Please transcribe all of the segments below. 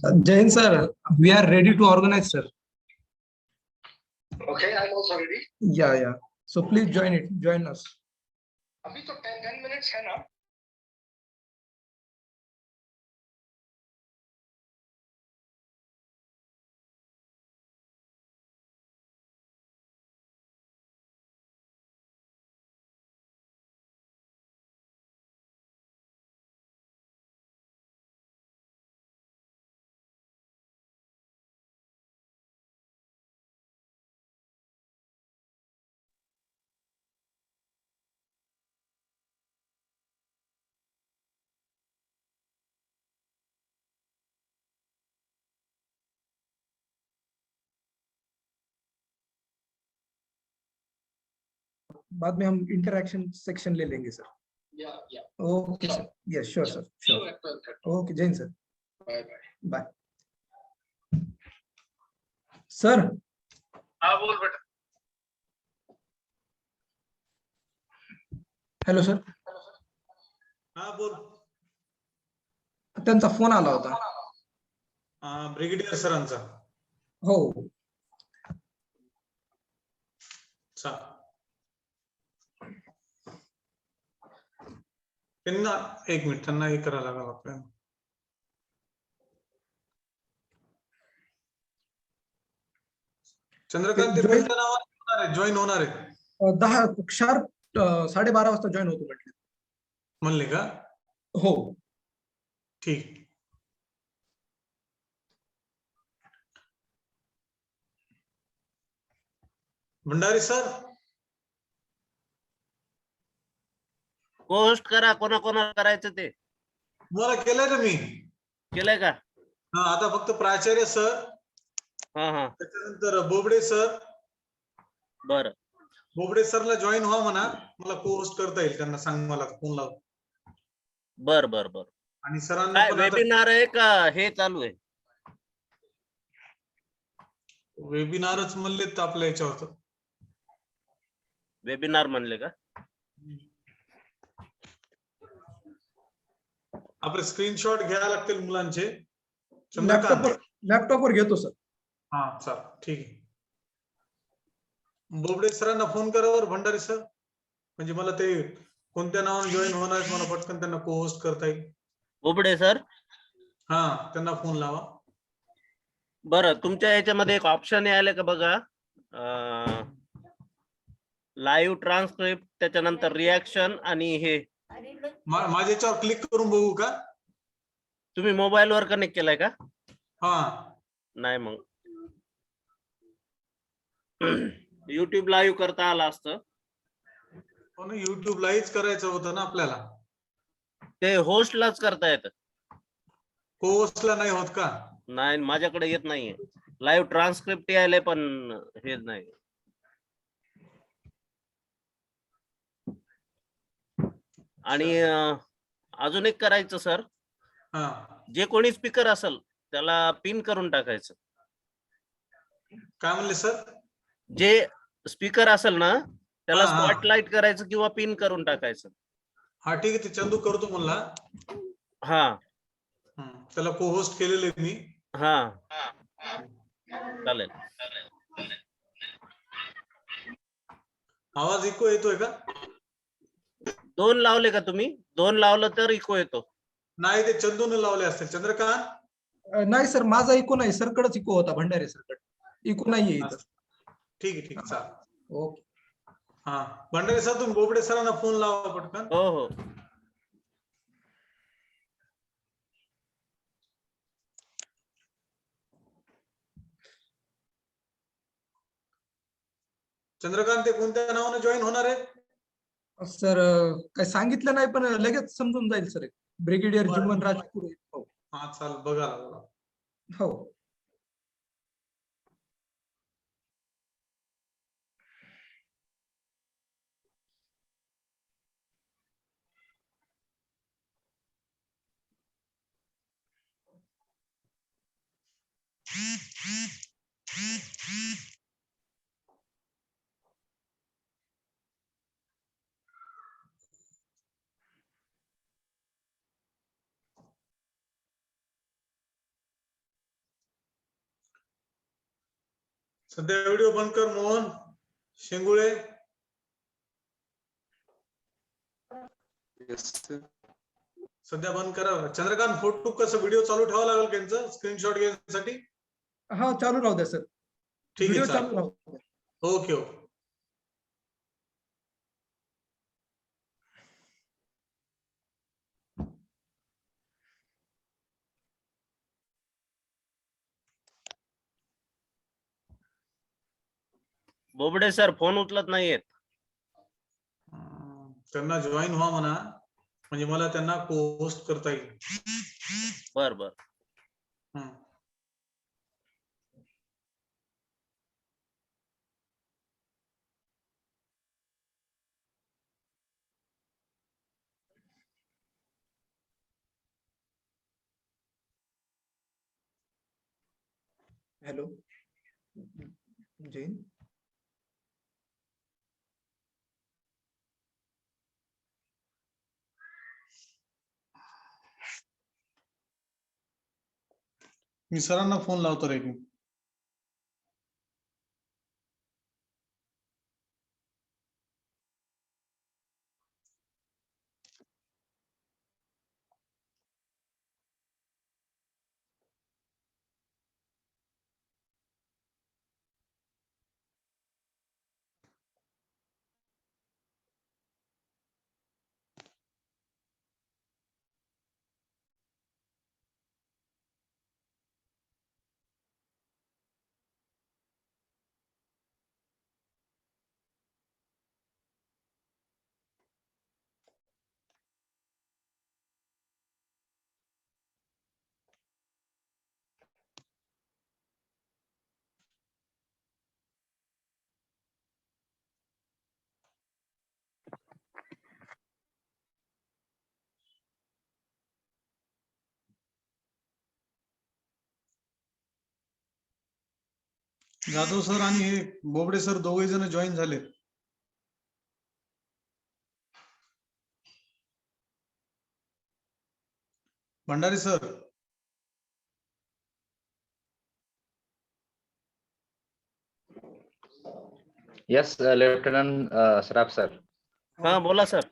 Jain sir, we are ready to organize, sir. Okay, I'm also ready. Yeah. So please join us. अभी तो 10 minutes है ना? बाद में हम इंटरैक्शन सेक्शन ले लेंगे sir. Yeah. Okay sir. Yes sure sir. Sure. Okay Jain sir. Bye. Sir. हाँ बोल बेटा. Hello sir. हाँ बोल. त्यांचा फोन आला होता. ब्रिगेडियर सरांचा. हो. त्यांना एक मिनिट त्यांना हे करायला लागलं आपल्याला. चंद्रकांत ते कोणत्या नावाने जॉईन होणार आहे? 10 शार्प 12:30 वाजता जॉईन होतो म्हटले. म्हणले का? हो. ठीक. भंडारी सर. पोस्ट करा कोणाकोणाला करायचं ते. मला केलंय ना मी. केलंय का? हा आता फक्त प्राचार्य सर. हा. त्याच्यानंतर बोबडे सर. बरं. बोबडे सरला जॉईन व्हा म्हणा. मला पोस्ट करता येईल त्यांना सांग मला फोन लाव. बर. आणि सरांना पण वेबिनार आहे का हे चालू आहे? वेबिनारच म्हणलेत आपल्या याच्यावर. वेबिनार म्हणले का? आपले स्क्रीनशॉट घ्यायला लागतील मुलांचे. लॅपटॉपवर घेतो सर. हा चल ठीक आहे. बोबडे सरांना फोन करावर भंडारी सर. म्हणजे मला ते कोणत्या नावाने जॉईन होणार मला पटकन त्यांना पोस्ट करता येईल. बोबडे सर. हा त्यांना फोन लावा. बरं तुमच्या याच्यामध्ये एक ऑप्शन यायला का बघा. लाईव्ह ट्रान्सक्रिप्ट त्याच्यानंतर रिॲक्शन आणि हे. माझ्या याच्यावर क्लिक करून बघू का? तुम्ही मोबाईल वर कनेक्ट केलाय का? हा. नाही मग युट्यूब लाईव्ह करता आला असतं. पण युट्यूब लाईव्ह करायचं होतं ना आपल्याला. ते होस्टलाच करता येतं. होस्टला नाही होत का? नाही माझ्याकडे येत नाहीये. लाईव्ह ट्रान्सक्रिप्ट यायलंय पण हे नाही. आणि अजून एक करायचं सर. जे कोणी स्पीकर असेल त्याला पिन करून टाकायचं. काय म्हणले सर? जे स्पीकर असेल ना त्याला स्पॉटलाइट करायचं किंवा पिन करून टाकायचं. हा ठीक आहे. ते चंदू करतो म्हणला. हा त्याला को होस्ट केलेले मी. हा चालेल. आवाज इको येतोय का? 2 लावले का तुम्ही? 2 लावलं तर इको येतो. नाही ते चंदूने लावले असतील. चंद्रकांत. नाही सर माझा इको नाही सरकडच इको होता. भंडारे सरकड इको नाहीये इथं. ठीक आहे चालेल. ओके. हा भंडारे सर तुम्ही बोबडे सरांना फोन लावा पटकन. हो. चंद्रकांत ते कोणत्या नावाने जॉईन होणार आहे? सर काय सांगितलं नाही पण लगेच समजून जाईल सर. ब्रिगेडियर जुम्मन राजपुरे. हा चाल बघा. हो. सध्या व्हिडिओ बंद कर मोहन शेंगुळे. सध्या बंद करा. चंद्रकांत फोटो कसं व्हिडिओ चालू ठेवावं लागेल त्यांचं स्क्रीनशॉट घेण्यासाठी. हा चालू राहू द्या सर. ठीक व्हिडिओ आहे चालू राहू द्या. Okay okay. Bobde sir phone उचलत नाहीयेत. त्यांना जॉईन व्हा म्हणा म्हणजे मला त्यांना होस्ट करता येईल. बर बर. हॅलो जैन. मी सरांना फोन लावतो रे. जाधव सर आणि हे बोबडे सर दोघे जण जॉईन झाले. Bhandari sir. Yes, Lieutenant Sraf sir. हा बोला सर.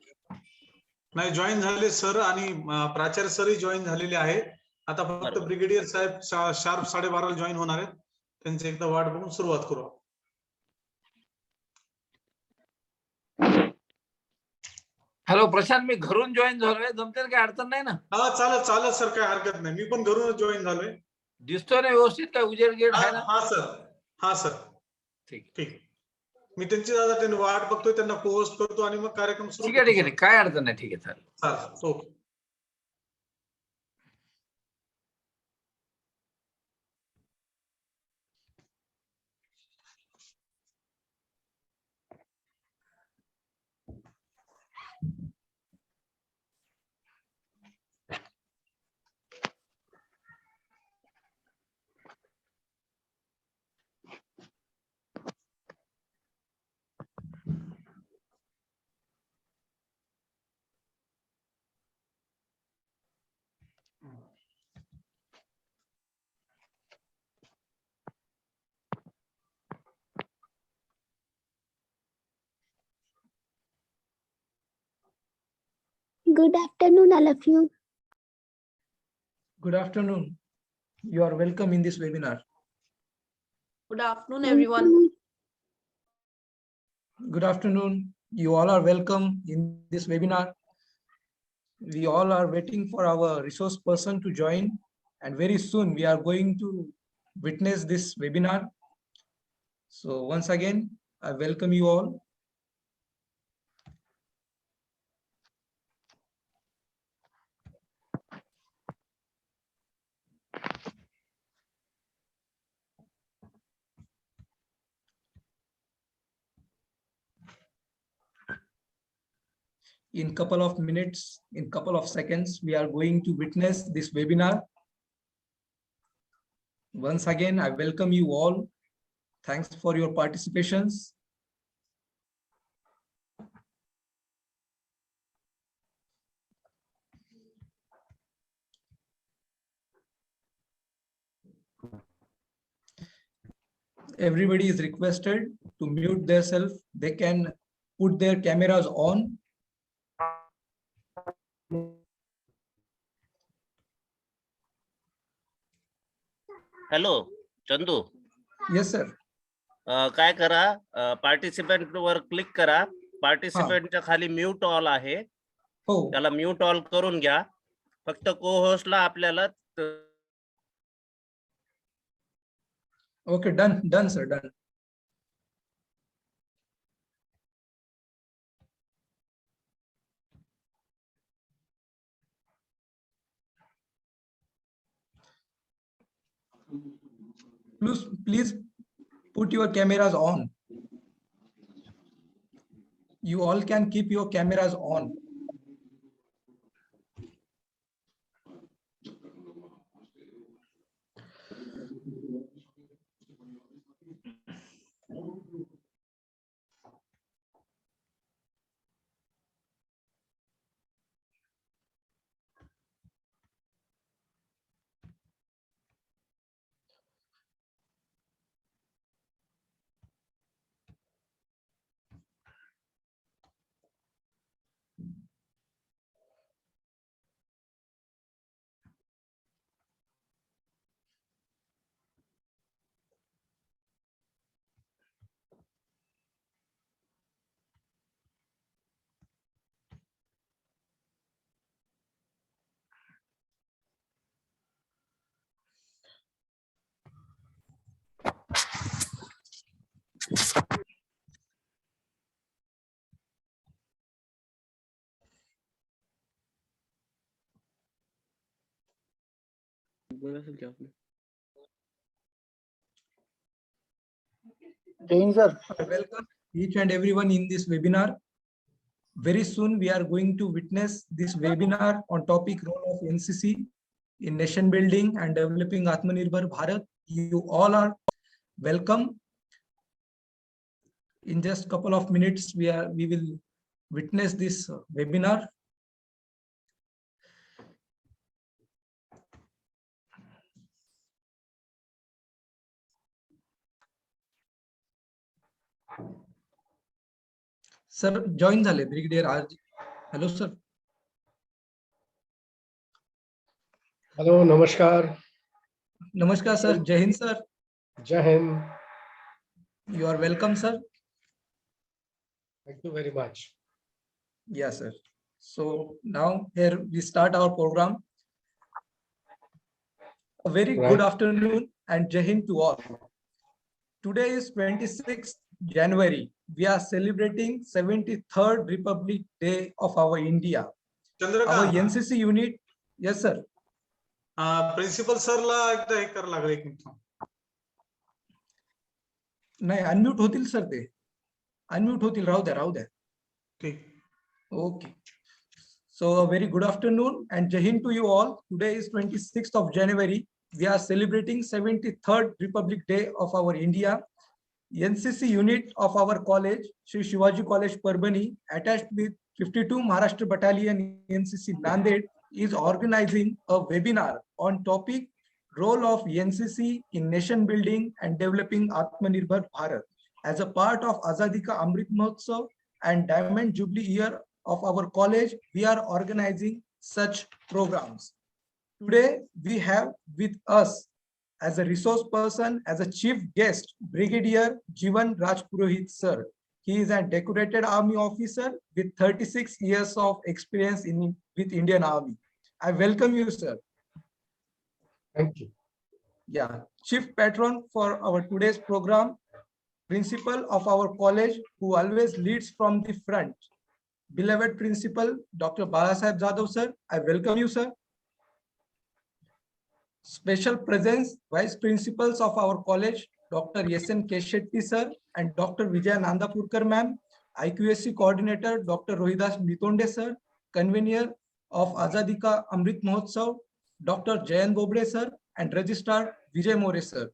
नाही जॉईन झाले सर आणि प्राचार्य सरही जॉईन झालेले आहेत. आता फक्त बरोबर. ब्रिगेडियर साहेब शार्प 12:30 जॉईन होणार आहेत. त्यांची एकदा वाट बघून सुरुवात करू. हॅलो प्रशांत, मी घरून जॉईन झालोय, जमतेल काही अडचण नाही ना? हा चालत चालत सर काय हरकत नाही. मी पण घरूनच जॉईन झालोय. दिसतोय ना व्यवस्थित, काय उजेड गेट आहे ना? हा सर. हा सर. ठीक ठीक. मी त्यांची दादा त्यांनी वाट बघतोय, त्यांना पोस्ट करतो आणि मग कार्यक्रम सुरू ठीक आहे, ठीक आहे, काय अडचण नाही. ठीक आहे, चालेल. चालेल. Okay. Good afternoon, all of you. Good afternoon. You are welcome in this webinar. Good afternoon, everyone. Good afternoon. You all are welcome in this webinar. We all are waiting for our resource person to join, and very soon we are going to witness this webinar. So once again, I welcome you all. In couple of minutes, in couple of seconds, we are going to witness this webinar. Once again, I welcome you all. Thanks for your participations. everybody is requested to mute themselves. They can put their cameras on. Hello Chandu, Yes, sir. काय करा, participant वर click करा. पार्टिसिपेंटच्या खाली mute all आहे, हो. त्याला mute all करून घ्या. फक्त को होस्टला आपल्याला Okay, done, sir, done. Please put your cameras on. You all can keep your cameras on. Welcome each and everyone in this webinar. Very soon we are going to witness this webinar on topic role of NCC in nation building and developing Atmanirbhar Bharat. You all are welcome. In just couple of minutes we will witness this webinar. Sir, join झाले brigadier आज. Hello sir. Hello नमस्कार. Namaskar sir. Jai Hind sir. जय Hind. You are welcome sir. Thank you very much. Yes sir. So now here we start our program. A very Right. good afternoon and Jai Hind to all. Today is 26th January. We are celebrating 73rd Republic Day of our India. Our Chandrakant, NCC unit. Yes sir. Principal Sarala एकदा हे करायला लागलं, एक minute. नाही, unmute होतील sir ते. Unmute होतील, राहू द्या. ठीक. Okay. So a very good afternoon and Jai Hind to you all. Today is 26th of January. We are celebrating 73rd Republic Day of our India. NCC unit of our college, Shri Shivaji College Parbhani, attached with 52 Maharashtra Battalion NCC Nanded, is organizing a webinar on topic role of NCC in nation building and developing Atmanirbhar Bharat. As a part of Azadi Ka Amrit Mahotsav and Diamond Jubilee year of our college, we are organizing such programs. Today, we have with us as a resource person, as a chief guest, Brigadier Jivan Rajpurohit sir. He is a decorated army officer with 36 years of experience with Indian Army. I welcome you, sir. Thank you. Yeah, chief patron for our today's program, principal of our college, who always leads from the front. Beloved principal, Dr. Balasaheb Jadhav sir, I welcome you, sir. Special presence, vice principals of our college, Dr. S.N. Keshetty sir and Dr. Vijaya Nandapurkar ma'am, IQSC coordinator, Dr. Rohidas Nitonde sir, convener of Azadi Ka Amrit Mahotsav, Dr. Jayan Bobre sir, and registrar Vijay More sir.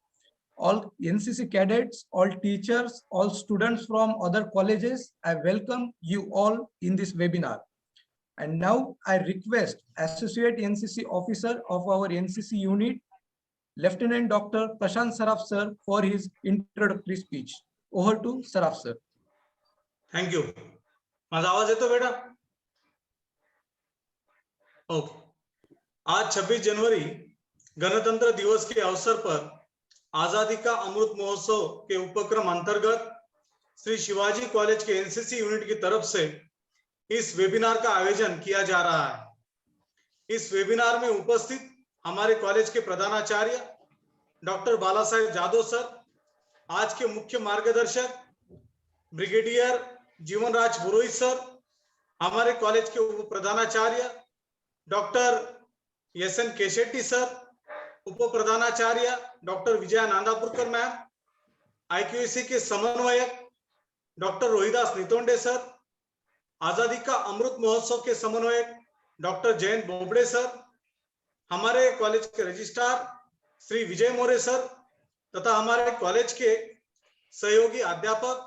All NCC cadets, all teachers, all students from other colleges, I welcome you all in this webinar. And now I request Associate NCC Officer of our NCC unit, Lieutenant Dr. Prashant Saraf sir for his introductory speech. Over to Saraf sir. Thank you. माझा आवाज येतो बेटा? Okay. आज 26 जनवरी गणतंत्र दिवस के अवसर पर आजादी का अमृत महोत्सव के उपक्रम अंतर्गत श्री शिवाजी कॉलेज के एनसीसी यूनिट की तरफ से इस वेबिनार का आयोजन किया जा रहा है। इस वेबिनार में उपस्थित हमारे कॉलेज के प्रधानाचार्य डॉक्टर बाला साहेब जादव सर, आज के मुख्य मार्गदर्शक ब्रिगेडियर जीवन राज पुरोहित सर, हमारे कॉलेज के उप प्रधानाचार्य डॉक्टर एस.एन. केशेट्टी सर, उप प्रधानाचार्य डॉक्टर विजया नांदापुरकर मैम, आईक्यूसी के समन्वयक डॉक्टर रोहिदास नितोंडे सर, आजादी का अमृत महोत्सव के समन्वयक डॉक्टर जयंत बोबड़े सर, हमारे कॉलेज के रजिस्ट्रार श्री विजय मोरे सर तथा हमारे कॉलेज के सहयोगी अध्यापक,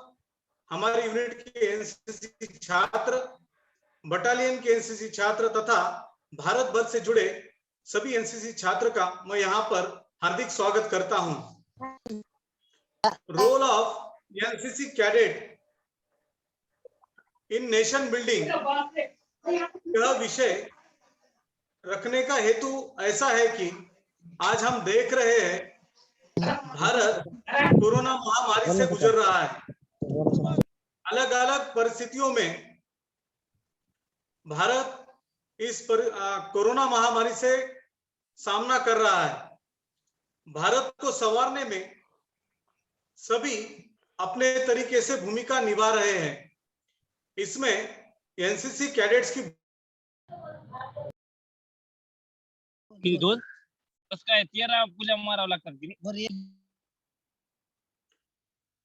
हमारे यूनिट के एनसीसी छात्र, बटालियन के एनसीसी छात्र तथा भारत भर से जुड़े सभी एनसीसी छात्र का मैं यहाँ पर हार्दिक स्वागत करता हूँ। Role of NCC cadet in nation building, यह विषय रखने का हेतु ऐसा है कि आज हम देख रहे हैं भारत कोरोना महामारी से गुजर रहा है। अलग अलग परिस्थितियों में भारत इस कोरोना महामारी से सामना कर रहा है। भारत को संवारने में सभी अपने तरीके से भूमिका निभा रहे हैं। इसमें एनसीसी कैडेट्स की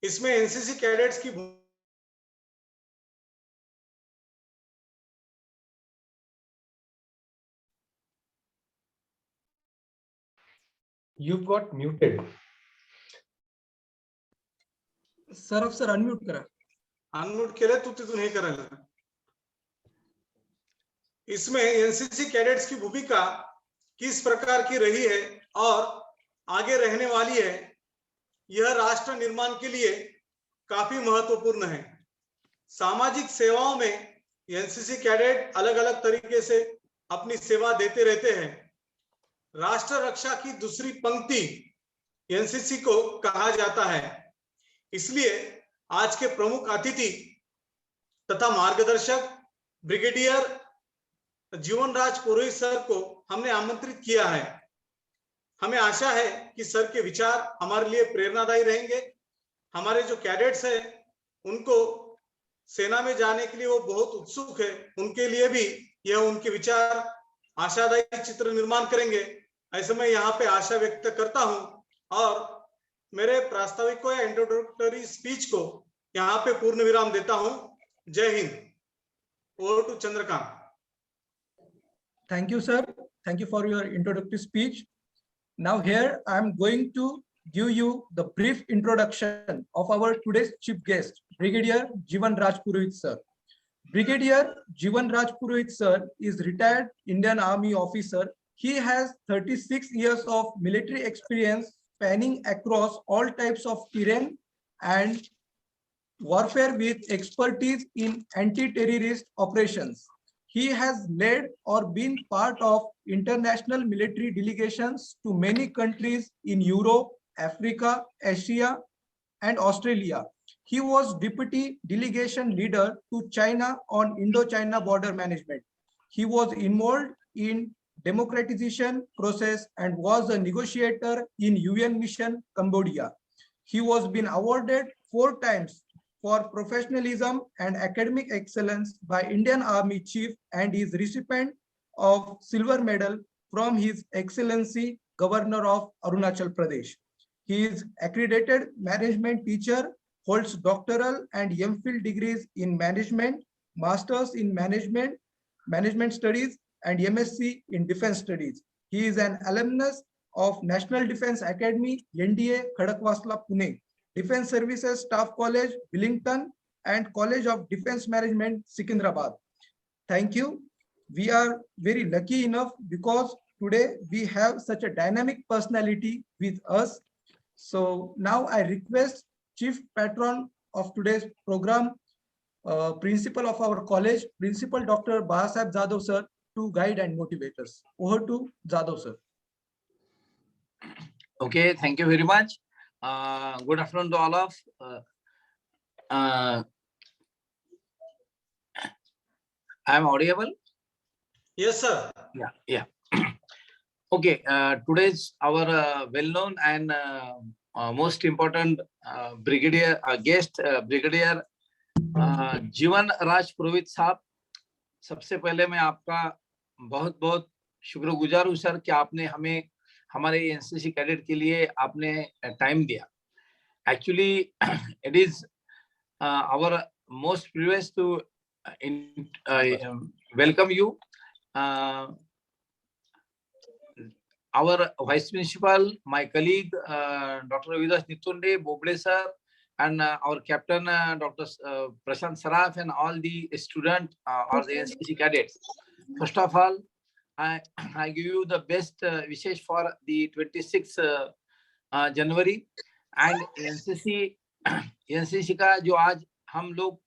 इसमें एनसीसी कैडेट्स की You've got muted. Saraf sir unmute करा. अनम्यूट केले तू तिथून हे करायला. इसमें एनसीसी कैडेट्स की भूमिका किस प्रकार की रही है और आगे रहने वाली है, यह राष्ट्र निर्माण के लिए काफी महत्वपूर्ण है। सामाजिक सेवाओं में एनसीसी कैडेट अलग अलग तरीके से अपनी सेवा देते रहते हैं। राष्ट्र रक्षा की दूसरी पंक्ति एनसीसी को कहा जाता है। इसलिए आज के प्रमुख अतिथि तथा मार्गदर्शक ब्रिगेडियर जीवन राज पुरोहित सर को हमने आमंत्रित किया है। हमें आशा है कि सर के विचार हमारे लिए प्रेरणादायी रहेंगे। हमारे जो कैडेट्स हैं उनको सेना में जाने के लिए वो बहुत उत्सुक है, उनके लिए भी यह उनके विचार आशादायी चित्र निर्माण करेंगे, ऐसे मैं यहाँ पे आशा व्यक्त करता हूं और मेरे प्रास्ताविक को या इंट्रोडक्टरी स्पीच को यहाँ पे पूर्ण विराम देता हूं। Jai Hind. Over to Chandrakant. Thank you, sir. Thank you for your introductory speech. Now here I am going to give you the brief introduction of our today's chief guest, Brigadier Jeevan Raj Purohit sir. Brigadier Jeevan Raj Purohit sir is retired Indian Army officer. He has 36 years of military experience spanning across all types of terrain and warfare with expertise in anti-terrorist operations. He has led or been part of international military delegations to many countries in Europe, Africa, Asia, and Australia. He was deputy delegation leader to China on Indo-China border management. He was involved in democratization process and was a negotiator in UN mission Cambodia. He was been awarded 4 times for professionalism and academic excellence by Indian Army Chief and is recipient of silver medal from His Excellency Governor of Arunachal Pradesh. He is accredited management teacher, holds doctoral and MPhil degrees in management, masters in management studies and MSc in defense studies. He is an alumnus of National Defense Academy, NDA, Khadakwasla, Pune, Defense Services Staff College, Wellington, and College of Defense Management, Secunderabad. Thank you. We are very lucky enough because today we have such a dynamic personality with us. So now I request Chief Patron of today's program, Principal of our college, Principal Dr. Bahasab Jadhav sir, to guide and motivate us. Over to Jadhav sir. Okay, thank you very much. Good afternoon to all of. I am audible? Yes, sir. Yeah. Okay, today's our well-known and most important brigadier guest, Brigadier जीवन राज पुरोहित साहब. सबसे पहले मैं आपका बहुत बहुत शुक्रगुजार हूँ सर कि आपने हमें हमारे एनसीसी कैडेट के लिए आपने टाइम दिया. Actually, it is our most privilege to welcome you. Our Vice Principal, my colleague, Dr. Vidas Nitunde, Boble sir, and our Captain, Dr. Prashant Saraf, and all the students or the NCC cadets. First of all, I give you the best wishes for the 26th January. And NCC का जो आज हम लोग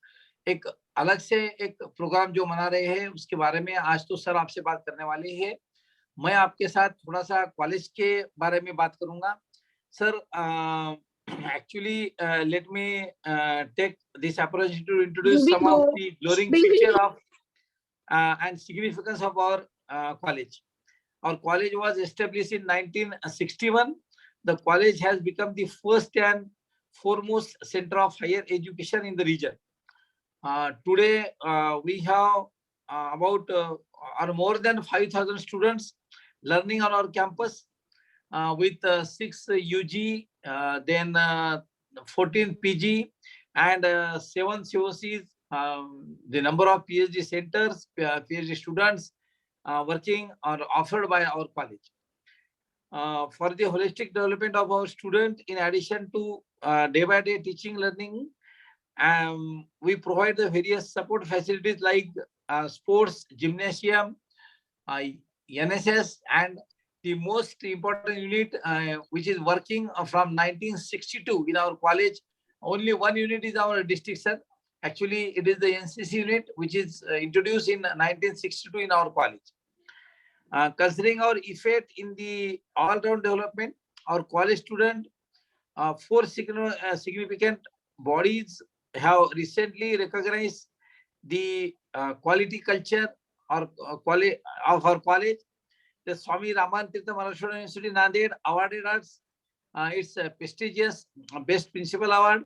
एक अलग से एक programme जो मना रहे हैं उसके बारे में आज तो सर आपसे बात करने वाले हैं. मैं आपके साथ थोड़ा सा कॉलेज के बारे में बात करूंगा. Sir, actually let me take this opportunity to introduce some of the glowing picture of and significance of our college. Our college was established in 1961. The college has become the first and foremost center of higher education in the region. Today we have about or more than 5,000 students learning on our campus with 6 UG, then 14 PG and 7 COCs. The number of PhD centers, PhD students working or offered by our college. For the holistic development of our students, in addition to day-by-day teaching learning, we provide the various support facilities like sports, gymnasium, NSS, and the most important unit which is working from 1962 in our college. Only one unit is our district, sir. Actually, it is the NCC unit which is introduced in 1962 in our college. Considering our effort in the all-round development, our college students, 4 significant bodies have recently recognized the quality culture or quality of our college. The Swami Raman Tirtha Marathwada University Nanded awarded us its prestigious Best Principal Award.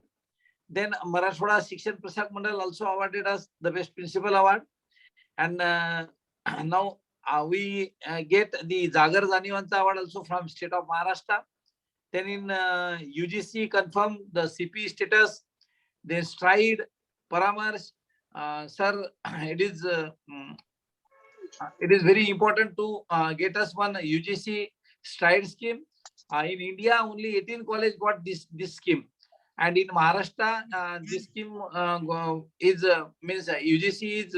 Then Marathwada Shikshan Prasak Mandal also awarded us the Best Principal Award. And now we get the Jagar Janivanta Award also from State of Maharashtra. Then in UGC confirmed the CP status. Then Stride, Paramarsh. Sir, it is very important to get us one UGC Stride scheme. In India, only 18 colleges got this scheme, and in Maharashtra, this scheme is means UGC is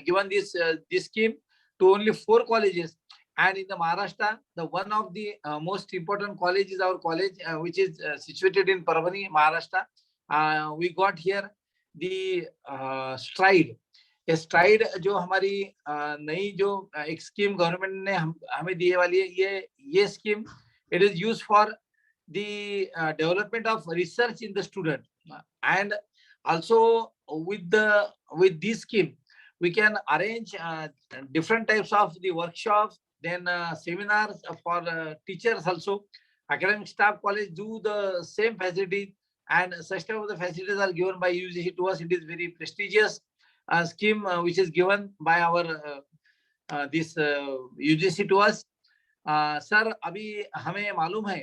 given this scheme to only 4 colleges. And in the Maharashtra, the one of the most important college is our college, which is situated in Parvani, Maharashtra. We got here the Stride. STRIDE जो हमारी नई जो एक scheme government ने हमें दिए वाली है, ये scheme it is used for the development of research in the student. And also with this scheme we can arrange different types of the workshops, then seminars for teachers also. Academic staff college do the same facility, and such type of the facilities are given by UGC to us. It is very prestigious scheme which is given by our this UGC to us. Sir, अभी हमें मालूम है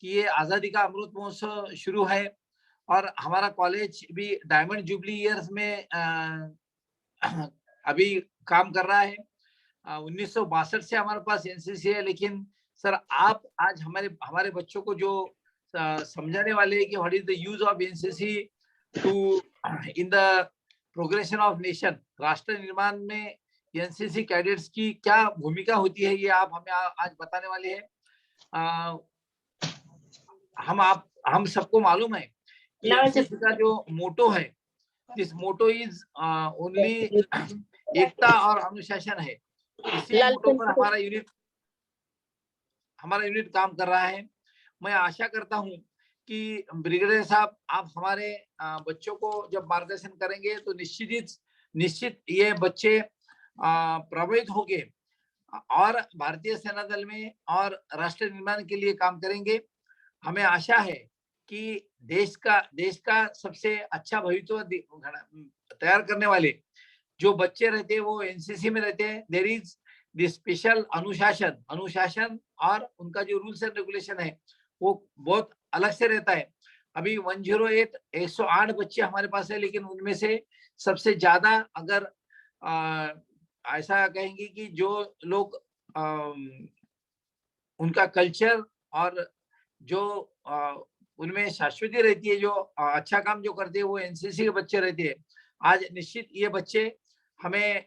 कि ये आजादी का अमृत महोत्सव शुरू है और हमारा कॉलेज भी डायमंड जुबली ईयर्स में अभी काम कर रहा है. 1962 से हमारे पास एनसीसी है. लेकिन सर, आप आज हमारे बच्चों को जो समझाने वाले हैं कि what is the use of NCC to in the progression of nation, राष्ट्र निर्माण में एनसीसी कैडेट्स की क्या भूमिका होती है, ये आप हमें आज बताने वाले हैं। हम सबको मालूम है कि एनसीसी का जो मोटो है, दिस मोटो इज ओनली एकता और अनुशासन है। इसी मोटो पर हमारा यूनिट काम कर रहा है। मैं आशा करता हूं कि ब्रिगेडियर साहब आप हमारे बच्चों को जब मार्गदर्शन करेंगे तो निश्चित ये बच्चे प्रभावित होंगे और भारतीय सेना दल में और राष्ट्र निर्माण के लिए काम करेंगे। हमें आशा है कि देश का सबसे अच्छा भविष्य तैयार करने वाले जो बच्चे रहते हैं वो एनसीसी में रहते हैं। देयर इज द स्पेशल अनुशासन और उनका जो रूल्स एंड रेगुलेशन है वो बहुत अलग से रहता है। अभी 108 बच्चे हमारे पास है, लेकिन उनमें से सबसे ज्यादा अगर ऐसा कहेंगे कि जो लोग उनका कल्चर और जो उनमें शाश्वती रहती है, जो अच्छा काम जो करते हैं, वो एनसीसी के बच्चे रहते हैं। आज निश्चित ये बच्चे हमें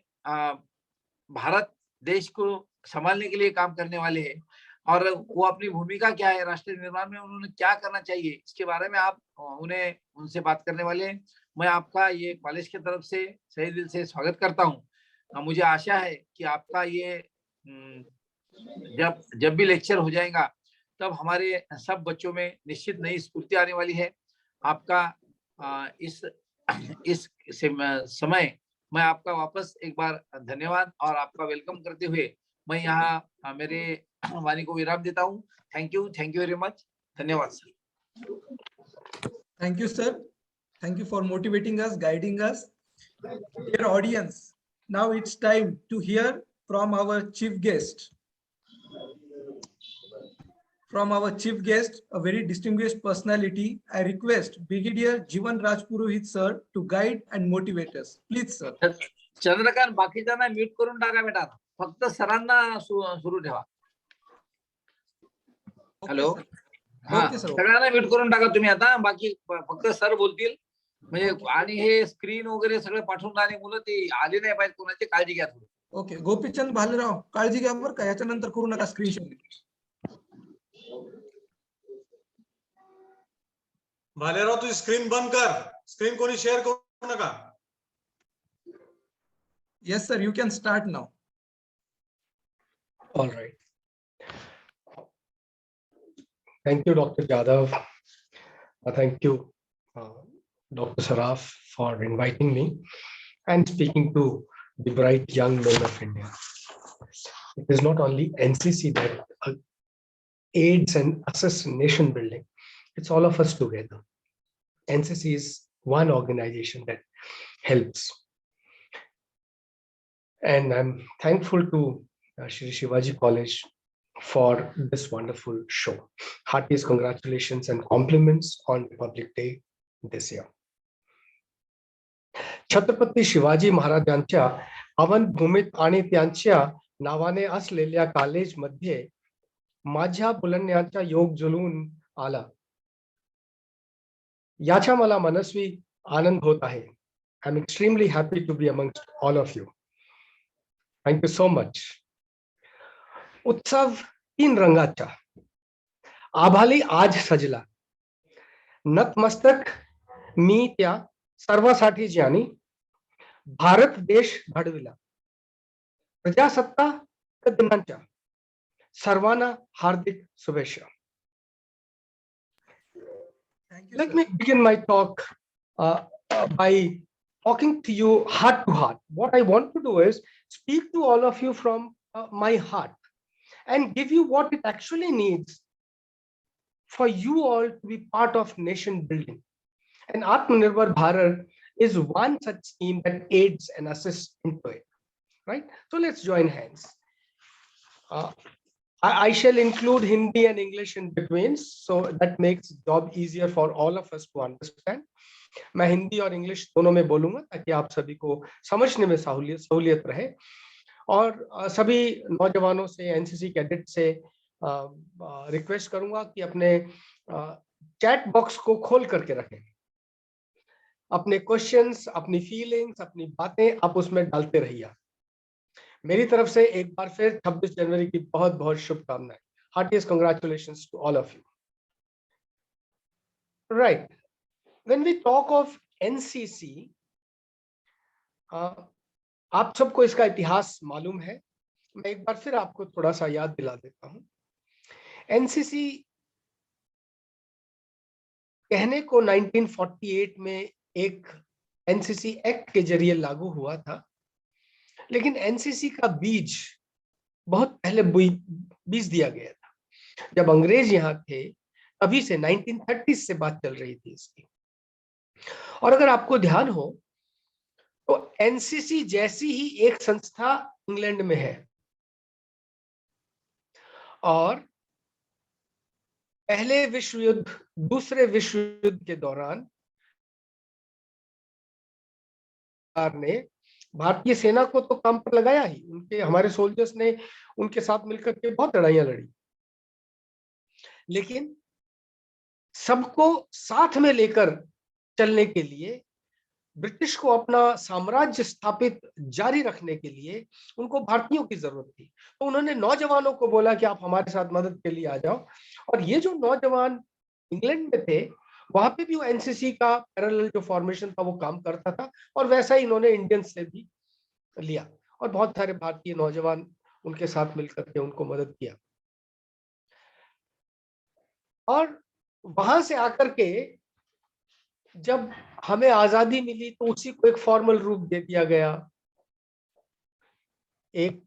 भारत देश को संभालने के लिए काम करने वाले हैं और वो अपनी भूमिका क्या है राष्ट्र निर्माण में, उन्होंने क्या करना चाहिए, इसके बारे में आप उनसे बात करने वाले हैं। मैं आपका ये कॉलेज की तरफ से सही दिल से स्वागत करता हूँ। मुझे आशा है कि आपका ये जब भी लेक्चर हो जाएगा तब हमारे सब बच्चों में निश्चित नई स्फूर्ति आने वाली है। आपका इस समय मैं आपका वापस एक बार धन्यवाद और आपका वेलकम करते हुए मैं यहाँ मेरे वाणी को विराम देता हूँ। Thank you very much. धन्यवाद sir. Thank you, sir. Thank you for motivating us, guiding us. Dear audience, now it's time to hear from our chief guest. From our chief guest, a very distinguished personality, I request Brigadier Jivan Rajpurohit sir to guide and motivate us. Please, sir. Chandrakant, बाकीच्यांना mute करून टाका बेटा, फक्त सरांना सुरू ठेवा. Hello, हा, सगळ्यांना म्यूट करून टाका तुम्ही आता, बाकी फक्त सर बोलतील. म्हणजे आणि हे स्क्रीन वगैरे सगळं पाठवून आणि मुलं ते आले नाही पाहिजे, कोणाची काळजी घ्या थोडी. ओके, गोपीचंद भालेराव काळजी घ्या बरं का, याच्यानंतर करू नका स्क्रीनशॉट. भालेराव तुझी स्क्रीन बंद कर, स्क्रीन कोणी शेअर करू नका. Yes sir, you can start now. All right. Thank you, Dr. Jadhav. Thank you, Dr. Saraf, for inviting me and speaking to the bright young men of India. It is not only NCC that aids and assists nation building. It's all of us together. NCC is one organization that helps. And I'm thankful to Shri Shivaji College for this wonderful show. Heartiest congratulations and compliments on Republic Day this year. Chhatrapati Shivaji महाराजांच्या पावन भूमीत आणि त्यांच्या नावाने असलेल्या कॉलेजमध्ये माझ्या बोलण्याचा योग जुळून आला, याचा मला मनस्वी आनंद होत आहे. I'm extremely happy to be amongst all of you. Thank you so much. उत्सव 3 रंगाचा, आभाली आज सजला, नतमस्तक मी त्या सर्वासाठी ज्यांनी भारत देश घडविला. प्रजासत्ताक दिनाच्या सर्वांना हार्दिक शुभेच्छा. Let me begin my talk by talking to you heart to heart. What I want to do is speak to all of you from my heart and give you what it actually needs for you all to be part of nation building. And Atmanirbhar Bharat is one such scheme that aids and assists into it, right? So let's join hands. I shall include Hindi and English in between, so that makes the job easier for all of us to understand. मैं हिंदी और English दोनों में बोलूंगा ताकि आप सभी को समझने में सहूलियत रहे. और सभी नौजवानों से, एनसीसी कैडेट से रिक्वेस्ट करूंगा कि अपने चैट बॉक्स को खोल करके रखें. अपने क्वेश्चंस, अपनी फीलिंग्स, अपनी बातें आप उसमें डालते रहिए. मेरी तरफ से एक बार फिर 26 जनवरी की बहुत बहुत शुभकामनाएं। Heartiest congratulations to all of you. Right, when we talk of NCC, आप सबको इसका इतिहास मालूम है, मैं एक बार फिर आपको थोड़ा सा याद दिला देता हूं। एनसीसी कहने को 1948 में एक एनसीसी एक्ट के जरिए लागू हुआ था, लेकिन एनसीसी का बीज बहुत पहले बीज दिया गया था। जब अंग्रेज यहाँ थे अभी से 1930 से बात चल रही थी इसकी। और अगर आपको ध्यान हो तो एनसीसी जैसी ही एक संस्था इंग्लैंड में है, और पहले विश्व युद्ध, दूसरे विश्व युद्ध के दौरान ने भारतीय सेना को तो काम पर लगाया ही, उनके हमारे सोल्जर्स ने उनके साथ मिलकर के बहुत लड़ाइयां लड़ी, लेकिन सबको साथ में लेकर चलने के लिए, ब्रिटिश को अपना साम्राज्य स्थापित जारी रखने के लिए उनको भारतीयों की जरूरत थी। तो उन्होंने नौजवानों को बोला कि आप हमारे साथ मदद के लिए आ जाओ। और ये जो नौजवान इंग्लैंड में थे, वहां पे भी वो एनसीसी का पैरेलल जो फॉर्मेशन था वो काम करता था, और वैसा ही इन्होंने इंडियन से भी लिया, और बहुत सारे भारतीय नौजवान उनके साथ मिलकर के उनको मदद किया। और वहां से आकर के जब हमें आजादी मिली तो उसी को एक फॉर्मल रूप दे दिया गया, एक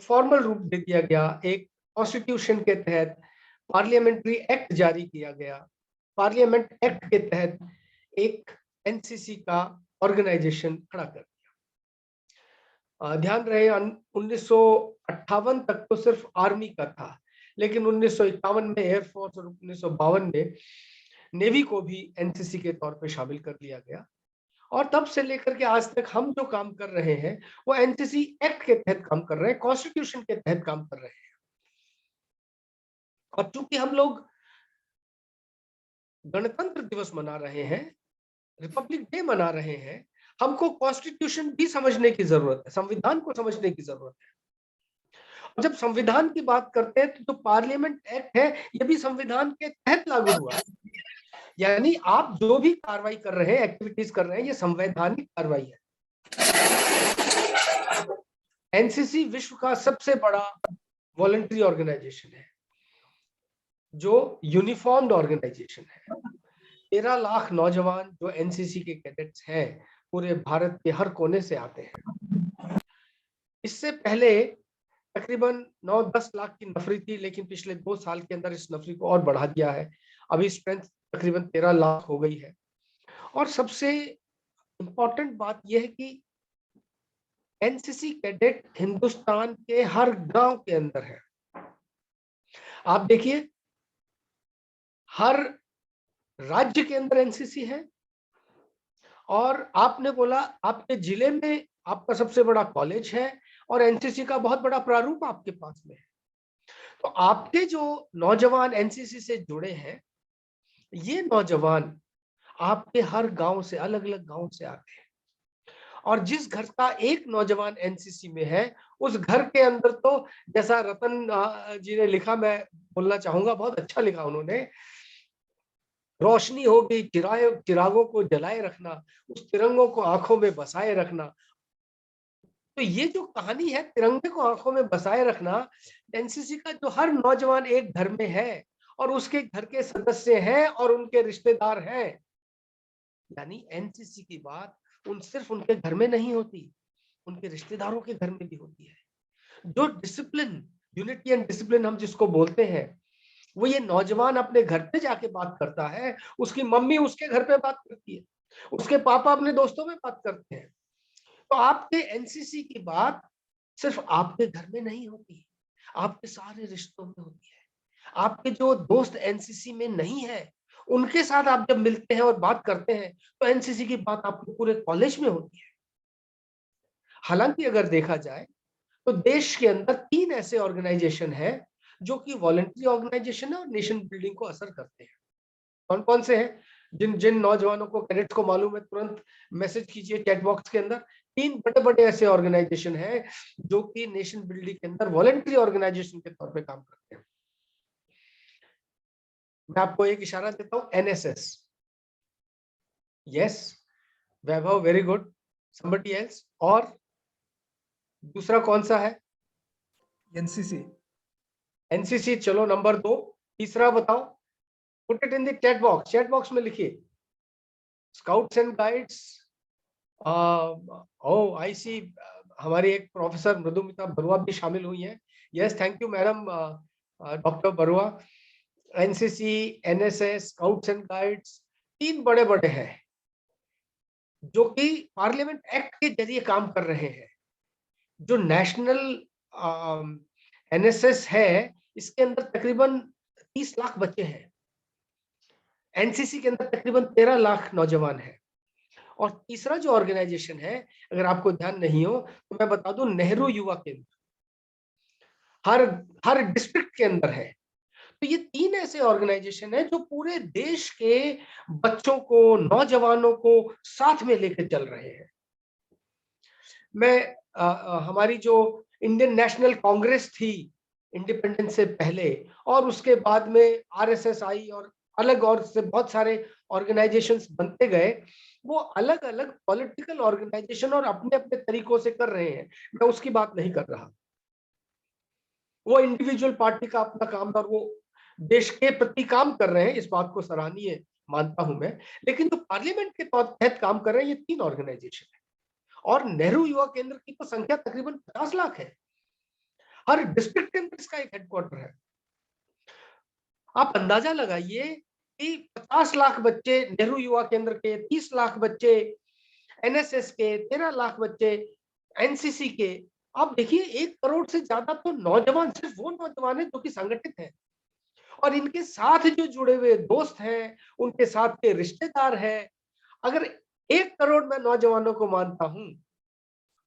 फॉर्मल रूप दे दिया गया। एक कॉन्स्टिट्यूशन के तहत पार्लियामेंट्री एक्ट जारी किया गया। पार्लियामेंट एक्ट के तहत एक एनसीसी का ऑर्गेनाइजेशन खड़ा कर दिया। ध्यान रहे 1958 तक तो सिर्फ आर्मी का था, लेकिन 1951 में एयरफोर्स और 1952 में नेवी को भी एनसीसी के तौर पे शामिल कर लिया गया। और तब से लेकर के आज तक हम जो काम कर रहे हैं वो एनसीसी एक्ट के तहत काम कर रहे हैं, कॉन्स्टिट्यूशन के तहत काम कर रहे हैं। और चूंकि हम लोग गणतंत्र दिवस मना रहे हैं, रिपब्लिक डे मना रहे हैं, हमको कॉन्स्टिट्यूशन भी समझने की जरूरत है, संविधान को समझने की जरूरत है। जब संविधान की बात करते हैं तो जो पार्लियामेंट एक्ट है ये भी संविधान के तहत लागू हुआ है। यानी आप जो भी कार्रवाई कर रहे हैं, एक्टिविटीज कर रहे हैं, ये संवैधानिक कार्रवाई है। एनसीसी विश्व का सबसे बड़ा वॉलंटरी ऑर्गेनाइजेशन है, जो यूनिफॉर्म्ड ऑर्गेनाइजेशन है। 13 लाख नौजवान जो एनसीसी के कैडेट्स हैं पूरे भारत के हर कोने से आते हैं। इससे पहले तकरीबन 9-10 लाख की नफरी थी, लेकिन पिछले 2 साल के अंदर इस नफरी को और बढ़ा दिया है। अभी स्ट्रेंथ तकरीबन 13 लाख हो गई है। और सबसे इंपॉर्टेंट बात यह है कि एनसीसी कैडेट हिंदुस्तान के हर गांव के अंदर है। आप देखिए, हर राज्य के अंदर एनसीसी है। और आपने बोला आपके जिले में आपका सबसे बड़ा कॉलेज है और एनसीसी का बहुत बड़ा प्रारूप आपके पास में है। तो आपके जो नौजवान एनसीसी से जुड़े हैं, ये नौजवान आपके हर गांव से, अलग अलग गांव से आते हैं। और जिस घर का एक नौजवान एनसीसी में है, उस घर के अंदर तो, जैसा रतन जी ने लिखा, मैं बोलना चाहूंगा, बहुत अच्छा लिखा उन्होंने, रोशनी होगी, चिरागों को जलाए रखना, उस तिरंगों को आंखों में बसाए रखना। तो ये जो कहानी है तिरंगे को आंखों में बसाए रखना, एनसीसी का जो हर नौजवान एक घर में है और उसके घर के सदस्य हैं और उनके रिश्तेदार हैं। यानी एनसीसी की बात सिर्फ उनके घर में नहीं होती, उनके रिश्तेदारों के घर में भी होती है। जो डिसिप्लिन, यूनिटी एंड डिसिप्लिन हम जिसको बोलते हैं, वो ये नौजवान अपने घर पे जाके बात करता है, उसकी मम्मी उसके घर पे बात करती है, उसके पापा अपने दोस्तों में बात करते हैं। तो आपके एनसीसी की बात सिर्फ आपके घर में नहीं होती, आपके सारे रिश्तों में होती है। आपके जो दोस्त एनसीसी में नहीं है, उनके साथ आप जब मिलते हैं और बात करते हैं तो एनसीसी की बात आपके पूरे कॉलेज में होती है। हालांकि अगर देखा जाए तो देश के अंदर 3 ऐसे ऑर्गेनाइजेशन हैं जो कि वॉलंटरी ऑर्गेनाइजेशन है और नेशन बिल्डिंग को असर करते हैं। कौन कौन से हैं? जिन जिन नौजवानों को, कैडेट्स को मालूम है, तुरंत मैसेज कीजिए चैट बॉक्स के अंदर 3 बड़े बड़े ऐसे ऑर्गेनाइजेशन हैं जो कि नेशन बिल्डिंग के अंदर वॉलंटरी ऑर्गेनाइजेशन के तौर पे काम करते हैं। मैं आपको एक इशारा देता हूं, एनएसएस। यस, वैभव, वेरी गुड। Somebody else? और दूसरा कौन सा है? एनसीसी। एनसीसी, चलो नंबर 2। तीसरा बताओ, put it in the chat box, chat box में लिखिए। स्काउट्स एंड गाइड्स, ओ आई सी, हमारी एक प्रोफेसर मृदुमिता बरुआ भी शामिल हुई है। Yes, thank you madam, doctor Barua. NCC, NSS, scouts and guides, 3 बड़े बड़े हैं जो कि पार्लियामेंट एक्ट के जरिए काम कर रहे हैं। जो नेशनल एनएसएस है, इसके अंदर तकरीबन 30 लाख बच्चे हैं। एनसीसी के अंदर तकरीबन 13 लाख नौजवान हैं। और तीसरा जो ऑर्गेनाइजेशन है, अगर आपको ध्यान नहीं हो तो मैं बता दूं, नेहरू युवा केंद्र, हर डिस्ट्रिक्ट के अंदर है। तो ये 3 ऐसे ऑर्गेनाइजेशन है जो पूरे देश के बच्चों को, नौजवानों को साथ में लेकर चल रहे हैं। मैं हमारी जो इंडियन नेशनल कांग्रेस थी इंडिपेंडेंस से पहले, और उसके बाद में आरएसएस आई, और अलग और से बहुत सारे ऑर्गेनाइजेशंस बनते गए। वो अलग अलग पॉलिटिकल ऑर्गेनाइजेशन और अपने अपने तरीकों से कर रहे हैं, मैं उसकी बात नहीं कर रहा। वो इंडिविजुअल पार्टी का अपना काम था और वो देश के प्रति काम कर रहे हैं, इस बात को सराहनीय मानता हूं मैं। लेकिन जो पार्लियामेंट के तहत काम कर रहे हैं, ये 3 ऑर्गेनाइजेशन है। और नेहरू युवा केंद्र की तो संख्या तकरीबन 50 लाख है। हर डिस्ट्रिक्ट के अंदर इसका एक हेडक्वार्टर है। आप अंदाजा लगाइए कि 50 लाख बच्चे नेहरू युवा केंद्र के, 30 लाख बच्चे एनएसएस के, 13 लाख बच्चे एनसीसी के। आप देखिए, 1 करोड़ से ज्यादा तो नौजवान, सिर्फ वो नौजवान है जो कि संगठित हैं, और इनके साथ जो जुड़े हुए दोस्त हैं, उनके साथ के रिश्तेदार हैं। अगर 1 करोड़ मैं नौजवानों को मानता हूं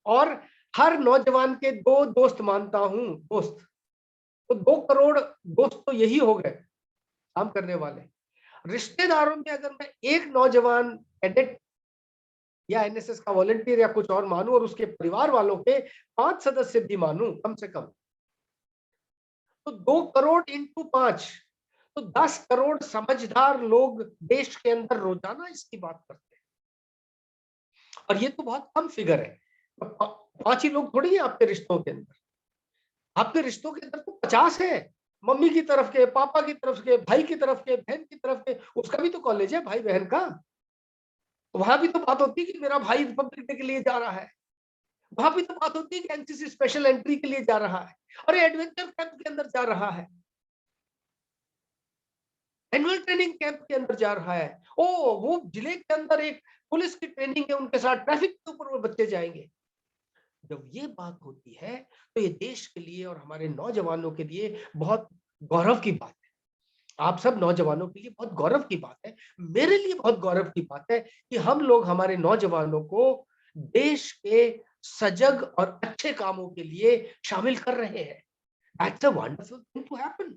और हर नौजवान के 2 दोस्त मानता हूं, दोस्त, तो 2 करोड़ दोस्त तो यही हो गए काम करने वाले। रिश्तेदारों में अगर मैं एक नौजवान कैडेट या एनएसएस का वॉलंटियर या कुछ और मानूं, और उसके परिवार वालों के 5 सदस्य भी मानूं कम से कम, तो 2 करोड़ इंटू 5, तो 10 करोड़ समझदार लोग देश के अंदर रोजाना इसकी बात करते हैं। और ये तो बहुत कम फिगर है। 5 ही लोग थोड़ी है आपके रिश्तों के अंदर। आपके रिश्तों के अंदर तो 50 है। मम्मी की तरफ के, पापा की तरफ के, भाई की तरफ के, बहन की तरफ के। उसका भी तो कॉलेज है भाई बहन का, वहां भी तो बात होती है कि मेरा भाई रिपब्लिक डे के लिए जा रहा है। वहां भी तो बात होती है कि एनसीसी स्पेशल एंट्री के लिए जा रहा है, और एडवेंचर कैंप के अंदर जा रहा है, एनुअल ट्रेनिंग कैंप के अंदर जा रहा है। ओ, वो जिले के अंदर एक पुलिस की ट्रेनिंग है, उनके साथ ट्रैफिक के ऊपर वो बच्चे जाएंगे। जब ये बात होती है तो ये देश के लिए और हमारे नौजवानों के लिए बहुत गौरव की बात है। आप सब नौजवानों के लिए बहुत गौरव की बात है। मेरे लिए बहुत गौरव की बात है कि हम लोग हमारे नौजवानों को देश के सजग और अच्छे कामों के लिए शामिल कर रहे हैं। That's a wonderful thing to happen.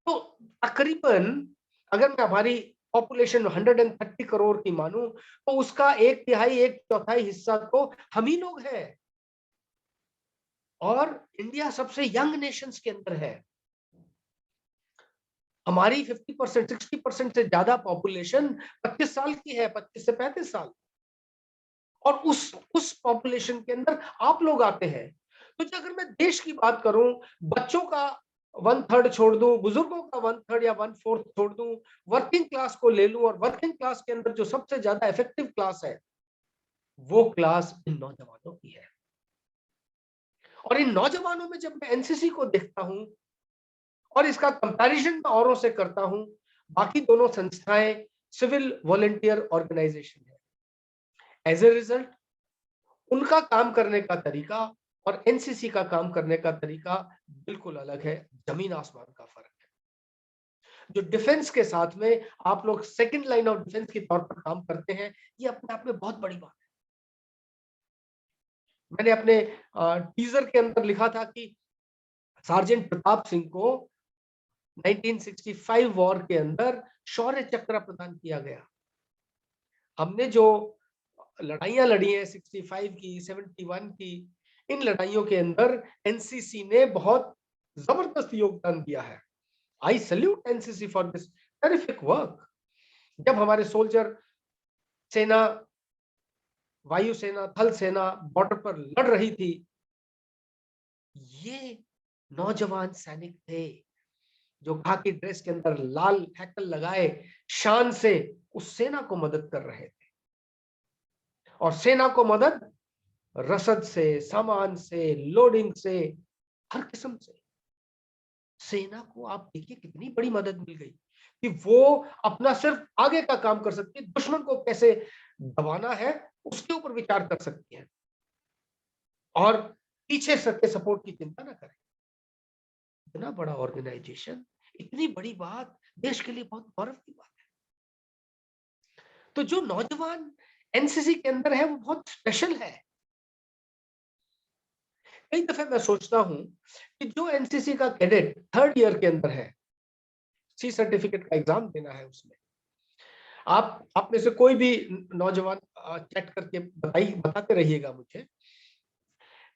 तो तकरीबन अगर मैं हमारी पॉपुलेशन 130 करोड़ की मानूं, तो उसका 1/3, 1/4 हिस्सा तो हम ही लोग हैं। और इंडिया सबसे यंग नेशंस के अंदर है। हमारी 50%, 60% से ज्यादा पॉपुलेशन 25 साल की है, 25 से 35 साल। और उस पॉपुलेशन के अंदर आप लोग आते हैं। तो अगर मैं देश की बात करूं, बच्चों का 1/3 छोड़ दूं, बुजुर्गों का 1/3 या 1/4 छोड़ दूं, वर्किंग क्लास को ले लूं, और वर्किंग क्लास के अंदर जो सबसे ज्यादा इफेक्टिव क्लास है, वो क्लास इन नौजवानों की है। और इन नौजवानों में जब मैं एनसीसी को देखता हूं और इसका कंपैरिजन मैं औरों से करता हूं, बाकी दोनों संस्थाएं सिविल वॉलंटियर ऑर्गेनाइजेशन है। एज ए रिजल्ट, उनका काम करने का तरीका और एनसीसी का काम करने का तरीका बिल्कुल अलग है। जमीन आसमान का फर्क है। जो डिफेंस के साथ में आप लोग सेकंड लाइन ऑफ डिफेंस के तौर पर काम करते हैं, ये अपने आप में बहुत बड़ी बात है। मैंने अपने टीजर के अंदर लिखा था कि सार्जेंट प्रताप सिंह को 1965 वॉर के अंदर शौर्य चक्र प्रदान किया गया। हमने जो लड़ाइयां लड़ी हैं 65 की, 71 की, इन लड़ाइयों के अंदर एनसीसी ने बहुत जबरदस्त योगदान दिया है। I salute NCC for this terrific work. जब हमारे सोल्जर सेना, वायुसेना, थल सेना बॉर्डर पर लड़ रही थी, ये नौजवान सैनिक थे जो खाकी ड्रेस के अंदर लाल हैकल लगाए शान से उस सेना को मदद कर रहे थे। और सेना को मदद रसद से, सामान से, लोडिंग से, हर किस्म से। सेना को आप देखिए कितनी बड़ी मदद मिल गई कि वो अपना सिर्फ आगे का काम कर सकती है, दुश्मन को कैसे दबाना है उसके ऊपर विचार कर सकती है और पीछे के सपोर्ट की चिंता ना करें। इतना बड़ा ऑर्गेनाइजेशन, इतनी बड़ी बात, देश के लिए बहुत गौरव की बात है। तो जो नौजवान एनसीसी के अंदर है वो बहुत स्पेशल है। कई दफे मैं सोचता हूं कि जो एनसीसी का कैडेट 3rd ईयर के अंदर है, सी सर्टिफिकेट का एग्जाम देना है, उसमें आप में से कोई भी नौजवान चैट करके बताते रहिएगा मुझे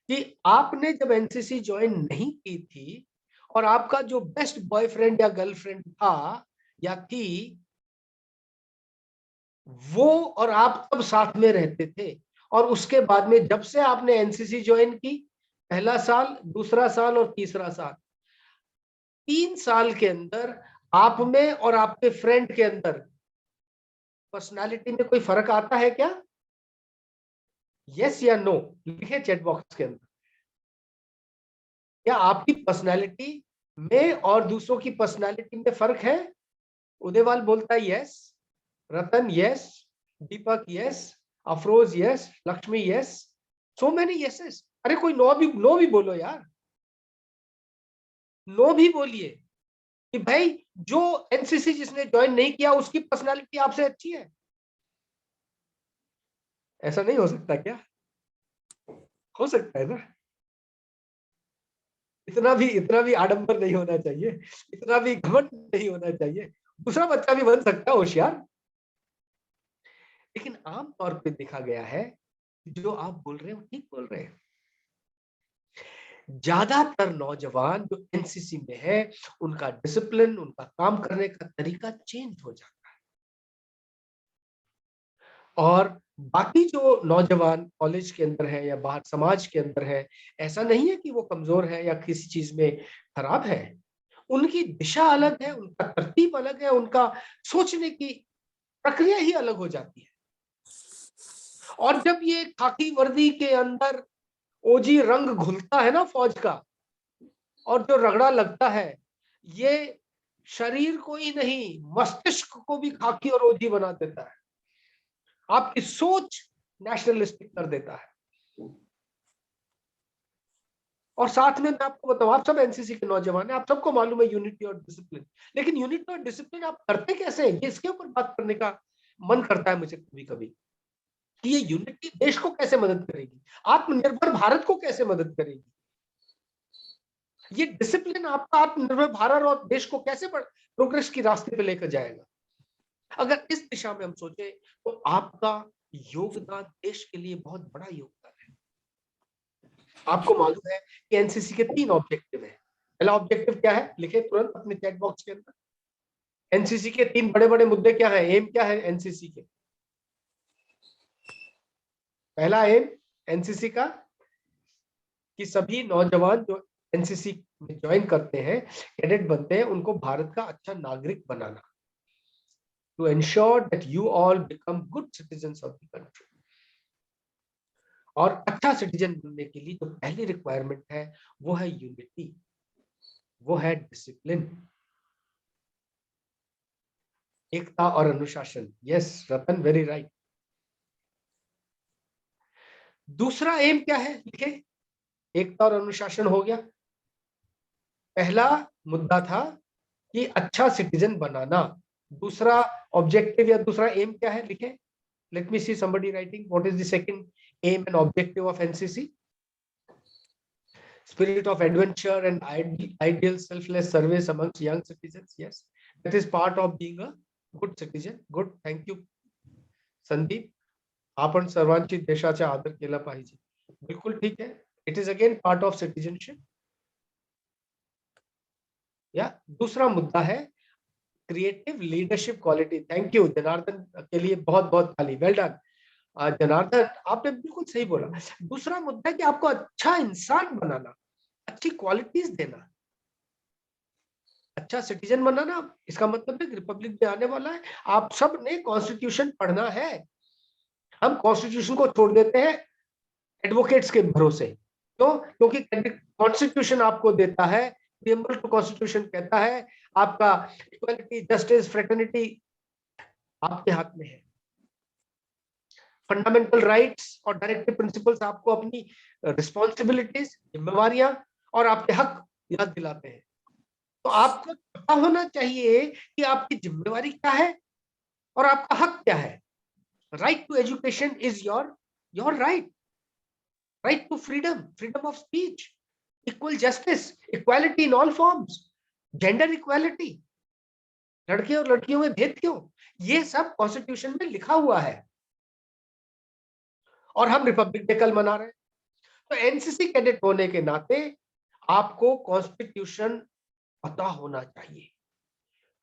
कि आपने जब एनसीसी ज्वाइन नहीं की थी और आपका जो बेस्ट बॉयफ्रेंड या गर्लफ्रेंड था या थी, वो और आप तब साथ में रहते थे, और उसके बाद में जब से आपने एनसीसी ज्वाइन की, पहला साल, दूसरा साल और तीसरा साल, 3 साल के अंदर आप में और आपके फ्रेंड के अंदर पर्सनालिटी में कोई फर्क आता है क्या? यस या नो लिखे चैट बॉक्स के अंदर। क्या आपकी पर्सनालिटी में और दूसरों की पर्सनालिटी में फर्क है? उदयवाल बोलता है yes, Ratan yes, Deepak yes, Afroz yes, Lakshmi yes, so many yeses. अरे कोई नो भी बोलो यार, नो भी बोलिए कि भाई जो एनसीसी जिसने ज्वाइन नहीं किया उसकी पर्सनालिटी आपसे अच्छी है। ऐसा नहीं हो सकता क्या? हो सकता है ना? इतना भी आडंबर नहीं होना चाहिए, इतना भी घमंड नहीं होना चाहिए। दूसरा बच्चा भी बन सकता है होशियार। लेकिन आम तौर पे देखा गया है जो आप बोल रहे हो ठीक बोल रहे हैं। ज्यादातर नौजवान जो एनसीसी में है उनका डिसिप्लिन, उनका काम करने का तरीका चेंज हो जाता है। और बाकी जो नौजवान कॉलेज के अंदर है या बाहर समाज के अंदर है, ऐसा नहीं है कि वो कमजोर है या किसी चीज में खराब है। उनकी दिशा अलग है, उनका तरतीब अलग है, उनका सोचने की प्रक्रिया ही अलग हो जाती है। और जब ये खाकी वर्दी के अंदर ओजी रंग घुलता है ना फौज का, और जो रगड़ा लगता है, ये शरीर को ही नहीं मस्तिष्क को भी खाकी और ओजी बना देता है। आपकी सोच नेशनलिस्टिक कर देता है। और साथ में मैं आपको बताऊं, आप सब एनसीसी के नौजवान हैं, आप सबको मालूम है यूनिटी और डिसिप्लिन। लेकिन यूनिटी और डिसिप्लिन आप करते कैसे हैं, ये इसके ऊपर बात करने का मन करता है मुझे कभी कभी कि ये यूनिटी देश को कैसे मदद करेगी, आत्मनिर्भर भारत को कैसे मदद करेगी, ये डिसिप्लिन आपका आत्मनिर्भर भारत और देश को कैसे प्रोग्रेस की रास्ते पे लेकर जाएगा। अगर इस दिशा में हम सोचे तो आपका योगदान देश के लिए बहुत बड़ा योगदान है। आपको मालूम है कि एनसीसी के 3 ऑब्जेक्टिव है। पहला ऑब्जेक्टिव क्या है, लिखे तुरंत अपने चैट बॉक्स के अंदर। एनसीसी के 3 बड़े बड़े मुद्दे क्या है, एम क्या है एनसीसी के? पहला एम एनसीसी का कि सभी नौजवान जो एनसीसी में ज्वाइन करते हैं, कैडेट बनते हैं, उनको भारत का अच्छा नागरिक बनाना, to ensure that you all become good citizens of the country। और अच्छा सिटीजन बनने के लिए जो पहली रिक्वायरमेंट है वो है यूनिटी, वो है डिसिप्लिन, एकता और अनुशासन। यस रतन, वेरी राइट। दूसरा एम क्या है, लिखे, एकता और अनुशासन हो गया। पहला मुद्दा था कि अच्छा सिटीजन बनाना, दूसरा ऑब्जेक्टिव या दूसरा एम क्या है, लिखे। Let me see somebody writing. What is the second aim and objective of NCC? Spirit of adventure and ideal selfless service amongst young citizens. Yes, that is part of being a good citizen. Good, thank you, Sandeep. आपण सर्वांची देशाचा आदर केला पाहिजे. बिलकुल ठीक आहे. It is again part of citizenship. या दूसरा मुद्दा है creative leadership quality. Thank you Janardan के लिए बहुत बहुत ताली. वेल डन जनार्दन, आपने बिल्कुल सही बोला. दूसरा मुद्दा है कि आपको अच्छा इंसान बनाना, अच्छी क्वालिटीज देना, अच्छा सिटीजन बनाना. इसका मतलब है रिपब्लिक डे आने वाला है, आप सब ने कॉन्स्टिट्यूशन पढ़ना है. हम कॉन्स्टिट्यूशन को छोड़ देते हैं एडवोकेट्स के भरोसे. क्यों? क्योंकि कॉन्स्टिट्यूशन आपको देता है, प्रीएम्बल टू कॉन्स्टिट्यूशन कहता है आपका इक्वालिटी, जस्टिस, फ्रेटर्निटी आपके हाथ में है. फंडामेंटल राइट्स और डायरेक्टिव प्रिंसिपल्स आपको अपनी रिस्पॉन्सिबिलिटीज, जिम्मेवारियां और आपके हक याद दिलाते हैं. तो आपको पता होना चाहिए कि आपकी जिम्मेवारी क्या है और आपका हक क्या है. Right to education is your right. Right to freedom, freedom of speech, equal justice, equality in all forms, gender equality, लड़के और लड़कियों में भेद क्यों, ये सब कॉन्स्टिट्यूशन में लिखा हुआ है. और हम रिपब्लिक डे कल मना रहे हैं. तो एनसीसी कैडेट होने के नाते आपको कॉन्स्टिट्यूशन पता होना चाहिए.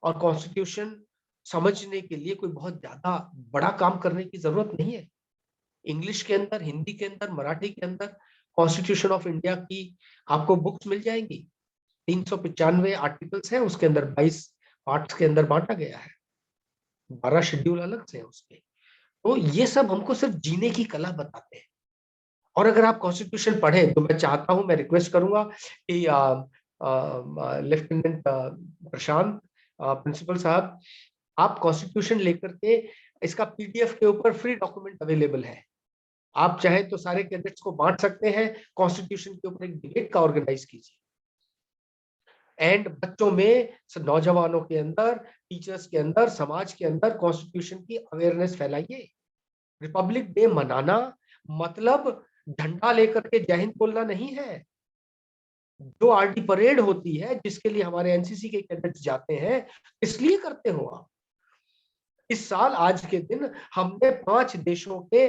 और कॉन्स्टिट्यूशन समझने के लिए कोई बहुत ज्यादा बड़ा काम करने की जरूरत नहीं है. इंग्लिश के अंदर, हिंदी के अंदर, मराठी के अंदर कॉन्स्टिट्यूशन ऑफ इंडिया की आपको बुक्स मिल जाएंगी. 395 आर्टिकल्स हैं, उसके अंदर 22 पार्ट्स के अंदर बांटा गया है. 12 शेड्यूल अलग से हैं उसके. तो ये सब हमको सिर्फ जीने की कला बताते हैं. और अगर आप कॉन्स्टिट्यूशन पढ़े तो मैं चाहता हूं, मैं रिक्वेस्ट करूंगा कि लेफ्टिनेंट प्रशांत, प्रिंसिपल साहब, आप कॉन्स्टिट्यूशन लेकर के इसका पीडीएफ के ऊपर फ्री डॉक्यूमेंट अवेलेबल है. आप चाहे तो सारे कैडेट्स को बांट सकते हैं. कॉन्स्टिट्यूशन के ऊपर एक डिबेट का ऑर्गेनाइज कीजिए. एंड बच्चों में, नौजवानों के अंदर, टीचर्स के अंदर, समाज के अंदर कॉन्स्टिट्यूशन की अवेयरनेस फैलाइए. रिपब्लिक डे मनाना मतलब झंडा लेकर के जय हिंद बोलना नहीं है. जो आरडी परेड होती है, जिसके लिए हमारे एनसीसी के कैडेट्स जाते हैं, इसलिए करते हो आप. इस साल आज के दिन हमने 5 देशों के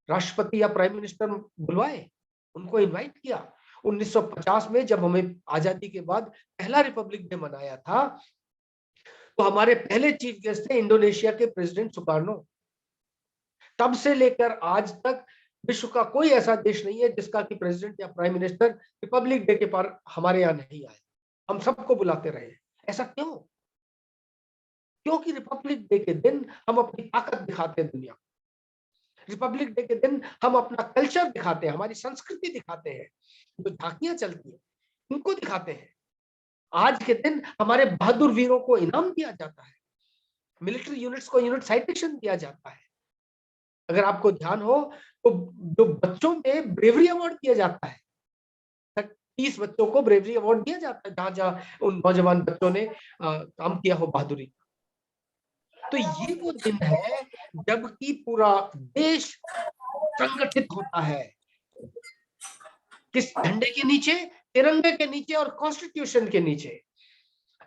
राष्ट्रपति या प्राइम मिनिस्टर बुलवाए, उनको इनवाइट किया. 1950 में जब हमें आजादी के बाद पहला रिपब्लिक डे मनाया था, तो हमारे पहले चीफ गेस्ट थे इंडोनेशिया के प्रेसिडेंट सुकार्नो. तब से लेकर आज तक विश्व का कोई ऐसा देश नहीं है जिसका कि प्रेसिडेंट या प्राइम मिनिस्टर रिपब्लिक डे के पर हमारे यहाँ नहीं आए. हम सबको बुलाते रहे. ऐसा क्यों? क्योंकि रिपब्लिक डे के दिन हम अपनी ताकत दिखाते हैं दुनिया. रिपब्लिक डे के दिन हम अपना कल्चर दिखाते हैं, हमारी संस्कृति दिखाते हैं. जो झांकियां चलती है उनको दिखाते हैं. आज के दिन हमारे बहादुर वीरों को इनाम दिया जाता है. मिलिट्री यूनिट्स को यूनिट साइटेशन दिया जाता है. अगर आपको ध्यान हो तो जो बच्चों में ब्रेवरी अवार्ड दिया जाता है, 30 बच्चों को ब्रेवरी अवार्ड दिया जाता है जहां जहां उन नौजवान बच्चों ने काम किया हो बहादुरी. तो ये वो दिन है जबकि पूरा देश संगठित होता है. किस झंडे के नीचे? तिरंगे के नीचे और कॉन्स्टिट्यूशन के नीचे.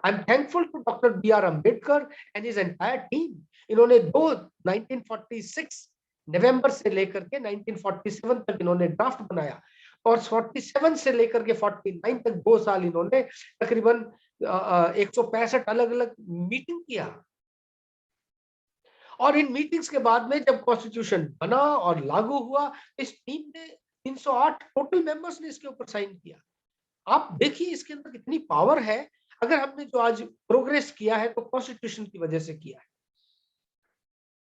I am thankful to doctor B R. Ambedkar and his entire team. इन्होंने 1946 नवंबर से लेकर के 1947 तक इन्होंने ड्राफ्ट बनाया, और 47 से लेकर के 49 तक 2 साल इन्होंने तकरीबन 165 अलग अलग मीटिंग किया. और इन मीटिंग्स के बाद में जब कॉन्स्टिट्यूशन बना और लागू हुआ, इस टीम ने 308 टोटल मेंबर्स ने इसके ऊपर साइन किया. आप देखिए इसके अंदर कितनी पावर है. अगर हमने जो आज प्रोग्रेस किया है तो कॉन्स्टिट्यूशन की वजह से किया है.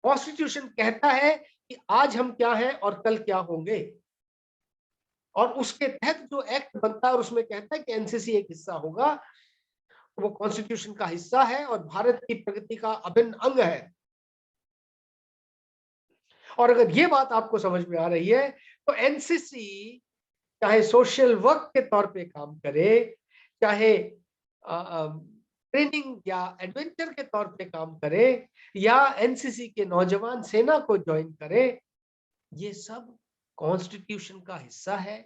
कॉन्स्टिट्यूशन कहता है कि आज हम क्या हैं और कल क्या होंगे, और उसके तहत जो एक्ट बनता है और उसमें कहता है कि एनसीसी एक हिस्सा होगा, वो कॉन्स्टिट्यूशन का हिस्सा है और भारत की प्रगति का अभिन्न अंग है. और अगर ये बात आपको समझ में आ रही है तो एनसीसी चाहे सोशल वर्क के तौर पे काम करे, चाहे ट्रेनिंग या एडवेंचर के तौर पे काम करे, या एनसीसी के नौजवान सेना को ज्वाइन करे, ये सब कॉन्स्टिट्यूशन का हिस्सा है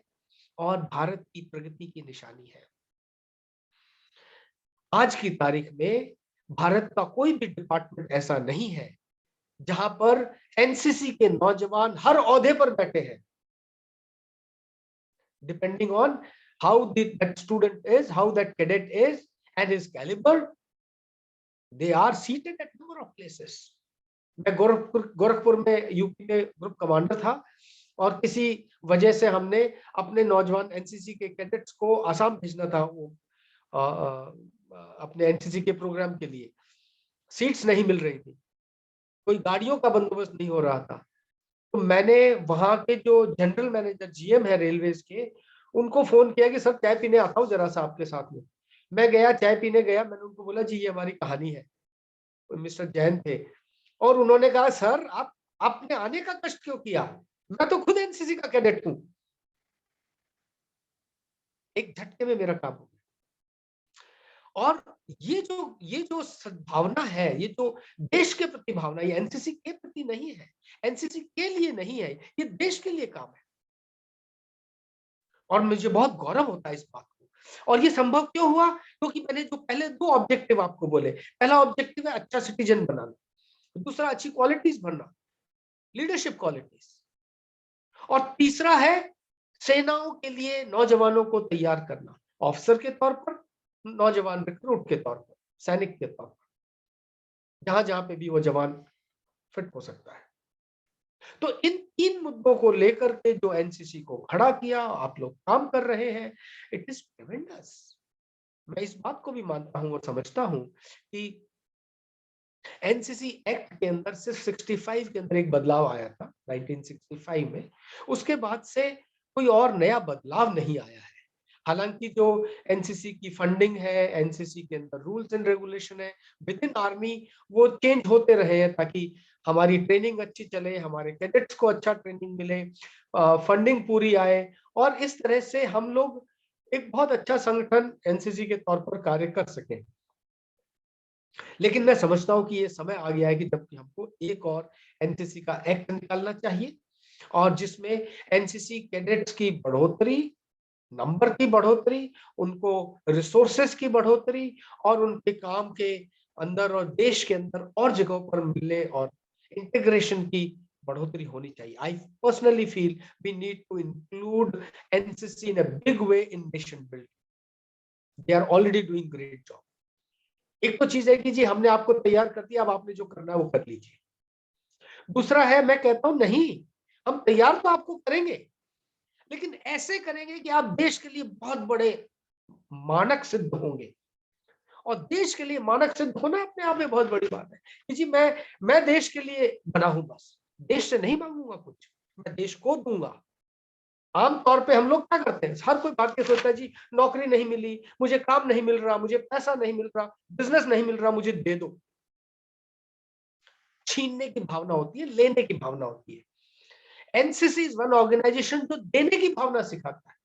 और भारत की प्रगति की निशानी है. आज की तारीख में भारत का कोई भी डिपार्टमेंट ऐसा नहीं है जहां पर एनसीसी के नौजवान हर ओहदे पर बैठे हैं, depending on how that student is, how that cadet is and his calibre, they are seated at number of places. मैं गोरखपुर में यूपी में ग्रुप कमांडर था और किसी वजह से हमने अपने नौजवान एनसीसी के कैडेट्स को आसाम भेजना था, वो अपने एनसीसी के प्रोग्राम के लिए। सीट्स नहीं मिल रही थी, कोई गाड़ियों का बंदोबस्त नहीं हो रहा था, तो मैंने वहां के जो जनरल मैनेजर जीएम है रेलवेज के, उनको फोन किया कि सर चाय पीने आता हूँ जरा सा आपके साथ में। मैं गया, चाय पीने गया, मैंने उनको बोला जी ये हमारी कहानी है। मिस्टर जैन थे और उन्होंने कहा सर आपने आने का कष्ट क्यों किया, मैं तो खुद एनसीसी का कैडेट हूं। एक झटके में मेरा काम हो गया। और ये जो सद्भावना है, ये जो देश के प्रति भावना, ये एनसीसी के प्रति नहीं है, एनसीसी के लिए नहीं है, ये देश के लिए काम है। और मुझे बहुत गौरव होता है इस बात को। और ये संभव क्यों हुआ? क्योंकि मैंने जो पहले दो ऑब्जेक्टिव आपको बोले, पहला ऑब्जेक्टिव है अच्छा सिटीजन बनाना, दूसरा अच्छी क्वालिटीज भरना, लीडरशिप क्वालिटीज, और तीसरा है सेनाओं के लिए नौजवानों को तैयार करना, ऑफिसर के तौर पर, नौजवान रिक्रूट के तौर पर, सैनिक के तौर पर, जहां जहां पे भी वो जवान फिट हो सकता है। तो इन तीन मुद्दों को लेकर के जो एनसीसी को खड़ा किया, आप लोग काम कर रहे हैं, इट इज ट्रेमेंडस। मैं इस बात को भी मानता हूं और समझता हूं कि एनसीसी एक्ट के अंदर सिर्फ 65 के अंदर एक बदलाव आया था 1965 में, उसके बाद से कोई और नया बदलाव नहीं आया है। हालांकि जो एनसीसी की फंडिंग है, एनसीसी के अंदर रूल्स एंड रेगुलेशन है विद इन आर्मी, वो चेंज होते रहे हैं ताकि हमारी ट्रेनिंग अच्छी चले, हमारे कैडेट्स को अच्छा ट्रेनिंग मिले, फंडिंग पूरी आए, और इस तरह से हम लोग एक बहुत अच्छा संगठन एनसीसी के तौर पर कार्य कर सकें। लेकिन मैं समझता हूं कि ये समय आ गया है कि जबकि हमको एक और एनसीसी का एक्ट निकालना चाहिए, और जिसमें एनसीसी कैडेट्स की बढ़ोतरी, नंबर की बढ़ोतरी, उनको रिसोर्सेस की बढ़ोतरी, और उनके काम के अंदर और देश के अंदर और जगहों पर मिलने और इंटीग्रेशन की बढ़ोतरी होनी चाहिए। I personally feel we need to include NCC in a big way in nation building. They are already doing great job. एक तो चीज है कि जी हमने आपको तैयार कर दिया, अब आपने जो करना है वो कर लीजिए। दूसरा है, मैं कहता हूं नहीं, हम तैयार तो आपको करेंगे, लेकिन ऐसे करेंगे कि आप देश के लिए बहुत बड़े मानक सिद्ध होंगे। और देश के लिए मानक सिद्ध होना अपने आप में बहुत बड़ी बात है कि जी मैं देश के लिए बना हूं, बस देश से नहीं मांगूंगा कुछ, मैं देश को दूंगा। आमतौर पे हम लोग क्या करते हैं, हर कोई भाग के सोचता है जी नौकरी नहीं मिली, मुझे काम नहीं मिल रहा, मुझे पैसा नहीं मिल रहा, बिजनेस नहीं मिल रहा, मुझे दे दो। छीनने की भावना होती है, लेने की भावना होती है। एनसीसी इज वन ऑर्गेनाइजेशन जो देने की भावना सिखाता है,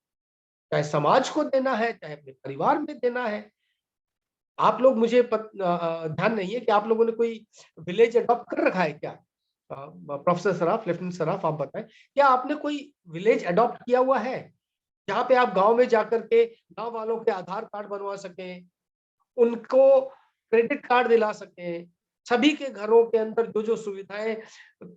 चाहे समाज को देना है, चाहे अपने परिवार में देना है। आप लोग, मुझे ध्यान नहीं है कि आप लोगों ने कोई विलेज अडॉप्ट कर रखा है क्या? प्रोफेसर सराफ, लेफ्टिनेंट सराफ, आप बताएं, क्या आपने कोई विलेज अडॉप्ट किया हुआ है जहां पे आप गांव में जाकर के गांव वालों के आधार कार्ड बनवा सकें, उनको क्रेडिट कार्ड दिला सकें, सभी के घरों के अंदर जो जो सुविधाएं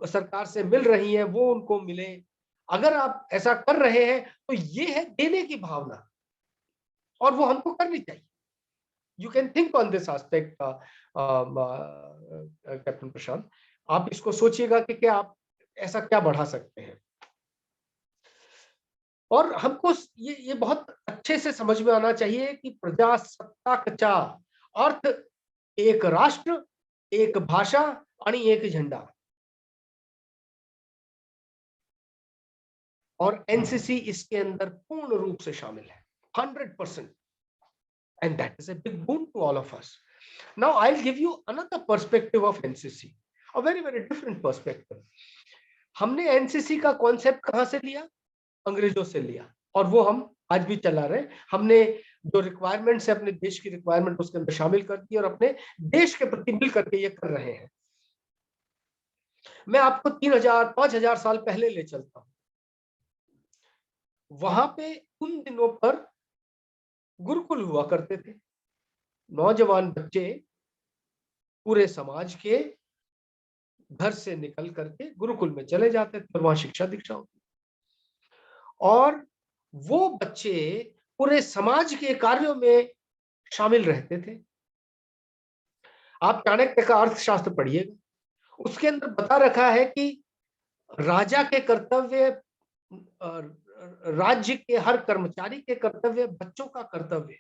सरकार से मिल रही हैं वो उनको मिले? अगर आप ऐसा कर रहे हैं तो ये है देने की भावना, और वो हमको करनी चाहिए। You can think on this aspect, captain Prashant, आप इसको सोचिएगा कि क्या आप ऐसा क्या बढ़ा सकते हैं। और हमको ये बहुत अच्छे से समझ में आना चाहिए कि प्रजासत्ताकचा अर्थ एक राष्ट्र, एक भाषा आणि एक झंडा, और एनसीसी इसके अंदर पूर्ण रूप से शामिल है 100%, and that is a big boon to all of us. Now I'll give you another perspective of NCC, a very very different perspective. हमने एनसीसी का कॉन्सेप्ट कहां से लिया? अंग्रेजों से लिया, और वो हम आज भी चला रहे हैं। हमने जो रिक्वायरमेंट्स है अपने देश की रिक्वायरमेंट उसके अंदर शामिल कर दी, और अपने देश के प्रति मिल करके ये कर रहे हैं। मैं आपको 3000-5000 साल पहले ले चलता हूं। वहां पे उन दिनों पर गुरुकुल हुआ करते थे, नौजवान बच्चे पूरे समाज के घर से निकल करके गुरुकुल में चले जाते थे और वहां शिक्षा दीक्षा होती। और वो बच्चे पूरे समाज के कार्यों में शामिल रहते थे। आप चाणक्य का अर्थशास्त्र पढ़िएगा, उसके अंदर बता रखा है कि राजा के कर्तव्य, राज्य के हर कर्मचारी के कर्तव्य, बच्चों का कर्तव्य,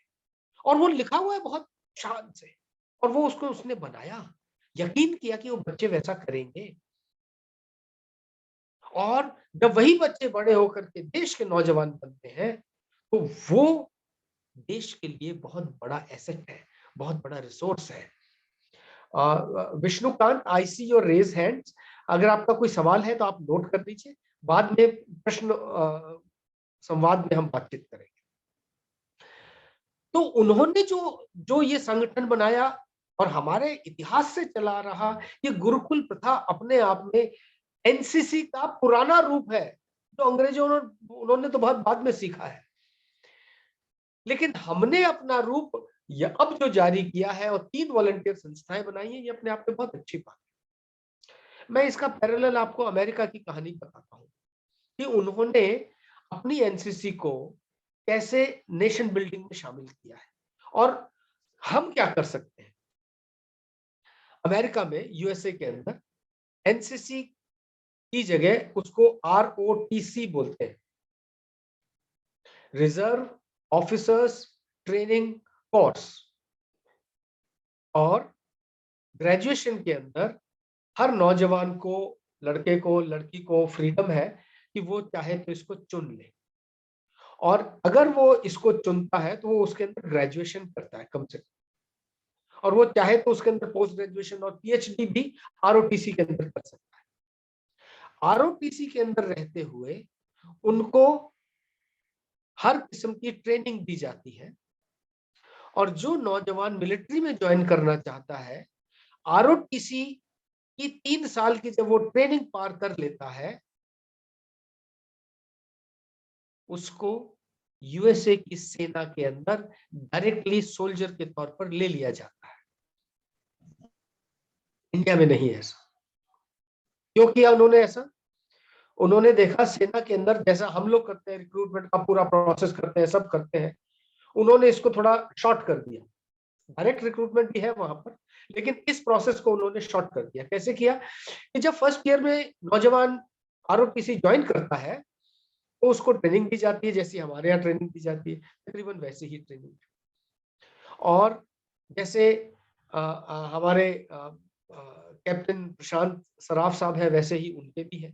और वो लिखा हुआ है बहुत शान से। और वो उसको उसने बनाया, यकीन किया कि वो बच्चे वैसा करेंगे। और जब वही बच्चे बड़े होकर के देश के नौजवान बनते हैं तो वो देश के लिए बहुत बड़ा एसेट है, बहुत बड़ा रिसोर्स है। विष्णुकांत, आई सी योर रेज हैंड्स। अगर आपका कोई सवाल है तो आप नोट कर लीजिए, बाद में प्रश्न संवाद में हम बातचीत करेंगे। तो उन्होंने जो जो ये संगठन बनाया और हमारे इतिहास से चला रहा ये गुरुकुल प्रथा अपने आप में एनसीसी का पुराना रूप है, जो अंग्रेजों उन्होंने तो बहुत बाद में सीखा है। लेकिन हमने अपना रूप अब जो जारी किया है और 3 वॉलंटियर संस्थाएं बनाई हैं, ये अपने आप में बहुत अच्छी बात है। मैं इसका पैरेलल आपको अमेरिका की कहानी बताता हूं कि उन्होंने अपनी एनसीसी को कैसे नेशन बिल्डिंग में शामिल किया है और हम क्या कर सकते हैं। अमेरिका में, यूएसए के अंदर एनसीसी की जगह उसको ROTC बोलते हैं, रिजर्व ऑफिसर्स ट्रेनिंग कोर्स। और ग्रेजुएशन के अंदर हर नौजवान को, लड़के को, लड़की को फ्रीडम है कि वो चाहे तो इसको चुन ले, और अगर वो इसको चुनता है तो वो उसके अंदर ग्रेजुएशन करता है कम से कम, और वो चाहे तो उसके अंदर पोस्ट ग्रेजुएशन और PhD भी ROTC के अंदर कर सकता है। ROTC के अंदर रहते हुए उनको हर किस्म की ट्रेनिंग दी जाती है, और जो नौजवान मिलिट्री में ज्वाइन करना चाहता है, ROTC की 3 साल की जब वो ट्रेनिंग पार कर लेता है, उसको यूएसए की सेना के अंदर डायरेक्टली सोल्जर के तौर पर ले लिया जाता है। इंडिया में नहीं है ऐसा। क्यों किया उन्होंने ऐसा? उन्होंने देखा सेना के अंदर जैसा हम लोग करते हैं, रिक्रूटमेंट का पूरा प्रोसेस करते हैं, सब करते हैं, उन्होंने इसको थोड़ा शॉर्ट कर दिया। डायरेक्ट रिक्रूटमेंट भी है वहां पर, लेकिन इस प्रोसेस को उन्होंने शॉर्ट कर दिया। कैसे किया कि जब फर्स्ट ईयर में नौजवान ROTC ज्वाइन करता है तो उसको ट्रेनिंग दी जाती है, जैसी हमारे यहाँ ट्रेनिंग दी जाती है, तकरीबन वैसे ही ट्रेनिंग। और जैसे हमारे कैप्टन प्रशांत सराफ साहब है, वैसे ही उनके भी है।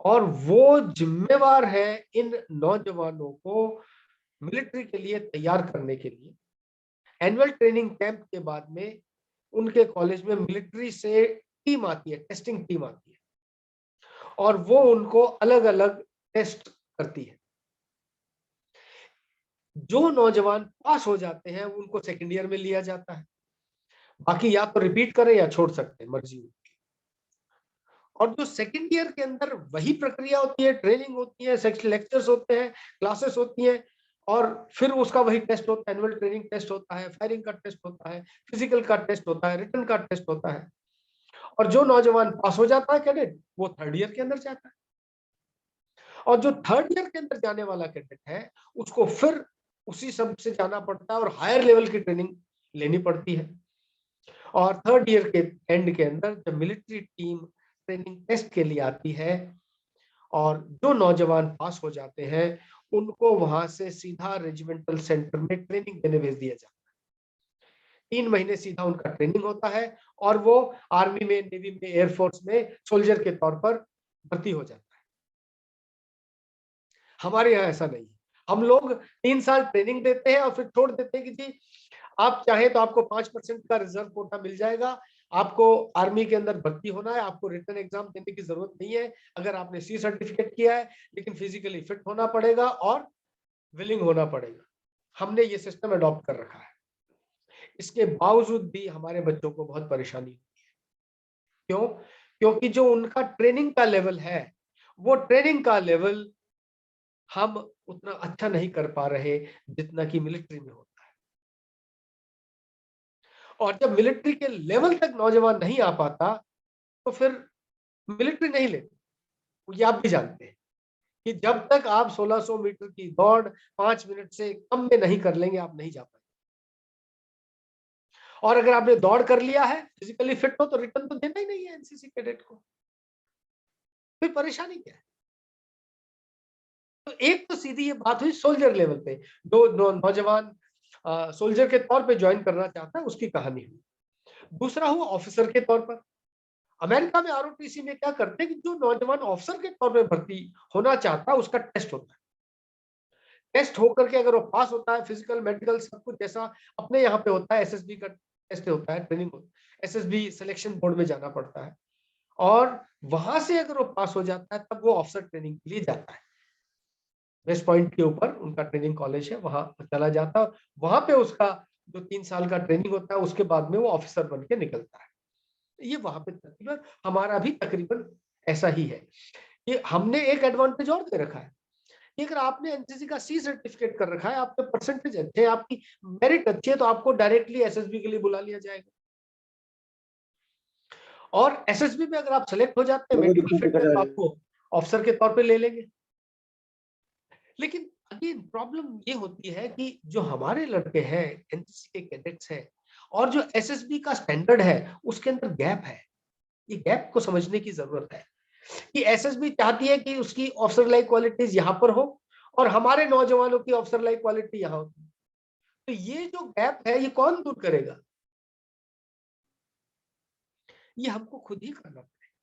और वो जिम्मेवार है इन नौजवानों को मिलिट्री के लिए तैयार करने के लिए। एनुअल ट्रेनिंग कैंप के बाद में उनके कॉलेज में मिलिट्री से टीम आती है, टेस्टिंग टीम आती है, और वो उनको अलग अलग टेस्ट करती है। जो नौजवान पास हो जाते हैं उनको सेकेंड ईयर में लिया जाता है, बाकी या तो रिपीट करें या छोड़ सकते हैं, मर्जी उनकी। और जो सेकेंड ईयर के अंदर वही प्रक्रिया होती है, ट्रेनिंग होती है, लेक्चर्स होते हैं, क्लासेस होती हैं, और फिर उसका वही टेस्ट होता है। एनुअल ट्रेनिंग टेस्ट होता है, फायरिंग का टेस्ट होता है, फिजिकल का टेस्ट होता है, रिटन का टेस्ट होता है। और जो नौजवान पास हो जाता है कैडेट, वो थर्ड ईयर के अंदर जाता है। और जो थर्ड ईयर के अंदर जाने वाला कैडेट है उसको फिर उसी सब से जाना पड़ता है और हायर लेवल की ट्रेनिंग लेनी पड़ती है। और थर्ड ईयर के एंड के अंदर जब मिलिट्री टीम ट्रेनिंग टेस्ट के लिए आती है और जो नौजवान पास हो जाते हैं उनको वहां से सीधा रेजिमेंटल सेंटर में ट्रेनिंग देने भेज दिया जाता है। 3 महीने सीधा उनका ट्रेनिंग होता है और वो आर्मी में, नेवी में, एयरफोर्स में सोल्जर के तौर पर भर्ती हो जाता है। हमारे यहाँ ऐसा नहीं है। हम लोग 3 साल ट्रेनिंग देते हैं और फिर छोड़ देते हैं कि जी आप चाहे तो आपको 5% का रिजर्व कोटा मिल जाएगा, आपको आर्मी के अंदर भर्ती होना है, आपको रिटन एग्जाम देने की जरूरत नहीं है अगर आपने C सर्टिफिकेट किया है, लेकिन फिजिकली फिट होना पड़ेगा और विलिंग होना पड़ेगा। हमने ये सिस्टम अडॉप्ट कर रखा है। इसके बावजूद भी हमारे बच्चों को बहुत परेशानी होती है। क्यों? क्योंकि जो उनका ट्रेनिंग का लेवल है, वो ट्रेनिंग का लेवल हम उतना अच्छा नहीं कर पा रहे जितना कि मिलिट्री में होता है। और जब मिलिट्री के लेवल तक नौजवान नहीं आ पाता तो फिर मिलिट्री नहीं लेते। ये आप भी जानते हैं कि जब तक आप 1600 मीटर की दौड़ 5 मिनट से कम में नहीं कर लेंगे, आप नहीं जा पाएंगे। और अगर आपने दौड़ कर लिया है, फिजिकली फिट हो, तो रिटर्न तो देना ही नहीं है एनसीसी कैडेट को, फिर परेशानी क्या है? तो एक तो सीधी ये बात हुई सोल्जर लेवल पे, जो नौजवान सोल्जर के तौर पे ज्वाइन करना चाहता है, उसकी कहानी हुई। दूसरा हुआ ऑफिसर के तौर पर। अमेरिका में आरओटीसी में क्या करते हैं कि जो नौजवान ऑफिसर के तौर पे भर्ती होना चाहता है, उसका टेस्ट होता है। टेस्ट होकर के अगर वो पास होता है, फिजिकल मेडिकल सब कुछ जैसा अपने यहाँ पे होता है, एसएसबी का टेस्ट होता है, ट्रेनिंग होता है, एसएसबी सिलेक्शन बोर्ड में जाना पड़ता है, और वहां से अगर वो पास हो जाता है, तब वो ऑफिसर ट्रेनिंग के लिए जाता है। वेस्ट पॉइंट के ऊपर उनका ट्रेनिंग कॉलेज है, वहां चला जाता है। वहां पे उसका जो 3 साल का ट्रेनिंग होता है, उसके बाद में वो ऑफिसर बन के निकलता है। ये वहां पे तकरीबन हमारा भी तकरीबन ऐसा ही है। ये हमने एक एडवांटेज और दे रखा है कि अगर आपने एनसीसी का सी सर्टिफिकेट कर रखा है, आपके परसेंटेज अच्छे हैं, आपकी मेरिट अच्छी है, तो आपको डायरेक्टली एसएसबी के लिए बुला लिया जाएगा। और एसएसबी में अगर आप सेलेक्ट हो जाते हैं, मेडिकल फिट में, तो आपको ऑफिसर के तौर पे ले लेंगे। लेकिन अगेन प्रॉब्लम ये होती है कि जो हमारे लड़के हैं, एनसीसी के कैडेट्स हैं, और जो एसएसबी का स्टैंडर्ड है, उसके अंदर गैप है। ये गैप को समझने की जरूरत है कि एसएसबी चाहती है कि उसकी ऑफिसर लाइक क्वालिटीज यहाँ पर हो, और हमारे नौजवानों की ऑफिसर लाइक क्वालिटी यहाँ होती है। तो ये जो गैप है, ये कौन दूर करेगा? ये हमको खुद ही करना पड़ेगा,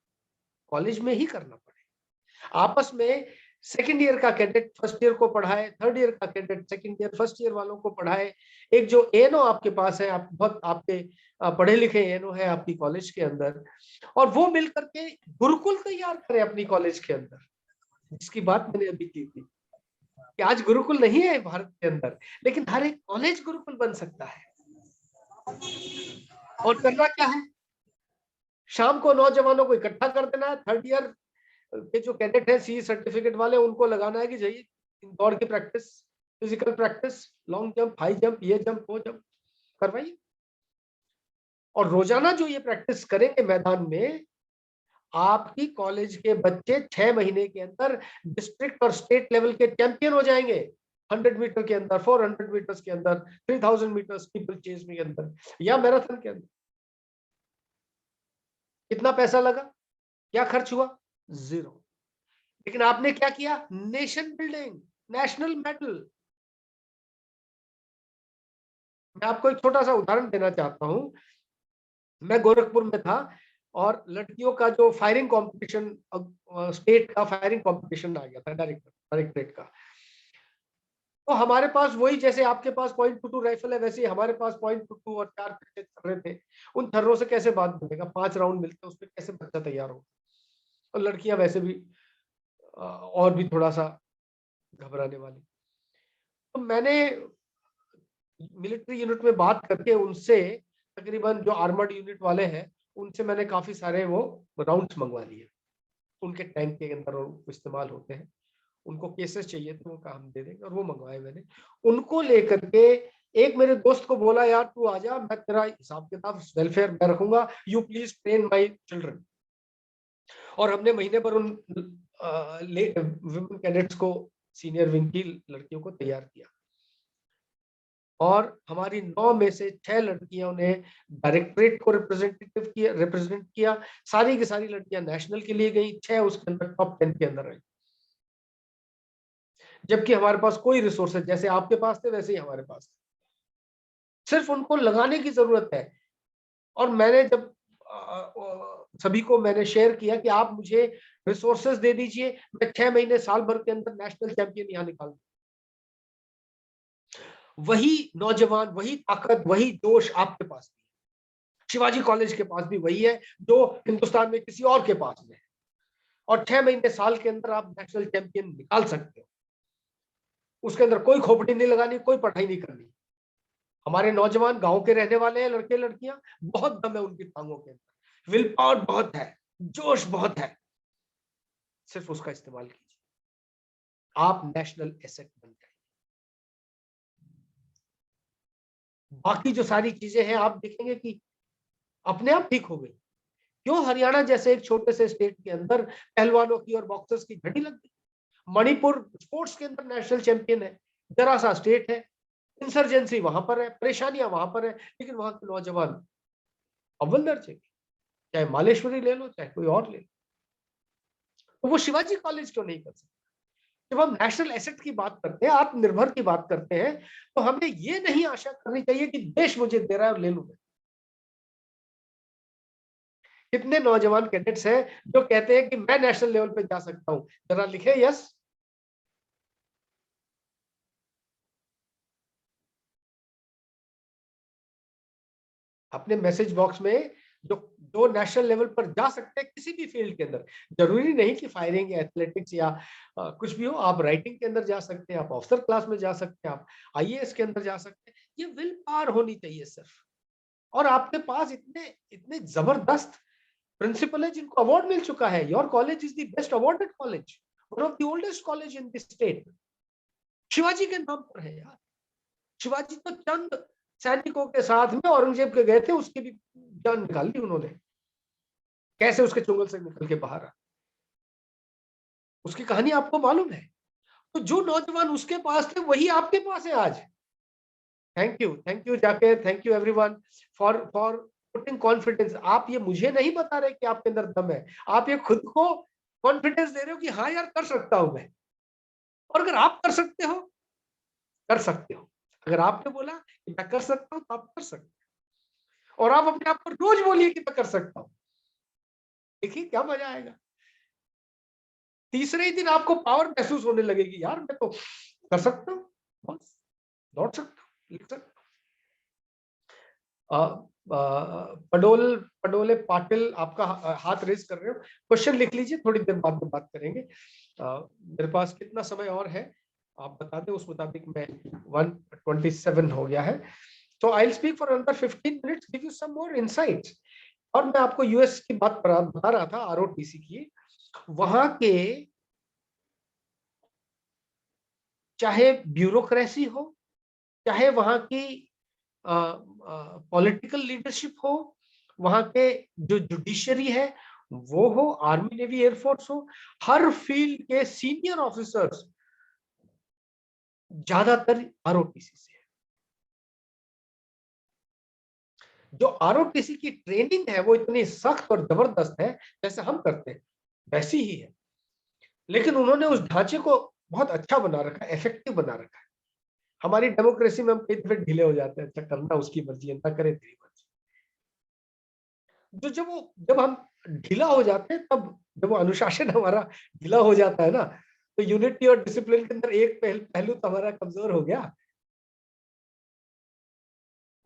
कॉलेज में ही करना पड़ेगा। आपस में सेकंड ईयर का कैडेट फर्स्ट ईयर को पढ़ाए, थर्ड ईयर का cadet second year first year वालों को पढ़ाए। एक जो एएनओ आपके पास है, आप बहुत आपके पढ़े लिखे एएनओ है आपकी कॉलेज के अंदर, और वो मिल करके गुरुकुल तैयार करे अपनी कॉलेज के अंदर, जिसकी बात मैंने अभी की थी कि आज गुरुकुल नहीं है भारत के अंदर, लेकिन हर एक कॉलेज गुरुकुल बन सकता है। और करना क्या है? शाम को नौजवानों को इकट्ठा कर देना है, थर्ड ईयर के जो कैडेट है सी सर्टिफिकेट वाले, उनको लगाना है कि जाइए दौड़ की practice, physical practice, long jump, high jump, ये जंप, वो जंप करवाइए। और रोजाना जो ये प्रैक्टिस करेंगे मैदान में, आपकी कॉलेज के बच्चे 6 महीने के अंदर डिस्ट्रिक्ट और स्टेट लेवल के चैंपियन हो जाएंगे। 100 मीटर के अंदर, 400 मीटर्स के अंदर, 3000 मीटर्स स्टीपल चेज के अंदर, या मैराथन के अंदर। कितना पैसा लगा, क्या खर्च हुआ? 0। लेकिन आपने क्या किया? Nation building, national medal. मैं आपको एक छोटा सा उदाहरण देना चाहता हूं। मैं गोरखपुर में था, और लड़कियों का जो फायरिंग कंपटीशन, स्टेट का फायरिंग कंपटीशन आ गया था, डायरेक्टरेट का। तो हमारे पास वही, जैसे आपके पास .22 राइफल है, वैसे ही हमारे पास .22 और 4 थर्रे थे। उन थर्रों से कैसे बात बनेगा? 5 राउंड मिलते हैं, उसमें कैसे बच्चा तैयार हो? और लड़कियां वैसे भी और भी थोड़ा सा घबराने वाली। तो मैंने मिलिट्री यूनिट में बात करके उनसे, तकरीबन जो आर्मर्ड यूनिट वाले हैं, उनसे मैंने काफी सारे वो राउंड्स मंगवा लिए। उनके टैंक के अंदर वो इस्तेमाल होते हैं, उनको केसेस चाहिए तो उनका हम दे देंगे, और वो मंगवाए मैंने। उनको लेकर के एक मेरे दोस्त को बोला, यार तू आजा, मैं तेरा हिसाब किताब वेलफेयर में रखूंगा, you please train my children. और हमने महीने भर उन विमेन कैडेट्स को, सीनियर विंग की लड़कियों को तैयार किया, और हमारी 9 में से 6 लड़कियों ने डायरेक्टरेट को रिप्रेजेंट किया। सारी की सारी लड़कियां नेशनल के लिए गई, 6 उसके अंदर टॉप 10 के अंदर रही। जबकि हमारे पास कोई रिसोर्सेज, जैसे आपके पास थे वैसे ही हमारे पास थे, सिर्फ उनको लगाने की जरूरत है। और मैंने जब सभी को मैंने शेयर किया कि आप मुझे रिसोर्सेज दे दीजिए, मैं 6 महीने साल भर के अंदर नेशनल चैंपियन यहाँ निकाल दूं। वही नौजवान, वही ताकत, वही जोश आपके पास भी है। शिवाजी कॉलेज के पास भी वही है जो हिंदुस्तान में किसी और के पास में है। और 6 महीने साल के अंदर आप नेशनल चैंपियन निकाल सकते हो। उसके अंदर कोई खोपड़ी नहीं लगानी, कोई पढ़ाई नहीं करनी। हमारे नौजवान गांव के रहने वाले हैं, लड़के लड़कियां, बहुत दम है उनकी टांगों के अंदर, विल पावर बहुत है, जोश बहुत है। सिर्फ उसका इस्तेमाल कीजिए, आप नेशनल एसेट बन जाएंगे। बाकी जो सारी चीजें हैं, आप देखेंगे कि अपने आप ठीक हो गई, क्यों हरियाणा जैसे एक छोटे से स्टेट के अंदर पहलवानों की और बॉक्सर्स की घटी लग गई? मणिपुर स्पोर्ट्स के अंदर नेशनल चैंपियन है, जरा सा स्टेट है, इंसर्जेंसी वहां पर है, परेशानियां वहां पर है, लेकिन वहां के नौजवान अव्वल दर्जे के, चाहे मालेश्वरी ले लो चाहे कोई और ले लो। तो वो शिवाजी कॉलेज क्यों नहीं कर सकते? जब हम नेशनल एसेट की बात करते हैं, आत्मनिर्भर की बात करते हैं, तो हमें ये नहीं आशा करनी चाहिए कि देश मुझे दे रहा है और ले लूं मैं। कितने नौजवान कैडेट्स हैं जो कहते हैं कि मैं नेशनल लेवल पे जा सकता हूं? जरा लिखे यस। अपने मैसेज बॉक्स में जो जो नेशनल लेवल पर जा सकते हैं किसी भी फील्ड के अंदर, जरूरी नहीं कि फायरिंग या एथलेटिक्स या कुछ भी हो, आप राइटिंग के अंदर जा सकते हैं, आप ऑफिसर क्लास में जा सकते हैं, आप आईएएस के अंदर जा सकते हैं। ये विल पावर होनी चाहिए सिर्फ। और आपके पास इतने इतने जबरदस्त प्रिंसिपल है जिनको अवार्ड मिल चुका है। Your college is the best awarded college, one of the oldest college in this state. Shivaji के नाम पर है यार। शिवाजी तो चंद सैनिकों के साथ में औरंगजेब के गए थे, उसकी भी जान निकाल ली उन्होंने। कैसे उसके चुंगल से निकल के बाहर आ, उसकी कहानी आपको मालूम है। तो जो नौजवान उसके पास थे वही आपके पास है आज। Thank you Zakir, thank you everyone for putting confidence. आप ये मुझे नहीं बता रहे कि आपके अंदर दम है, आप ये खुद को कॉन्फिडेंस दे रहे हो कि हाँ यार कर सकता हूं मैं। और अगर आप कर सकते हो, कर सकते हो। अगर आपने बोला कि मैं कर सकता हूं तो आप कर सकते हो। और आप अपने आप को रोज बोलिए कि मैं कर सकता हूं, देखिए क्या मजा आएगा। तीसरे ही दिन आपको पावर महसूस होने लगेगी, यार मैं तो कर सकता हूँ, बस दौड़ सकता हूँ, लिख सकता हूँ। पडोले पाटिल, आपका हाथ रेज कर रहे हो, क्वेश्चन लिख लीजिए, थोड़ी देर बाद में बात करेंगे। मेरे पास कितना समय और है आप बता दें, उस मुताबिक मैं 1:27 हो गया है। So I'll speak for another 15 minutes, give you some more insights. और मैं आपको यूएस की बात बता रहा था, आरओटीसी की। वहां के चाहे ब्यूरोक्रेसी हो, चाहे वहां की पॉलिटिकल लीडरशिप हो, वहां के जो जुडिशरी है वो हो, आर्मी नेवी एयरफोर्स हो, हर फील्ड के सीनियर ऑफिसर्स ज्यादातर आरओटीसी से। जो आरओटीसी की ट्रेनिंग है वो इतनी सख्त और जबरदस्त है, जैसे हम करते हैं वैसी ही है, लेकिन उन्होंने उस ढांचे को बहुत अच्छा बना रखा है, इफेक्टिव बना रखा है। हमारी डेमोक्रेसी में हम कई दफे ढीले हो जाते हैं, अच्छा करना उसकी मर्जी है, ना करे तेरी मर्जी। तो जब हम ढीला हो जाते हैं, तब जब वो अनुशासन हमारा ढीला हो जाता है ना, तो यूनिटी और डिसिप्लिन के अंदर एक पहलू तो हमारा कमजोर हो गया।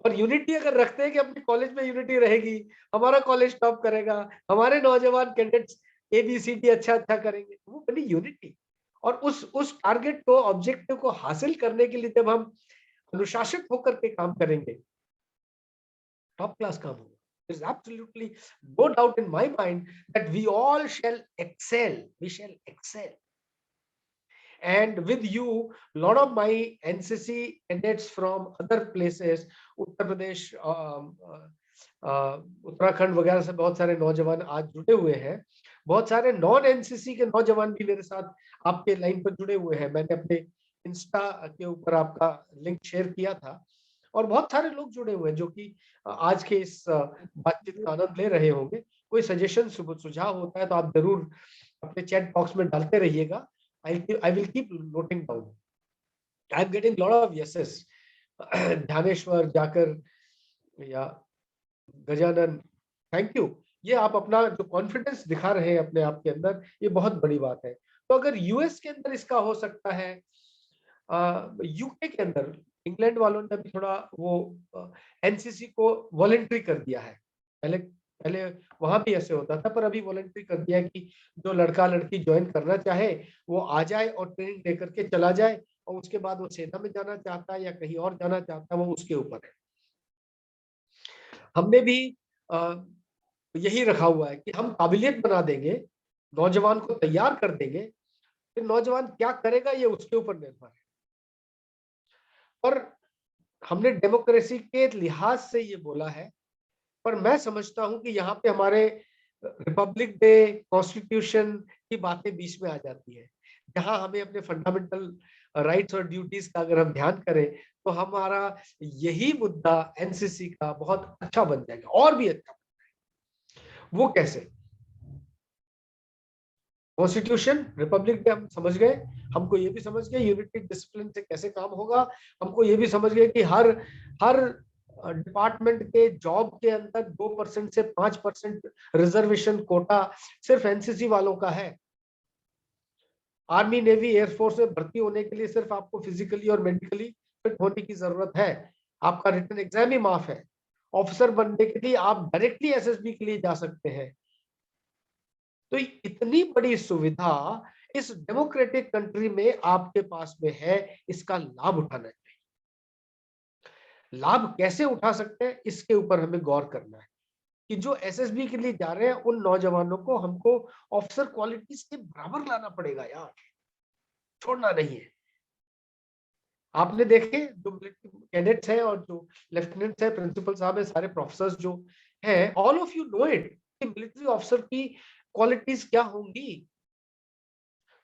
और यूनिटी अगर रखते हैं कि अपने कॉलेज में यूनिटी रहेगी, हमारा कॉलेज टॉप करेगा, हमारे नौजवान कैडेट्स ABCD अच्छा करेंगे, वो बनी यूनिटी। और उस टारगेट को, ऑब्जेक्टिव को हासिल करने के लिए जब हम अनुशासित होकर के काम करेंगे, टॉप क्लास काम होगा। There is absolutely no doubt in my mind that we all shall excel. We shall excel. And with you, a lot of my NCC cadets from other places, Uttar Pradesh, Uttarakhand वगैरह से बहुत सारे नौजवान आज जुड़े हुए हैं। बहुत सारे नॉन एनसीसी के नौजवान भी मेरे साथ आपके लाइन पर जुड़े हुए हैं। मैंने अपने इंस्टा के ऊपर आपका लिंक शेयर किया था, और बहुत सारे लोग जुड़े हुए हैं जो कि आज के इस बातचीत का आनंद ले रहे होंगे। कोई सजेशन, सुझाव होता है तो आप जरूर अपने चैट बॉक्स में डालते रहिएगा। I will keep noting down. I'm getting lot of yeses. Dhyaneshwar, जाकर या गजानन, थैंक यू। ये आप अपना जो कॉन्फिडेंस दिखा रहे हैं अपने आप के अंदर, ये बहुत बड़ी बात है। तो अगर यूएस के अंदर इसका हो सकता है, यूके के अंदर, इंग्लैंड वालों ने भी थोड़ा वो एनसीसी को वॉलंटरी कर दिया है। पहले वहां भी ऐसे होता था, पर अभी वॉलंटरी कर दिया है कि जो लड़का लड़की ज्वाइन करना चाहे वो आ जाए और ट्रेनिंग लेकर के चला जाए, और उसके बाद वो सेना में जाना चाहता है या कहीं और जाना चाहता है, वो उसके ऊपर है। हमने भी यही रखा हुआ है कि हम काबिलियत बना देंगे, नौजवान को तैयार कर देंगे, फिर नौजवान क्या करेगा ये उसके ऊपर निर्भर है। और हमने डेमोक्रेसी के लिहाज से ये बोला है, पर मैं समझता हूं कि यहाँ पे हमारे रिपब्लिक डे, कॉन्स्टिट्यूशन की बातें बीच में आ जाती है, जहां हमें अपने फंडामेंटल राइट्स और ड्यूटीज का अगर हम ध्यान करें तो हमारा यही मुद्दा एनसीसी का बहुत अच्छा बन जाएगा, और भी अच्छा बन जाएगा। वो कैसे? कॉन्स्टिट्यूशन, रिपब्लिक डे हम समझ गए, हमको ये भी समझ गए यूनिटी डिसिप्लिन से कैसे काम होगा, हमको ये भी समझ गए कि हर डिपार्टमेंट के जॉब के अंदर 2% से 5% रिजर्वेशन कोटा सिर्फ एनसीसी वालों का है। आर्मी, नेवी, एयरफोर्स में भर्ती होने के लिए सिर्फ आपको फिजिकली और मेडिकली फिट होने की जरूरत है, आपका रिटन एग्जाम ही माफ है। ऑफिसर बनने के लिए आप डायरेक्टली एसएसबी के लिए जा सकते हैं। तो इतनी बड़ी सुविधा इस डेमोक्रेटिक कंट्री में आपके पास में है, इसका लाभ उठाना चाहिए। लाभ कैसे उठा सकते हैं, इसके ऊपर हमें गौर करना है कि जो एसएसबी के लिए जा रहे हैं उन नौजवानों को हमको ऑफिसर क्वालिटीज के बराबर लाना पड़ेगा यार, छोड़ना नहीं है। आपने देखे जो कैडेट्स हैं और जो लेफ्टिनेंट्स हैं, प्रिंसिपल साहब है, सारे प्रोफेसर्स जो हैं, all of you know it कि मिलिट्री ऑफिसर की क्वालिटीज क्या होंगी।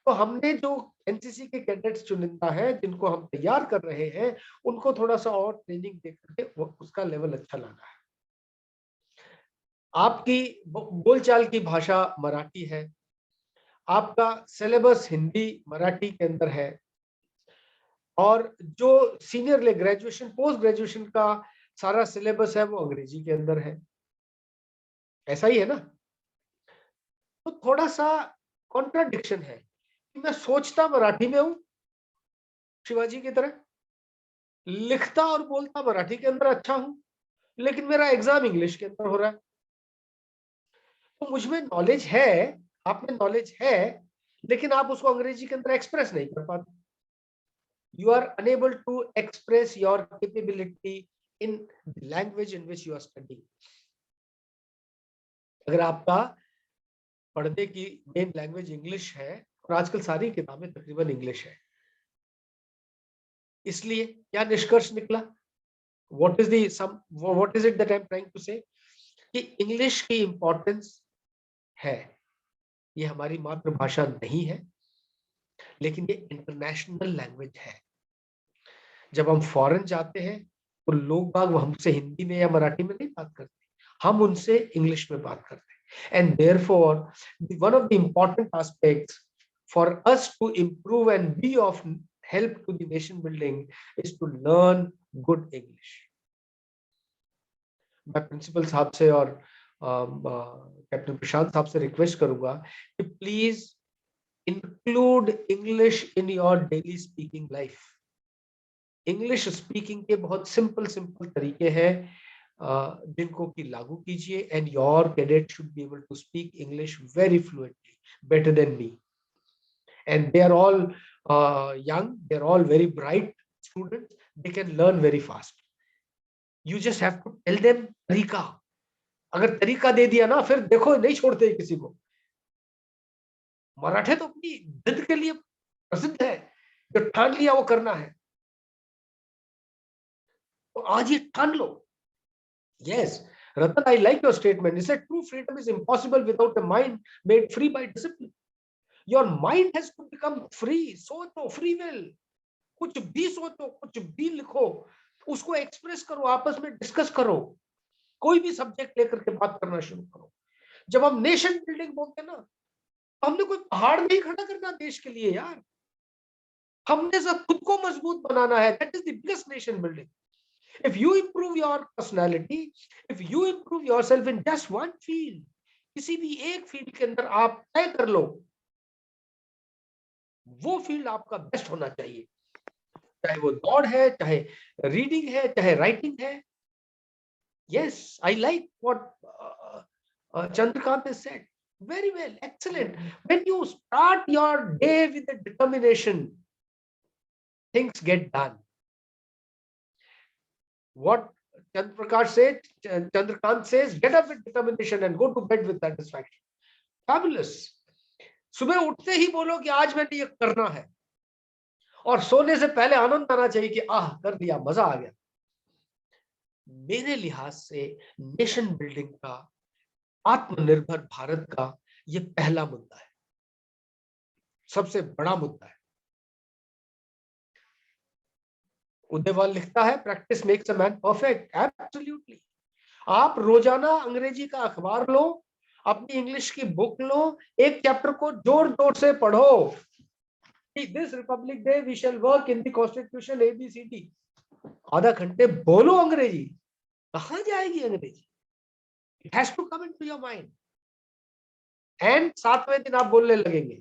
तो हमने जो एनसीसी के कैडेट्स चुनिंदा है जिनको हम तैयार कर रहे हैं, उनको थोड़ा सा और ट्रेनिंग दे करके उसका लेवल अच्छा लाना है। आपकी बोलचाल की भाषा मराठी है, आपका सिलेबस हिंदी मराठी के अंदर है, और जो सीनियर ले ग्रेजुएशन पोस्ट ग्रेजुएशन का सारा सिलेबस है वो अंग्रेजी के अंदर है। ऐसा ही है ना? तो थोड़ा सा कॉन्ट्राडिक्शन है कि मैं सोचता मराठी में हूं शिवाजी की तरह, लिखता और बोलता मराठी के अंदर अच्छा हूं, लेकिन मेरा एग्जाम इंग्लिश के अंदर हो रहा है। तो मुझ में नॉलेज है, आप में नॉलेज है, लेकिन आप उसको अंग्रेजी के अंदर एक्सप्रेस नहीं कर पाते। You are unable to express your capability in the language in which you are studying. अगर आपका पढ़ने की मेन लैंग्वेज इंग्लिश है, और आजकल सारी किताबें तकरीबन इंग्लिश है, इसलिए क्या निष्कर्ष निकला? What is it that I'm trying to say? कि इंग्लिश की इंपॉर्टेंस है, ये हमारी मातृभाषा नहीं है, लेकिन ये इंटरनेशनल लैंग्वेज है। जब हम फॉरेन जाते हैं तो लोग बाग हमसे हिंदी में या मराठी में नहीं बात करते, हम उनसे इंग्लिश में बात करते हैं। And therefore one of the important aspects for us to improve and be of help to the nation building is to learn good English. मैं प्रिंसिपल साहब से और कैप्टन प्रशांत साहब से रिक्वेस्ट करूंगा कि please include English in your daily speaking life. English speaking के बहुत सिंपल तरीके हैं जिनको कि लागू कीजिए, and your cadet should be able to speak English very fluently, better than me. And they are all young, they're all very bright students, they can learn very fast. You just have to tell them तरीका। अगर तरीका दे दिया ना, फिर देखो नहीं छोड़ते किसी को। मराठे तो अपनी जिद के लिए प्रसिद्ध है, जो ठान लिया वो करना है, तो आज ये ठान लो। Yes, Ratan, I like your statement. He said true freedom is impossible without a mind made free by discipline. Your mind has to become free. सोचो, free will. कुछ भी सोचो, कुछ भी लिखो, उसको एक्सप्रेस करो, आपस में डिस्कस करो, कोई भी सब्जेक्ट लेकर के बात करना शुरू करो। जब हम नेशन बिल्डिंग बोलते हैं ना, हमने कोई पहाड़ नहीं खड़ा करना देश के लिए यार, हमने सब खुद को मजबूत बनाना है। That is the biggest nation building. If you improve your personality, if you improve yourself in just one field, किसी भी एक फील्ड के अंदर आप तय कर लो, वो फील्ड आपका बेस्ट होना चाहिए, चाहे वो दौड़ है, चाहे रीडिंग है, चाहे राइटिंग है। Yes, I like what Chandrakant has said. Very well, excellent. When you start your day with a determination, things get done. What Chandrakant says, get up with determination and go to bed with satisfaction. Fabulous. सुबह उठते ही बोलो कि आज मैंने ये करना है, और सोने से पहले आनंद आना चाहिए कि आह कर दिया, मजा आ गया। मेरे लिहाज से नेशन बिल्डिंग का आत्मनिर्भर भारत का ये पहला मुद्दा है, सबसे बड़ा मुद्दा है। उदयवाल लिखता है practice makes a man perfect. Absolutely. आप रोजाना अंग्रेजी का अखबार लो, अपनी इंग्लिश की बुक लो, एक चैप्टर को जोर जोर से पढ़ो। This republic day we shall work in the constitution ABCD। आधा घंटे बोलो अंग्रेजी। कहां जाएगी अंग्रेजी? It has to come into your mind and 7वें दिन आप बोलने लगेंगे।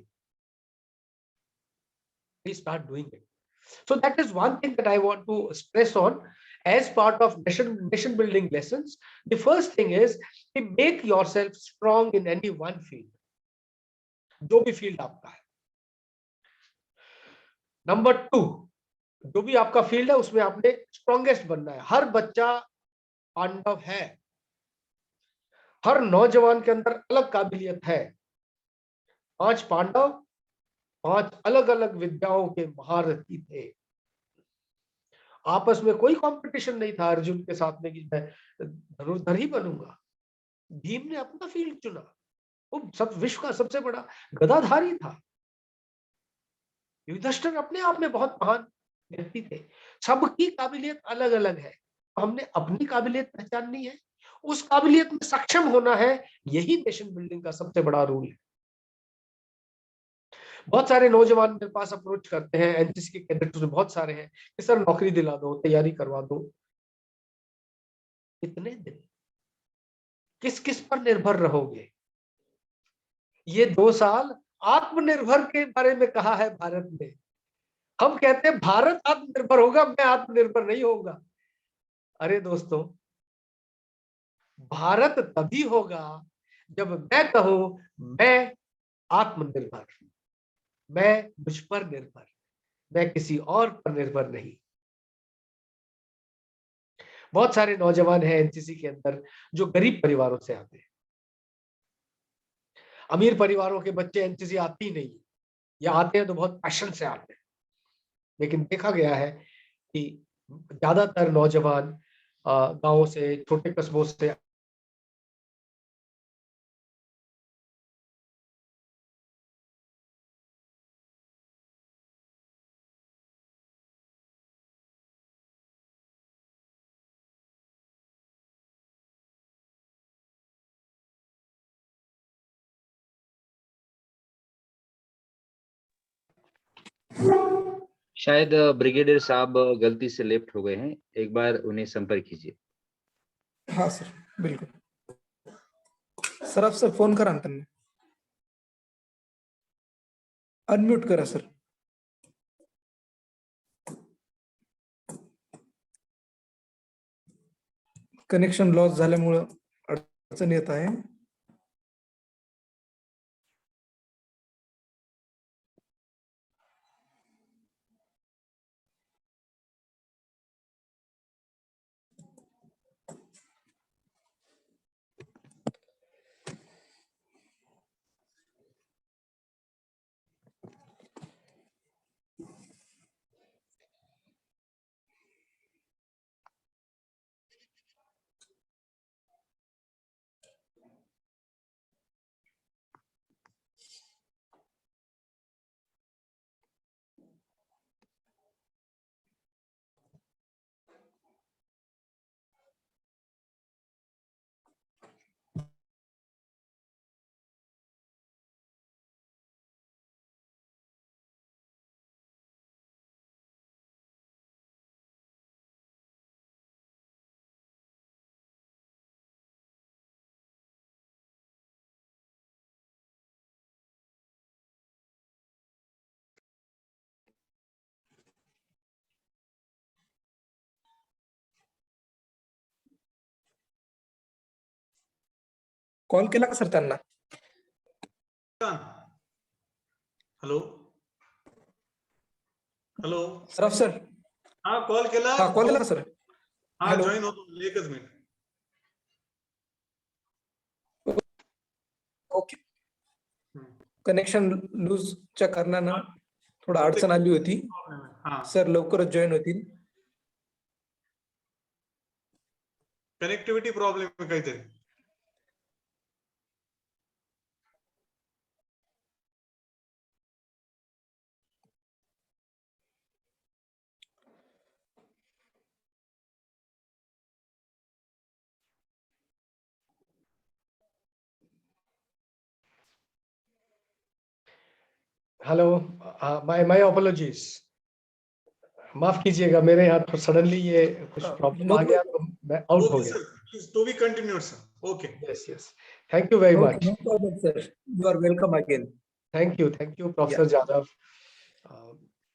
Please start doing it. So that is one thing that I want to stress on as part of nation building lessons. The first thing is to make yourself strong in any one field, जो भी field आपका है। Number 2, जो भी आपका field है उसमें आपने स्ट्रॉन्गेस्ट बनना है। हर बच्चा पांडव है, हर नौजवान के अंदर अलग काबिलियत है। 5 पांडव 5 अलग अलग विद्याओं के महारथी थे। आपस में कोई कंपटीशन नहीं था अर्जुन के साथ में कि मैं धनुर्धर ही बनूंगा। भीम ने अपना फील्ड चुना, वो सब विश्व का सबसे बड़ा गदाधारी था। युधिष्ठिर अपने आप में बहुत महान व्यक्ति थे। सबकी काबिलियत अलग अलग है, हमने अपनी काबिलियत पहचाननी है, उस काबिलियत में सक्षम होना है। यही नेशन बिल्डिंग का सबसे बड़ा रूल है। बहुत सारे नौजवान मेरे पास अप्रोच करते हैं, एनसीसी के कैडेट्स में बहुत सारे हैं कि सर नौकरी दिला दो, तैयारी करवा दो। कितने दिन, किस किस पर निर्भर रहोगे? ये 2 साल आत्मनिर्भर के बारे में कहा है भारत ने। हम कहते हैं भारत आत्मनिर्भर होगा, मैं आत्मनिर्भर नहीं होगा। अरे दोस्तों, भारत तभी होगा जब मैं कहूं मैं आत्मनिर्भर, मैं मुझ पर निर्भर, मैं किसी और पर निर्भर नहीं। बहुत सारे नौजवान हैं एनसीसी के अंदर जो गरीब परिवारों से आते हैं। अमीर परिवारों के बच्चे एनसीसी आते ही नहीं, या आते हैं तो बहुत पैशन से आते हैं। लेकिन देखा गया है कि ज्यादातर नौजवान गांवों से, छोटे कस्बों से शायद ब्रिगेडियर साहब गलती से लेफ्ट हो गए हैं, एक बार उन्हें संपर्क कीजिए। हाँ सर, बिल्कुल सर। आप सर फोन करा त्यांना, अनम्यूट करा सर। कनेक्शन लॉस झाल्यामुळे अडचण येत आहे। कॉल केला का सर त्यांना? हॅलो हॅलो सराफ सर, हा कॉल केला, हा कॉल केला सर। हा हॅलो, जॉईन होतो, एकच मिनिट। ओके। कनेक्शन लूजच्या कारणानं थोडा अडचण आली होती सर, लवकरच जॉईन होतील। कनेक्टिव्हिटी प्रॉब्लेम काहीतरी। हेलो, माय अपॉलॉजीज, माफ कीजिएगा, मेरे यहाँ तो सडनली ये कुछ प्रॉब्लम आ गया तो मैं आउट हो Okay, गया. sir. Please, to be continued, sir. Okay. Yes. Thank you very much. Okay, no problem, sir. You are welcome again. Thank you, Professor Jadhav.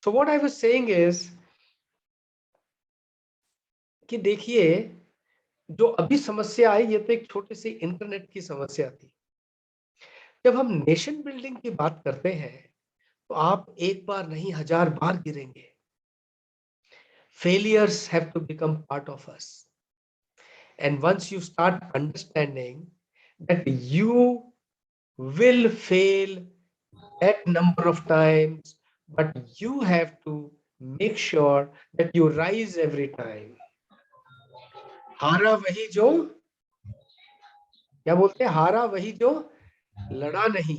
So what I was saying is कि देखिए, जो अभी समस्या आई ये तो एक छोटे से इंटरनेट की समस्या थी. जब हम नेशन बिल्डिंग की बात करते हैं तो आप एक बार नहीं 1000 बार गिरेंगे. Failures have to become part of us. And once you start understanding that you will fail that number of times, but you have to make sure that you rise every time. हारा वही जो, क्या बोलते हैं, हारा वही जो लड़ा नहीं.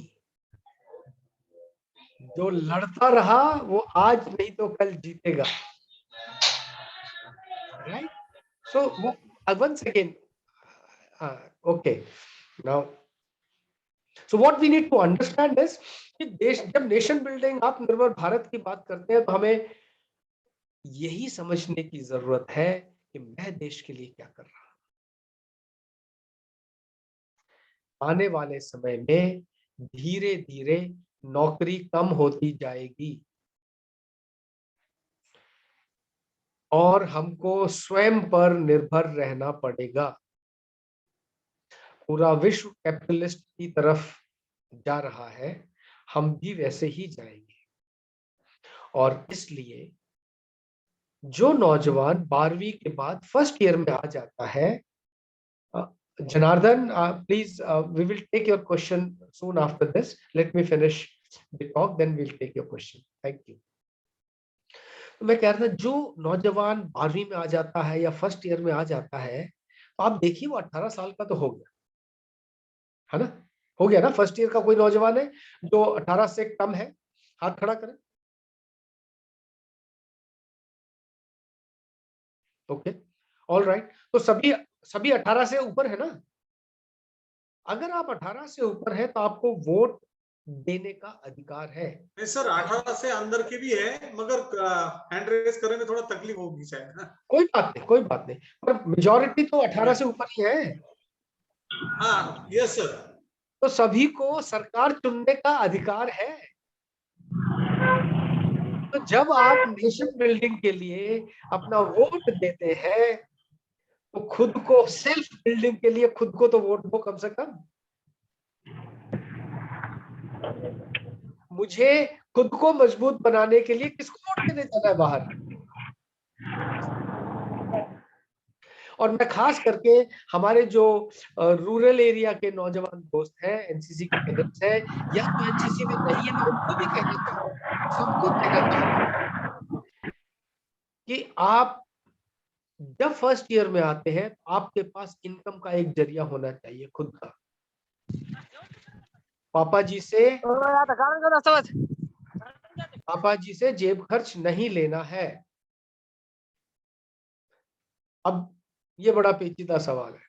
जो लड़ता रहा वो आज नहीं तो कल जीतेगा. Right? So once again, okay, now, so what we need to understand is कि देश, जब नेशन बिल्डिंग, आत्मनिर्भर भारत की बात करते हैं तो हमें यही समझने की जरूरत है कि मैं देश के लिए क्या कर रहा हूं. आने वाले समय में धीरे धीरे नौकरी कम होती जाएगी और हमको स्वयं पर निर्भर रहना पड़ेगा. पूरा विश्व कैपिटलिस्ट की तरफ जा रहा है, हम भी वैसे ही जाएंगे. और इसलिए जो नौजवान 12वीं के बाद फर्स्ट ईयर में आ जाता है, Janardan, please, we will take your question soon after this. Let me finish the talk, then we will take your question. Thank you. तो मैं कह रहा था, जो नौजवान 12वीं में आ जाता है या फर्स्ट ईयर में आ जाता है, तो आप देखिए वो 18 साल का तो हो गया है ना. हो गया ना. फर्स्ट ईयर का कोई नौजवान है जो 18 से कम है, हाथ खड़ा करें. Okay, all right. तो सभी 18 से ऊपर है ना. अगर आप 18 से ऊपर है तो आपको वोट देने का अधिकार है. नहीं सर, 18 से अंदर के भी है, मगर हैंड रेज करने में थोड़ा तकलीफ होगी शायद. कोई बात नहीं, पर मेजॉरिटी तो 18 से ऊपर ही है. हाँ, यस सर. तो सभी को सरकार चुनने का अधिकार है. तो जब आप नेशन बिल्डिंग के लिए अपना वोट देते हैं तो खुद को, सेल्फ बिल्डिंग के लिए खुद को तो वोट दो कम से कम. मुझे खुद को मजबूत बनाने के लिए किसको वोट देने जाना है बाहर. और मैं खास करके हमारे जो रूरल एरिया के नौजवान दोस्त हैं, एनसीसी के कैडेट्स हैं या तो एनसीसी में नहीं है, मैं उनको भी कहना चाहूँ, सबको कहना चाहूँ कि आप जब फर्स्ट ईयर में आते हैं तो आपके पास इनकम का एक जरिया होना चाहिए खुद का. पापा जी से जेब खर्च नहीं लेना है. अब ये बड़ा पेचीदा सवाल है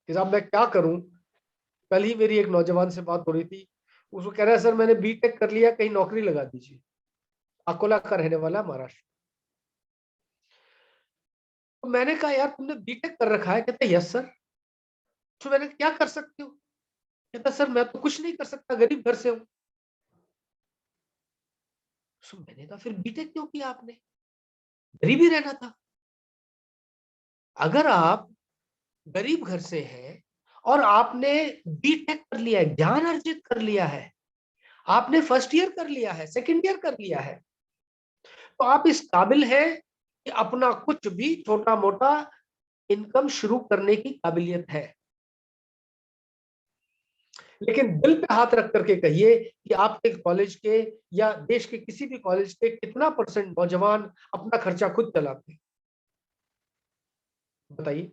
कि साहब मैं क्या करूं. कल ही मेरी एक नौजवान से बात हो रही थी, उसको कह रहा है सर मैंने बीटेक कर लिया, कहीं नौकरी लगा दीजिए. अकोला का रहने वाला, महाराष्ट्र. तो मैंने कहा यार तुमने बीटेक कर रखा है. कहते यस सर. तो मैंने क्या कर सकते हो. कहता सर मैं तो कुछ नहीं कर सकता, गरीब घर से हूं. तो मैंने कहा फिर बीटेक क्यों किया आपने, गरीब ही रहना था. अगर आप गरीब घर से हैं और आपने बीटेक कर लिया है, ज्ञान अर्जित कर लिया है, आपने फर्स्ट ईयर कर लिया है, सेकंड ईयर कर लिया है, तो आप इस काबिल हैं कि अपना कुछ भी छोटा मोटा इनकम शुरू करने की काबिलियत है. लेकिन दिल पे हाथ रख करके कहिए कि आपके कॉलेज के या देश के किसी भी कॉलेज के कितना % नौजवान अपना खर्चा खुद चलाते हैं, बताइए.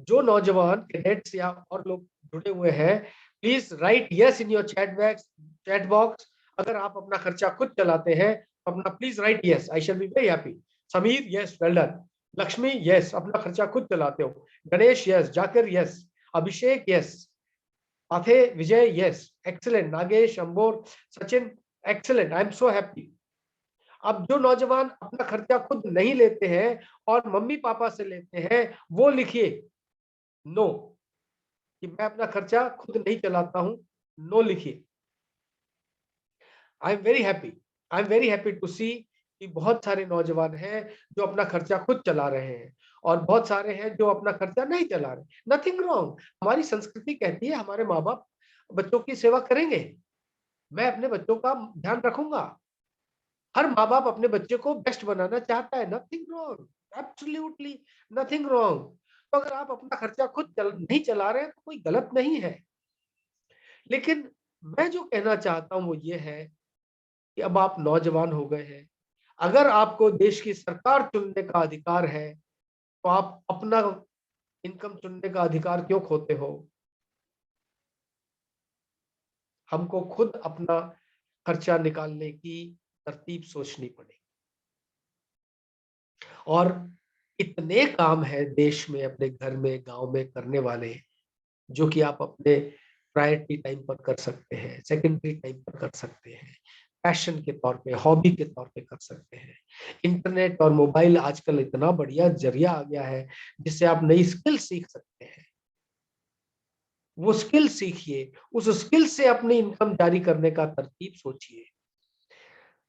जो नौजवान कैडेट्स या और लोग जुड़े हुए हैं, please right yes in your chat box. अगर आप अपना खर्चा खुद चलाते हैं तो अपना please right yes, I shall be very happy. Sameer yes, well done. Lakshmi yes, अपना खर्चा खुद चलाते हो. Ganesh yes, Zakir yes, Abhishek yes. Pathe, Vijay, yes, excellent. Nagesh, Ambor, Sachin, excellent. I am so happy. अब जो नौजवान अपना खर्चा खुद नहीं लेते हैं और मम्मी पापा से लेते हैं, वो लिखिए नो, कि मैं अपना खर्चा खुद नहीं चलाता हूं, नो लिखिए। I am very happy to see कि बहुत सारे नौजवान हैं जो अपना खर्चा खुद चला रहे हैं और बहुत सारे हैं जो अपना खर्चा नहीं चला रहे। नथिंग रॉन्ग, हमारी संस्कृति कहती है हमारे माँ बाप बच्चों की सेवा करेंगे, मैं अपने बच्चों का ध्यान रखूंगा। हर माँ बाप अपने बच्चे को बेस्ट बनाना चाहता है, nothing wrong, absolutely nothing wrong. तो अगर आप अपना खर्चा खुद नहीं चला रहे हैं तो कोई गलत नहीं है, लेकिन मैं जो कहना चाहता हूं वो ये है कि अब आप नौजवान हो गए हैं, अगर आपको देश की सरकार चुनने का अधिकार है तो आप अपना इनकम चुनने का अधिकार क्यों खोते हो? हमको खुद अपना खर्चा निकालने की तरतीब सोचनी पड़ेगी। और इतने काम है देश में, अपने घर में, गांव में करने वाले, जो कि आप अपने प्रायोरिटी टाइम पर कर सकते हैं, सेकेंडरी टाइम पर कर सकते हैं, पैशन के तौर पे, हॉबी के तौर पे कर सकते हैं। इंटरनेट और मोबाइल आजकल इतना बढ़िया जरिया आ गया है जिससे आप नई स्किल सीख सकते हैं। वो स्किल सीखिए, उस स्किल से अपनी इनकम जारी करने का तरतीब सोचिए।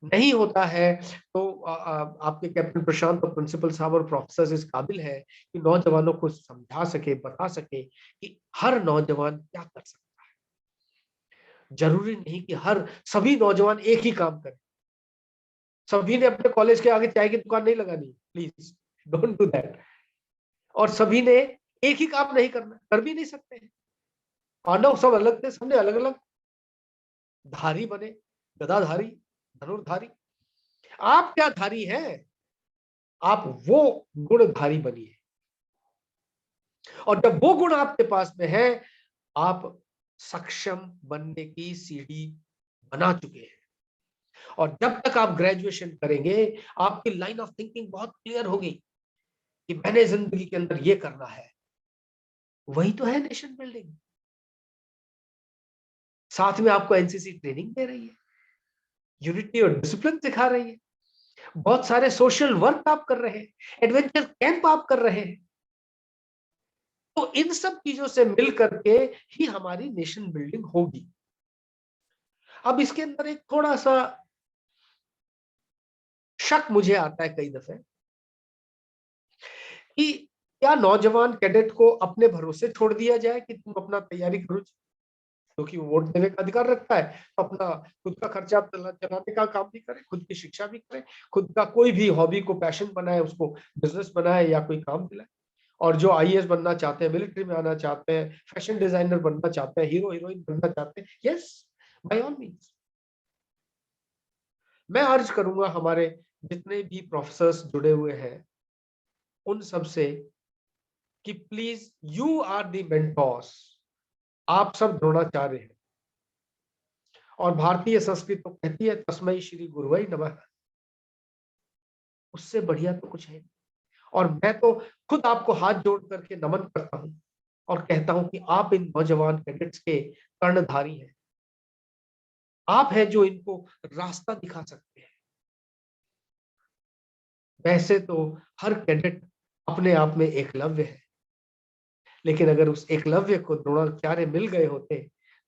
नहीं होता है तो आपके कैप्टन प्रशांत और प्रिंसिपल साहब और प्रोफेसर इस काबिल है कि नौजवानों को समझा सके, बता सके कि हर नौजवान क्या कर सकता है। जरूरी नहीं कि सभी नौजवान एक ही काम करें। सभी ने अपने कॉलेज के आगे चाय की दुकान नहीं लगानी, प्लीज डोंट डू दैट। और सभी ने एक ही काम नहीं करना, कर भी नहीं सकते हैं। पांडव सब अलग थे, सबने अलग अलग धारी बने, गदाधारी, धनुर्धारी। आप क्या धारी हैं? आप वो गुणधारी बनिए, और जब वो गुण आपके पास में है, आप सक्षम बनने की सीढ़ी बना चुके हैं। और जब तक आप ग्रेजुएशन करेंगे, आपकी लाइन ऑफ थिंकिंग बहुत क्लियर होगी कि मैंने जिंदगी के अंदर ये करना है। वही तो है नेशन बिल्डिंग। साथ में आपको एनसीसी ट्रेनिंग दे रही है, यूनिटी और डिसिप्लिन सिखा रही है, बहुत सारे सोशल वर्क आप कर रहे हैं, एडवेंचर कैंप आप कर रहे हैं। तो इन सब चीजों से मिल करके ही हमारी नेशन बिल्डिंग होगी। अब इसके अंदर एक थोड़ा सा शक मुझे आता है कई दफे कि क्या नौजवान कैडेट को अपने भरोसे छोड़ दिया जाए कि तुम अपना तैयारी करो, क्योंकि वो वोट देने का अधिकार रखता है, तो अपना खुद का खर्चा चलाने का काम भी करे, खुद की शिक्षा भी करे, खुद का कोई भी हॉबी को पैशन बनाए, उसको बिजनेस बनाए या कोई काम दिलाए। और जो आईएएस बनना चाहते हैं, मिलिट्री में आना चाहते हैं, फैशन डिजाइनर बनना चाहते हैं, हीरो हीरोइन बनना चाहते हैं, यस, बाय ऑल मीन्स। मैं अर्ज करूंगा हमारे जितने भी प्रोफेसर्स जुड़े हुए हैं उन सब से कि please, you are the mentors. आप सब द्रोणाचार्य हैं, और भारतीय संस्कृति तो कहती है तस्मै श्री गुरुवै नमः। उससे बढ़िया तो कुछ है नहीं। और मैं तो खुद आपको हाथ जोड़ करके नमन करता हूं और कहता हूं कि आप इन नौजवान कैडेट्स के कर्णधारी हैं। आप हैं जो इनको रास्ता दिखा सकते हैं। वैसे तो हर कैडेट अपने आप में एकलव्य है, लेकिन अगर उस एकलव्य को द्रोणाचार्य मिल गए होते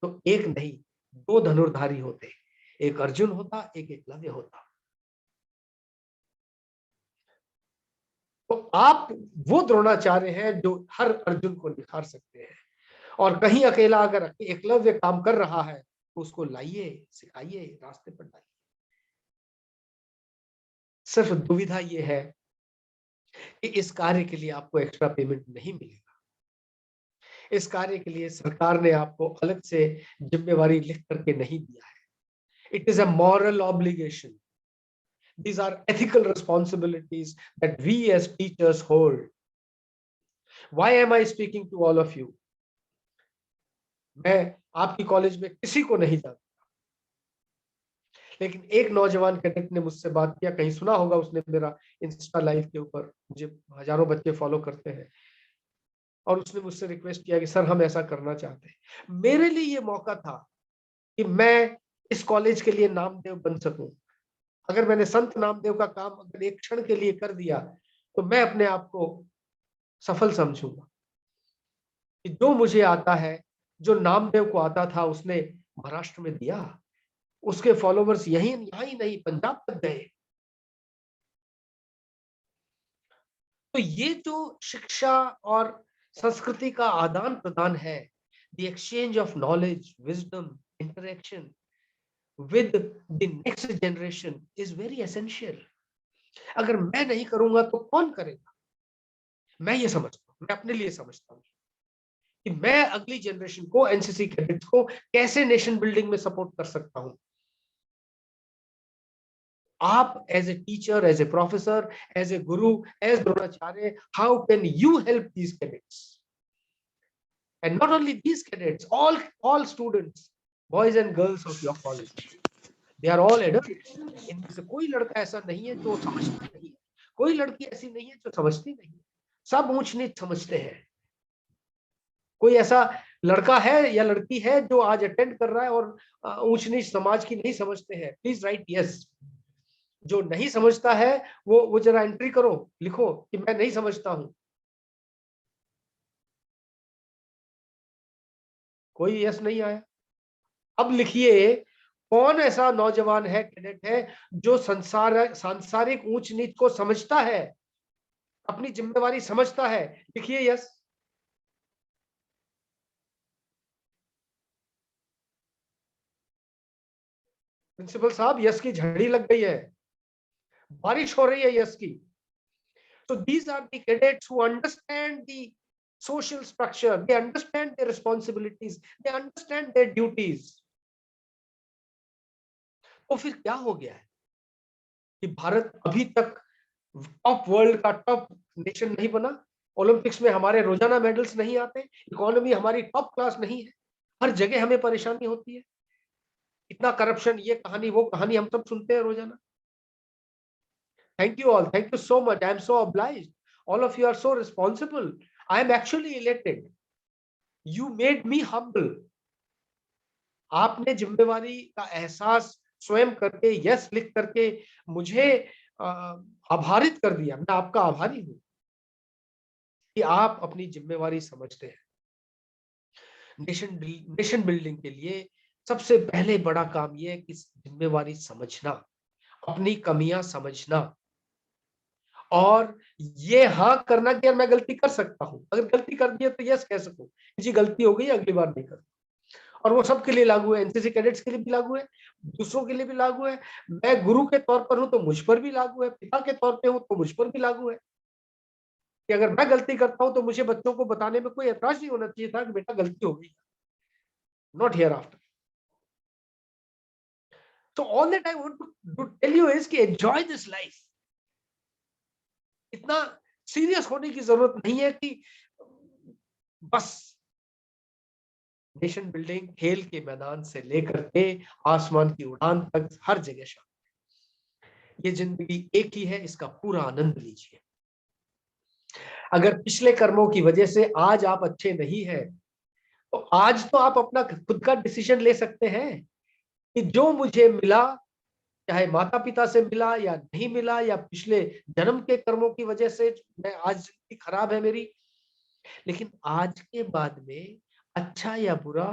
तो एक नहीं, दो धनुर्धारी होते, एक अर्जुन होता, एक एकलव्य होता। तो आप वो द्रोणाचार्य हैं जो हर अर्जुन को निखार सकते हैं। और कहीं अकेला अगर एकलव्य काम कर रहा है तो उसको लाइए, सिखाइए, रास्ते पर लाइए। सिर्फ दुविधा ये है कि इस कार्य के लिए आपको एक्स्ट्रा पेमेंट नहीं मिलेगा। इस कार्य के लिए सरकार ने आपको अलग से जिम्मेवारी लिख करके नहीं दिया है। It is a moral obligation. These are ethical responsibilities that we as teachers hold. Why am I speaking to all of you? मैं आपकी कॉलेज में किसी को नहीं जानता, लेकिन एक नौजवान कैडेट ने मुझसे बात किया, कहीं सुना होगा उसने मेरा इंस्टा लाइव के ऊपर, मुझे हजारों बच्चे फॉलो करते हैं। और उसने मुझसे रिक्वेस्ट किया कि सर हम ऐसा करना चाहते हैं। मेरे लिए ये मौका था कि मैं इस कॉलेज के लिए नामदेव बन सकूं। अगर मैंने संत नामदेव का काम अगर एक क्षण के लिए कर दिया तो मैं अपने आप को सफल समझूंगा कि जो मुझे आता है, जो नामदेव को आता था, उसने महाराष्ट्र में दिया, उसके फॉलोवर्स यहाँ ही नहीं पंजाब तक गए। तो ये जो शिक्षा और संस्कृति का आदान प्रदान है, the exchange of knowledge, wisdom, interaction with the next generation is very essential. अगर मैं नहीं करूंगा तो कौन करेगा? मैं ये समझता हूं, मैं अपने लिए समझता हूं कि मैं अगली जनरेशन को, एनसीसी कैडेट्स को कैसे नेशन बिल्डिंग में सपोर्ट कर सकता हूं। आप as a teacher, as a professor, as a guru, as Dronacharya, how can you help these cadets? And not only these cadets, all students, boys and girls of your college, they are all adults. इनमें से कोई लड़का ऐसा नहीं है जो समझता नहीं है, कोई लड़की ऐसी नहीं है जो समझती नहीं है। सब ऊंच नीच समझते हैं। कोई ऐसा लड़का है या लड़की है जो आज अटेंड कर रहा है और ऊंच नीच समाज की नहीं समझते हैं? Please right yes. जो नहीं समझता है वो जरा एंट्री करो, लिखो कि मैं नहीं समझता हूं। कोई यस नहीं आया। अब लिखिए, कौन ऐसा नौजवान है, कैडेट है, जो सांसारिक ऊंच नीच को समझता है, अपनी जिम्मेवारी समझता है? लिखिए यस। प्रिंसिपल साहब यस की झड़ी लग गई है, बारिश हो रही है यस की। So these are the cadets who understand the social structure, they understand their responsibilities, they understand their duties. तो फिर क्या हो गया है कि भारत अभी तक टॉप वर्ल्ड का टॉप नेशन नहीं बना? ओलंपिक्स में हमारे रोजाना मेडल्स नहीं आते, इकोनॉमी हमारी टॉप क्लास नहीं है, हर जगह हमें परेशानी होती है, इतना करप्शन, ये कहानी वो कहानी हम सब सुनते हैं रोजाना। Thank you all. Thank you so much. I am so obliged. All of you are so responsible. I am actually elated. You made me humble. आपने जिम्मेवारी का एहसास स्वयं करके, यस लिख करके मुझे आभारित कर दिया। मैं आपका आभारी हूं कि आप अपनी जिम्मेवारी समझते हैं। नेशन बिल्डिंग के लिए सबसे पहले बड़ा काम यह है कि जिम्मेवारी समझना, अपनी कमियां समझना और ये हाँ करना कि यार मैं गलती कर सकता हूं। अगर गलती कर दी है तो यस कह सकूं, जी गलती हो गई, अगली बार नहीं करूं। और वो सबके लिए लागू है, एनसीसी कैडेट्स के लिए भी लागू है, दूसरों के लिए भी लागू है। मैं गुरु के तौर पर हूं तो मुझ पर भी लागू है, पिता के तौर पे हूं तो मुझ पर भी लागू है कि अगर मैं गलती करता हूं तो मुझे बच्चों को बताने में कोई ऐतराज नहीं होना चाहिए था कि बेटा गलती हो गई। Not here after. So all that I want to tell you is कि enjoy this life. इतना सीरियस होने की जरूरत नहीं है कि बस नेशन बिल्डिंग खेल के मैदान से लेकर के आसमान की उड़ान तक हर जगह शामिल। ये जिंदगी एक ही है, इसका पूरा आनंद लीजिए। अगर पिछले कर्मों की वजह से आज आप अच्छे नहीं हैं तो आज तो आप अपना खुद का डिसीजन ले सकते हैं कि जो मुझे मिला, चाहे माता पिता से मिला या नहीं मिला या पिछले जन्म के कर्मों की वजह से मैं आज जिंदगी खराब है मेरी, लेकिन आज के बाद में अच्छा या बुरा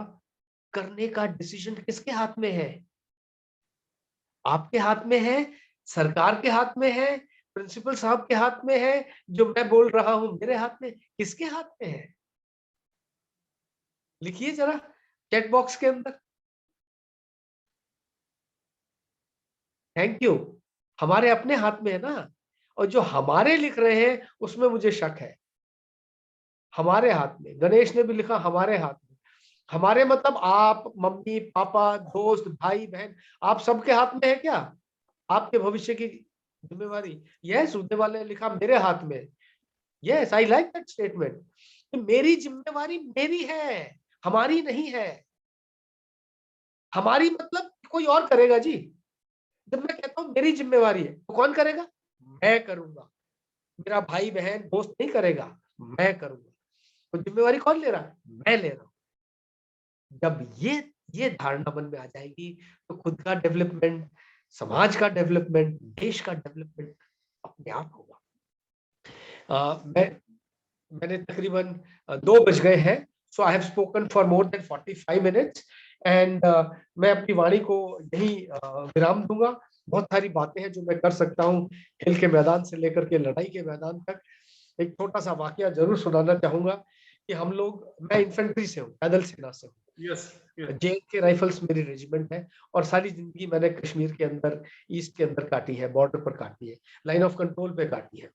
करने का डिसीजन किसके हाथ में है? आपके हाथ में है, सरकार के हाथ में है, प्रिंसिपल साहब के हाथ में है, जो मैं बोल रहा हूं मेरे हाथ में, किसके हाथ में है? लिखिए जरा चैट बॉक्स के अंदर। Thank you. हमारे अपने हाथ में है ना, और जो हमारे लिख रहे हैं उसमें मुझे शक है। हमारे हाथ में, गणेश ने भी लिखा हमारे हाथ में। हमारे मतलब आप, मम्मी पापा, दोस्त, भाई बहन, आप सबके हाथ में है क्या आपके भविष्य की जिम्मेवारी? यस, सुनने वाले ने लिखा मेरे हाथ में। Yes, I like that statement. मेरी जिम्मेवारी मेरी है, हमारी नहीं है। हमारी मतलब कोई और करेगा जी। जब मैं कहता हूं मेरी जिम्मेवारी है तो कौन करेगा? मैं करूंगा। मेरा भाई बहन दोस्त नहीं करेगा, मैं करूंगा। तो जिम्मेवारी कौन ले रहा है? मैं ले रहा हूँ। जब ये धारणा मन में आ जाएगी तो खुद का डेवलपमेंट, समाज का डेवलपमेंट, देश का डेवलपमेंट अपने आप होगा। मैंने तकरीबन 2 बज गए हैं, so I have spoken for more than 45 minutes and मैं अपनी वाणी को यही विराम दूंगा। बहुत सारी बातें हैं जो मैं कर सकता हूँ, खेल के मैदान से लेकर के लड़ाई के मैदान तक। एक छोटा सा वाकया जरूर सुनाना चाहूंगा कि हम लोग, मैं इन्फेंट्री से हूँ, पैदल सेना से हूँ। JK राइफल्स मेरी रेजिमेंट है और सारी जिंदगी मैंने कश्मीर के अंदर, ईस्ट के अंदर काटी है, बॉर्डर पर काटी है, लाइन ऑफ कंट्रोल पे काटी है।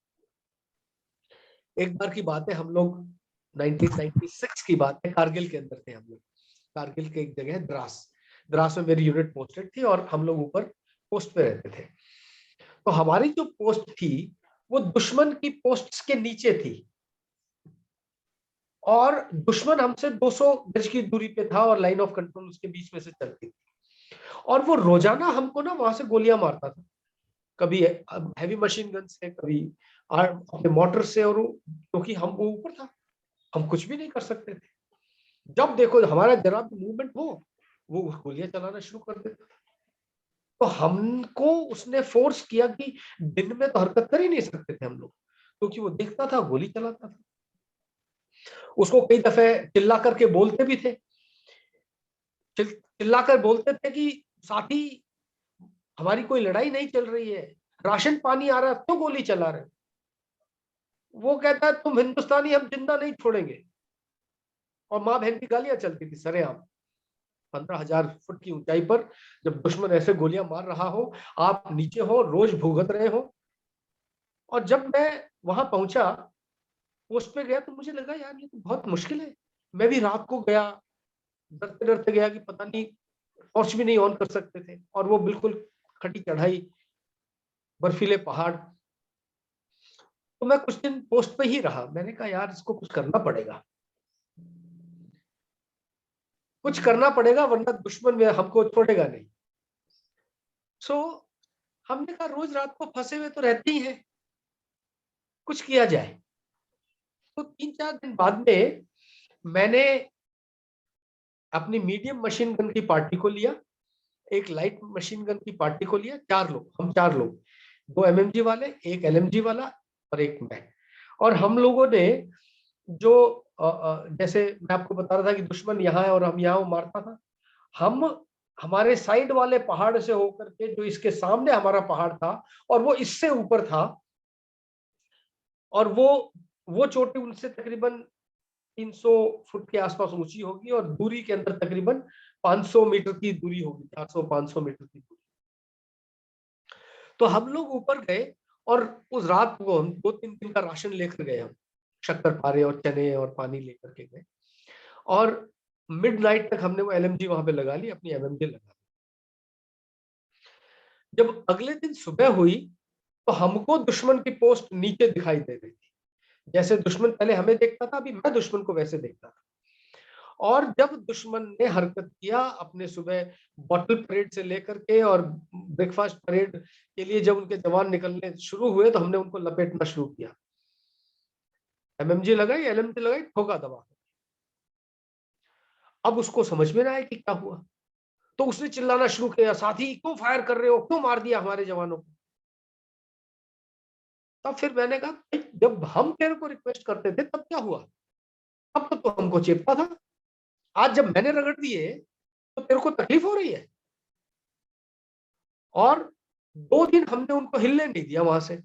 एक बार की बात है, हम लोग 1996 की बात है, कारगिल के अंदर थे हम लोग। कारगिल के एक जगह है द्रास में मेरी यूनिट पोस्टेड थी और हम लोग ऊपर पोस्ट पे रहते थे। तो हमारी जो पोस्ट थी वो दुश्मन की पोस्ट्स के नीचे थी और दुश्मन हमसे 200 गज की दूरी पे था और लाइन ऑफ कंट्रोल उसके बीच में से चलती थी। और वो रोजाना हमको ना वहां से गोलियां मारता था, कभी हैवी मशीन गन से, कभी अपने मोटर से, और क्योंकि हम वो ऊपर था, हम कुछ भी नहीं कर सकते थे। जब देखो हमारा जरा भी मूवमेंट हो, वो गोलियां चलाना शुरू कर देता। तो हमको उसने फोर्स किया कि दिन में तो हरकत कर ही नहीं सकते थे हम लोग, क्योंकि वो देखता था, गोली चलाता था। उसको कई दफे चिल्ला करके बोलते भी थे, चिल्ला कर बोलते थे कि साथी हमारी कोई लड़ाई नहीं चल रही है, राशन पानी आ रहा है, तो गोली चला रहे। वो कहता है तुम हिंदुस्तानी हम जिंदा नहीं छोड़ेंगे। और माँ बहन की गालियां चलती थी सरेआम। 15,000 फुट की ऊंचाई पर जब दुश्मन ऐसे गोलियां मार रहा हो, आप नीचे हो, रोज भुगत रहे हो। और जब मैं वहां पहुंचा, पोस्ट पे गया, तो मुझे लगा यार ये तो बहुत मुश्किल है। मैं भी रात को गया, डरते डरते गया कि पता नहीं, टॉर्च भी नहीं ऑन कर सकते थे, और वो बिल्कुल खटी चढ़ाई, बर्फीले पहाड़। तो मैं कुछ दिन पोस्ट पे ही रहा। मैंने कहा यार इसको कुछ करना पड़ेगा, कुछ करना पड़ेगा, वरना दुश्मन में हमको छोड़ेगा नहीं। सो हमने कहा रोज रात को फंसे हुए तो रहते ही हैं, कुछ किया जाए। तो 3-4 दिन बाद में मैंने अपनी मीडियम मशीन गन की पार्टी को लिया, एक लाइट मशीन गन की पार्टी को लिया, 4 लोग, हम 4 लोग, 2 MMG वाले, एक LMG वाला और एक मैं। और हम लोगों ने जो जैसे मैं आपको बता रहा था कि दुश्मन यहाँ है और हम यहाँ, वो मारता था, हम हमारे साइड वाले पहाड़ से होकर के, जो इसके सामने हमारा पहाड़ था और वो इससे ऊपर था, और वो चोटी उनसे तकरीबन 300 फुट के आसपास ऊंची होगी और दूरी के अंदर तकरीबन 500 मीटर की दूरी होगी, 400-500 मीटर की दूरी। तो हम लोग ऊपर गए और उस रात को हम 2-3 दिन का राशन लेकर गए, हम शक्कर पारे और चने और पानी लेकर के गए। और मिडनाइट तक हमने वो LMG वहां पे लगा ली, अपनी MMG लगा ली। जब अगले दिन सुबह हुई तो हमको दुश्मन की पोस्ट नीचे दिखाई दे रही थी। जैसे दुश्मन पहले हमें देखता था, अभी मैं दुश्मन को वैसे देखता था। और जब दुश्मन ने हरकत किया, अपने सुबह बॉटल परेड से लेकर के और ब्रेकफास्ट परेड के लिए जब उनके जवान निकलने शुरू हुए, तो हमने उनको लपेटना शुरू किया। MMG लगाई, LMG लगाई, ठोका दबा। अब उसको समझ में ना आया कि क्या हुआ, तो उसने चिल्लाना शुरू किया, साथी क्यों फायर कर रहे हो, क्यों मार दिया हमारे जवानों को। तब फिर मैंने कहा जब हम तेरे को रिक्वेस्ट करते थे तब क्या हुआ, तब तो हमको चेपता था, आज जब मैंने रगड़ दिए तो तेरे को तकलीफ हो रही है। और 2 दिन हमने उनको हिलने नहीं दिया वहां से।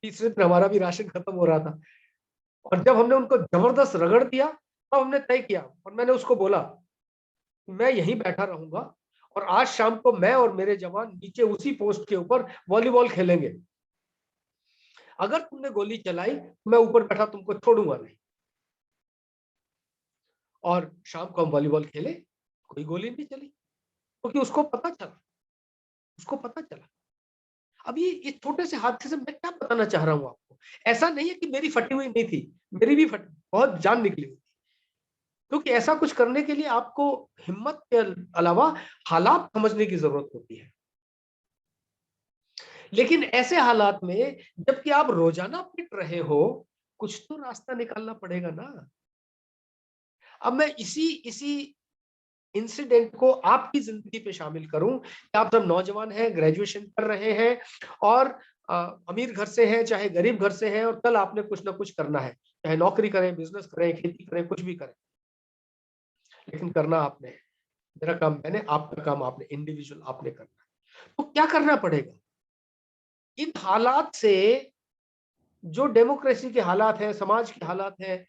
तीसरे दिन हमारा भी राशन खत्म हो रहा था, और जब हमने उनको जबरदस्त रगड़ दिया, तब हमने तय किया, और मैंने उसको बोला मैं यहीं बैठा रहूंगा और आज शाम को मैं और मेरे जवान नीचे उसी पोस्ट के ऊपर वॉलीबॉल खेलेंगे। अगर तुमने गोली चलाई, मैं ऊपर बैठा तुमको छोड़ूंगा नहीं। और शाम को हम वॉलीबॉल खेले, कोई गोली नहीं चली, क्योंकि उसको पता चला। अब ये इस छोटे से हादसे से मैं क्या बताना चाह रहा हूं आपको, ऐसा नहीं है कि मेरी फटी हुई नहीं थी, मेरी भी बहुत जान निकली हुई थी। क्योंकि ऐसा कुछ करने के लिए आपको हिम्मत के अलावा हालात समझने की जरूरत होती है। लेकिन ऐसे हालात में जबकि आप रोजाना पिट रहे हो, कुछ तो रास्ता निकालना पड़ेगा ना। अब मैं इसी इंसिडेंट को आपकी जिंदगी पे शामिल करूं कि आप सब नौजवान हैं, ग्रेजुएशन कर रहे हैं और अमीर घर से हैं चाहे गरीब घर से हैं, और कल आपने कुछ ना कुछ करना है, चाहे नौकरी करें, बिजनेस करें, खेती करें, कुछ भी करें, लेकिन करना आपने है। मेरा काम मैंने, आपका काम आपने, इंडिविजुअल आपने करना है। तो क्या करना पड़ेगा इन हालात से? जो डेमोक्रेसी के हालात हैं, समाज के हालात हैं,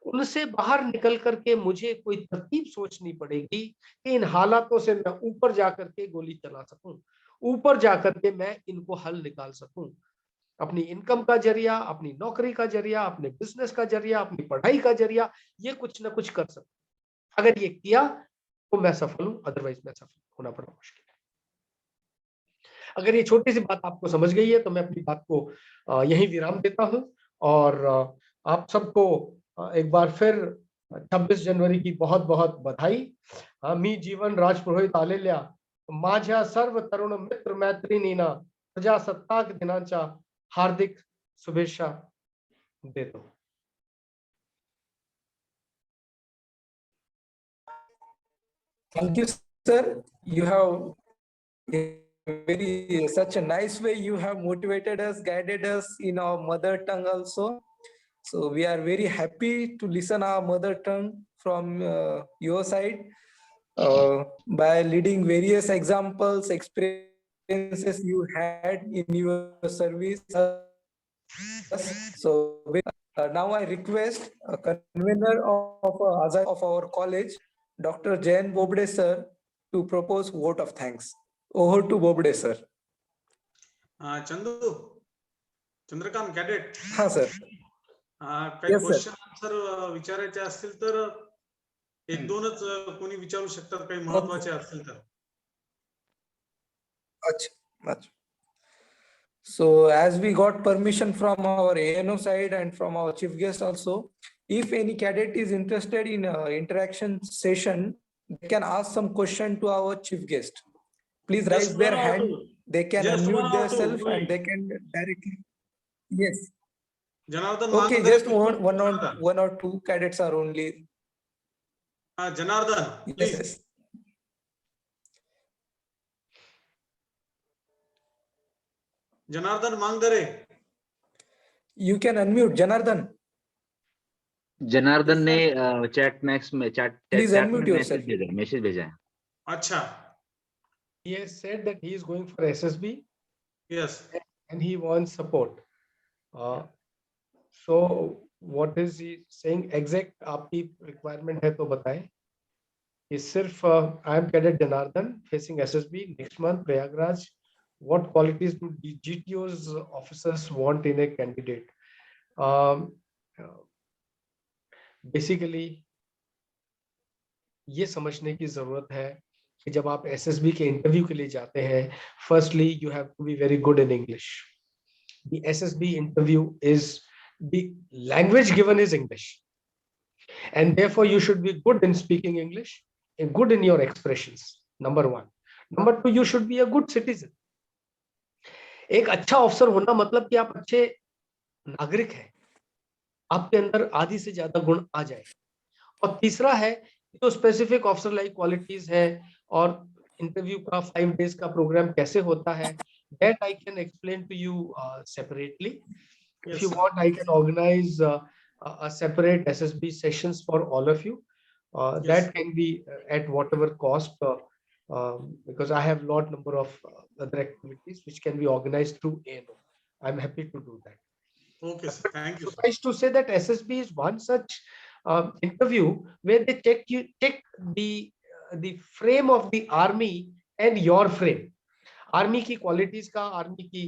उनसे बाहर निकल करके मुझे कोई तरकीब सोचनी पड़ेगी कि इन हालातों से मैं ऊपर जाकर के गोली चला सकूं, ऊपर जाकर के मैं इनको हल निकाल सकूं, अपनी इनकम का जरिया, अपनी नौकरी का जरिया, अपने बिजनेस का जरिया, अपनी पढ़ाई का जरिया, ये कुछ ना कुछ कर सकूं। अगर ये किया तो मैं सफल हूं, अदरवाइज मैं सफल होना बड़ा मुश्किल है। अगर ये छोटी सी बात आपको समझ गई है तो मैं अपनी बात को यहीं विराम देता हूं और आप सबको एक बार फिर 26 जनवरी की बहुत बहुत बधाई। मी जीवन राजपुरोहित आलेल्या माझ्या सर्व तरुण मित्र मैत्रिणींना प्रजासत्ताक दिनाच्या हार्दिक शुभेच्छा देतो। Thank you, sir. You have very such a nice way you have motivated us, guided us in our mother tongue also. So we are very happy to listen our mother tongue from your side by leading various examples, experiences you had in your service. So now I request a convener of our college, Dr. Jayan Bobde sir, to propose vote of thanks. Over to Bobde sir. Chandu, Chandrakant cadet. हाँ sir. काही question answer विचारायचे असतील तर एक दोनच कोणी विचारू शकतात, काही महत्त्वाचे असतील तर. अच्छा. So as we got permission from our ANO side and from our chief guest also, if any cadet is interested in interaction session, they can ask some question to our chief guest. Please raise their hand. They can unmute themselves and they can directly. Yes. Janardhan. Okay, just one or two cadets are only. Janardhan, please. Yes. Janardhan Mangdare. You can unmute Janardhan. Janardan ने chat max में Please unmute yourself. Message भेजा है. अच्छा. He has said that he is going for SSB. Yes. And he wants support. So what is he saying exact? आपकी requirement है तो बताएं. ये सिर्फ I am cadet Janardhan facing SSB next month Prayagraj. What qualities do GTO's officers want in a candidate? Basically ये समझने की जरूरत है कि जब आप SSB के इंटरव्यू के लिए जाते हैं, firstly you have to be very good in English. The SSB interview is, the language given is English, and therefore you should be good in speaking English and good in your expressions. Number one. Number two, you should be a good citizen. एक अच्छा अफसर होना मतलब कि आप अच्छे नागरिक हैं, आपके अंदर आधी से ज्यादा गुण आ जाए. और तीसरा है जो स्पेसिफिक ऑफिसर लाइक क्वालिटीज है और इंटरव्यू का 5 days का प्रोग्राम कैसे होता है, that I can explain to you separately. Yes, if you want, I can organize a separate SSB sessions for all of you. Yes. That can be at whatever cost, because I have lot number of other activities which can be organized through ANO. I'm happy to do that. Okay, sir. Thank you. Suffice to say that SSB is one such interview where they check the frame of the army and your frame. Army की qualities का, army की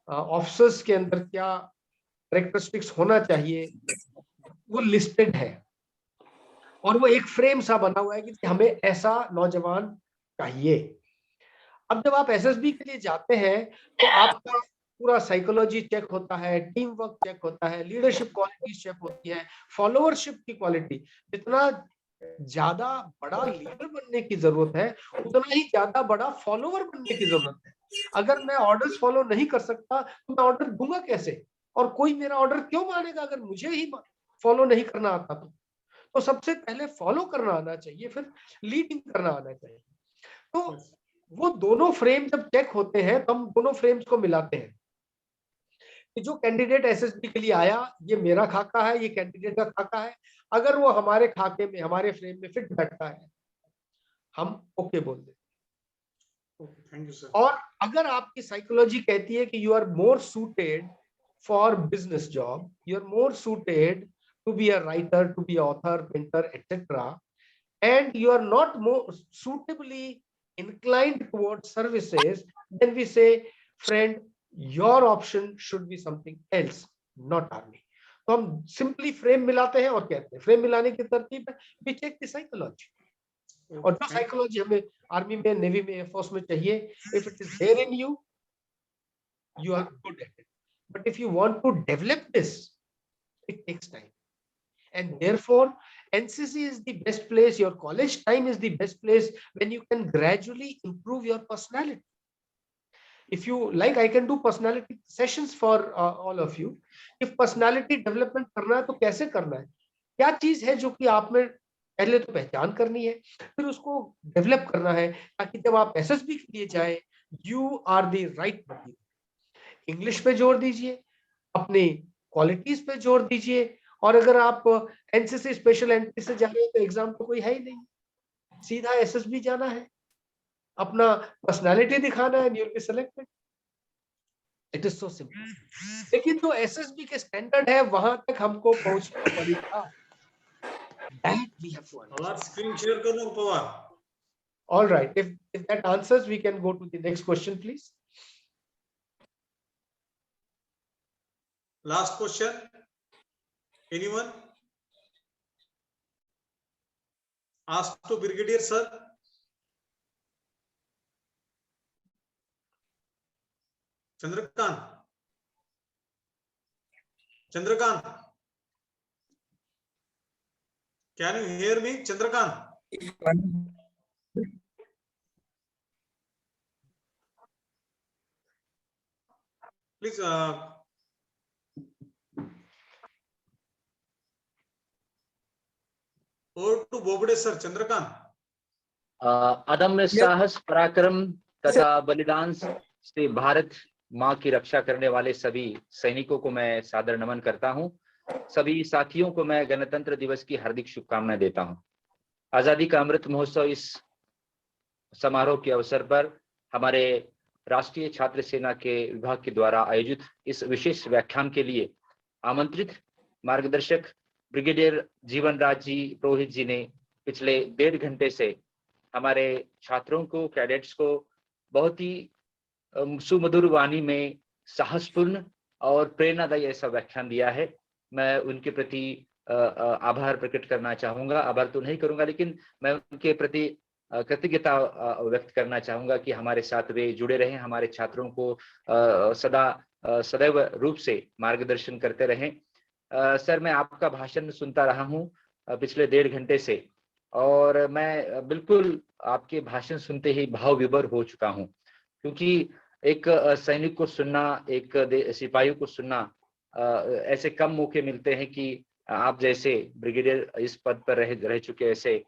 officers के अंदर क्या characteristics होना चाहिए वो listed है और वो एक फ्रेम सा बना हुआ है कि हमें ऐसा नौजवान चाहिए. अब जब आप एसएसबी के लिए जाते हैं तो आपका पूरा साइकोलॉजी चेक होता है, टीम वर्क चेक होता है, लीडरशिप क्वालिटी चेक होती है, फॉलोअरशिप की क्वालिटी. जितना ज्यादा बड़ा लीडर बनने की जरूरत है उतना ही ज्यादा बड़ा फॉलोअर बनने की जरूरत है. अगर मैं ऑर्डर्स फॉलो नहीं कर सकता तो मैं ऑर्डर दूंगा कैसे? और कोई मेरा ऑर्डर क्यों मानेगा अगर मुझे ही फॉलो नहीं करना आता तो सबसे पहले फॉलो करना आना चाहिए, फिर लीडिंग करना आना चाहिए। तो वो दोनों फ्रेम जब चेक होते हैं तो हम दोनों फ्रेम्स को मिलाते हैं कि जो कैंडिडेट एसएसबी के लिए आया ये मेरा खाका है, ये कैंडिडेट का खाका है, अगर वो हमारे खाके में हमारे फ्रेम में फिट बैठता है हम ओके बोल दें। Thank you sir. और अगर आपकी साइकोलॉजी कहती है कि you are more suited for business job, you are more suited to be a writer, to be author, painter, etcetera, and you are not more suitably inclined towards services, then we say, friend, your option should be something else, not army. तो हम simply frame मिलाते हैं और कहते हैं frame मिलाने की तरतीब है we check the psychology, और जो साइकोलॉजी हमें आर्मी में, नेवी में, एयरफोर्स में चाहिए, if it is there in you, you are good at it. But if you want to develop this, it takes time. And therefore, NCC is the best place, your college time is the best place when you can gradually improve your personality. If you like, I can do personality sessions for all of you. If personality development करना है तो कैसे करना है, क्या चीज है जो कि आप में पहले तो पहचान करनी है, फिर उसको डेवलप करना है ताकि जब आप एसएसबी के लिए जाए you are the right material. English पे जोर दीजिए, अपनी क्वालिटीज पे जोर दीजिए, और अगर आप एनसीसी स्पेशल एंट्री से जा रहे हैं तो एग्जाम तो कोई है ही नहीं, सीधा एसएसबी जाना है, अपना पर्सनालिटी दिखाना है, you will be selected. It is so simple. लेकिन जो एसएसबी के स्टैंडर्ड है वहां तक हमको पहुंचना पड़ेगा। That we have to understand. Pawar screen share कर दो Pawar. All right, if that answers, we can go to the next question, please. Last question. Anyone? Ask to Brigadier sir. Chandrakant. Chandrakant. Can you hear me, Chandrakant? Please. Over to Bobde sir, Chandrakant. अदम्य साहस, पराक्रम तथा बलिदान से भारत माँ की रक्षा करने वाले सभी सैनिकों को मैं सादर नमन करता हूँ। सभी साथियों को मैं गणतंत्र दिवस की हार्दिक शुभकामनाएं देता हूँ। आजादी का अमृत महोत्सव इस समारोह के अवसर पर हमारे राष्ट्रीय छात्र सेना के विभाग के द्वारा आयोजित इस विशेष व्याख्यान के लिए आमंत्रित मार्गदर्शक ब्रिगेडियर जीवन राज जी पुरोहित जी ने पिछले 1.5 घंटे से हमारे छात्रों को, कैडेट्स को बहुत ही सुमधुर वाणी में साहसपूर्ण और प्रेरणादायी ऐसा व्याख्यान दिया है। मैं उनके प्रति आभार प्रकट करना चाहूंगा। आभार तो नहीं करूंगा, लेकिन मैं उनके प्रति कृतज्ञता व्यक्त करना चाहूंगा कि हमारे साथ वे जुड़े रहें, हमारे छात्रों को सदैव रूप से मार्गदर्शन करते रहें। सर, मैं आपका भाषण सुनता रहा हूं पिछले 1.5 घंटे से, और मैं बिल्कुल आपके भाषण सुनते ही भाव विभोर हो चुका हूं, क्योंकि एक सैनिक को सुनना, एक सिपाही को सुनना, ऐसे कम मौके मिलते हैं कि आप जैसे ब्रिगेडियर इस पद पर रह चुके ऐसे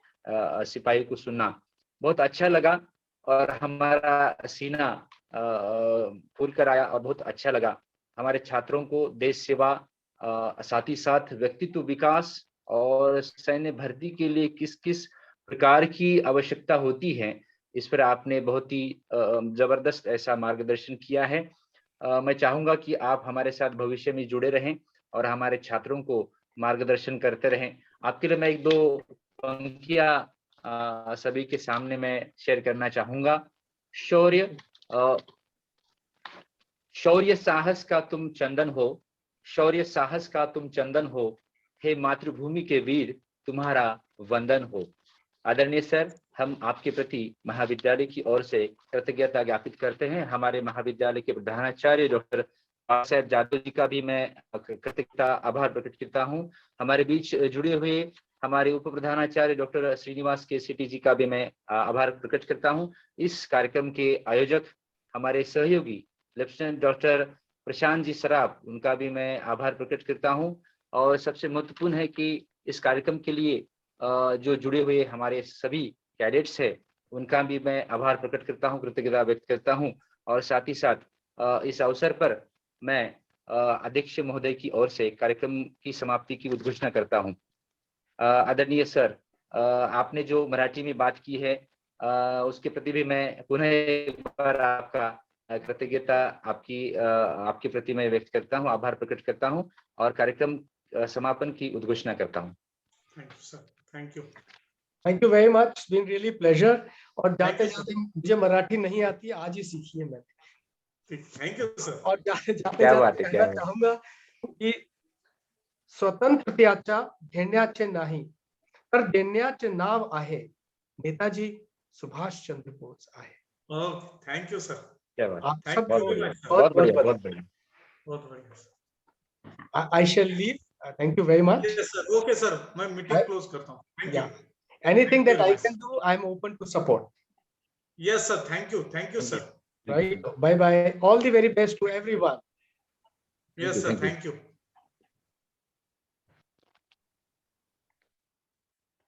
सिपाही को सुनना बहुत अच्छा लगा, और हमारा सीना फूल कर आया और बहुत अच्छा लगा। हमारे छात्रों को देश सेवा, साथ ही साथ व्यक्तित्व विकास और सैन्य भर्ती के लिए किस किस प्रकार की आवश्यकता होती है, इस पर आपने बहुत ही जबरदस्त ऐसा मार्गदर्शन किया है। मैं चाहूंगा कि आप हमारे साथ भविष्य में जुड़े रहें और हमारे छात्रों को मार्गदर्शन करते रहें। आपके लिए मैं 1-2 पंक्तियां सभी के सामने मैं शेयर करना चाहूंगा। शौर्य साहस का तुम चंदन हो, शौर्य साहस का तुम चंदन हो, हे मातृभूमि के वीर तुम्हारा वंदन हो। आदरणीय सर, हम आपके प्रति महाविद्यालय की ओर से कृतज्ञता ज्ञापित करते हैं। हमारे महाविद्यालय के प्रधानाचार्य डॉक्टर साहब जादव जी का भी मैं कृतज्ञता आभार प्रकट करता हूं। हमारे बीच जुड़े हुए हमारे उप प्रधानाचार्य डॉक्टर श्रीनिवास केसीटी जी का भी मैं आभार प्रकट करता हूं। इस कार्यक्रम के आयोजक हमारे सहयोगी लेफ्टिनेंट डॉक्टर प्रशांत जी सराफ, उनका भी मैं आभार प्रकट करता हूं। और सबसे महत्वपूर्ण है कि इस कार्यक्रम के लिए जो जुड़े हुए हमारे सभी कैडेट्स है, उनका भी मैं आभार प्रकट करता हूं, कृतज्ञता व्यक्त करता हूं। और साथ ही साथ इस अवसर पर मैं अध्यक्ष महोदय की ओर से कार्यक्रम की समाप्ति की उद्घोषणा करता हूं। आदरणीय सर, आपने जो मराठी में बात की है उसके प्रति भी मैं पुनः एक बार आपका कृतज्ञता आपके प्रति मैं व्यक्त करता हूं, आभार प्रकट करता हूं और कार्यक्रम समापन की उद्घोषणा करता हूं। Thank you sir, thank you. Thank you very much, been really pleasure. और जाते you, sir. जाते मुझे मराठी नहीं आती, आज ही सीखी है मैंने। Thank you sir. और जाते क्या बात जाते है, कहना क्या बात। चाहूंगा कि स्वतंत्रतेच्या घेण्याचे नाही तर देण्याचे नाव आहे, नेताजी सुभाष चंद्र बोस आहे। Thank you sir. क्या बात, आप Thank सबको you very much, sir. बहुत बढ़िया, बहुत बढ़िया। बहुत बढ़िया। I shall leave. Thank you very much. Yes sir, okay sir, मैं मीटिंग क्लोज करता हूँ। Thank you. Yeah. Anything Thank you that I very much. can do, I'm open to support. Yes sir, thank you sir। Right. Bye bye. All the very best to everyone. Yes sir, Thank you. thank you।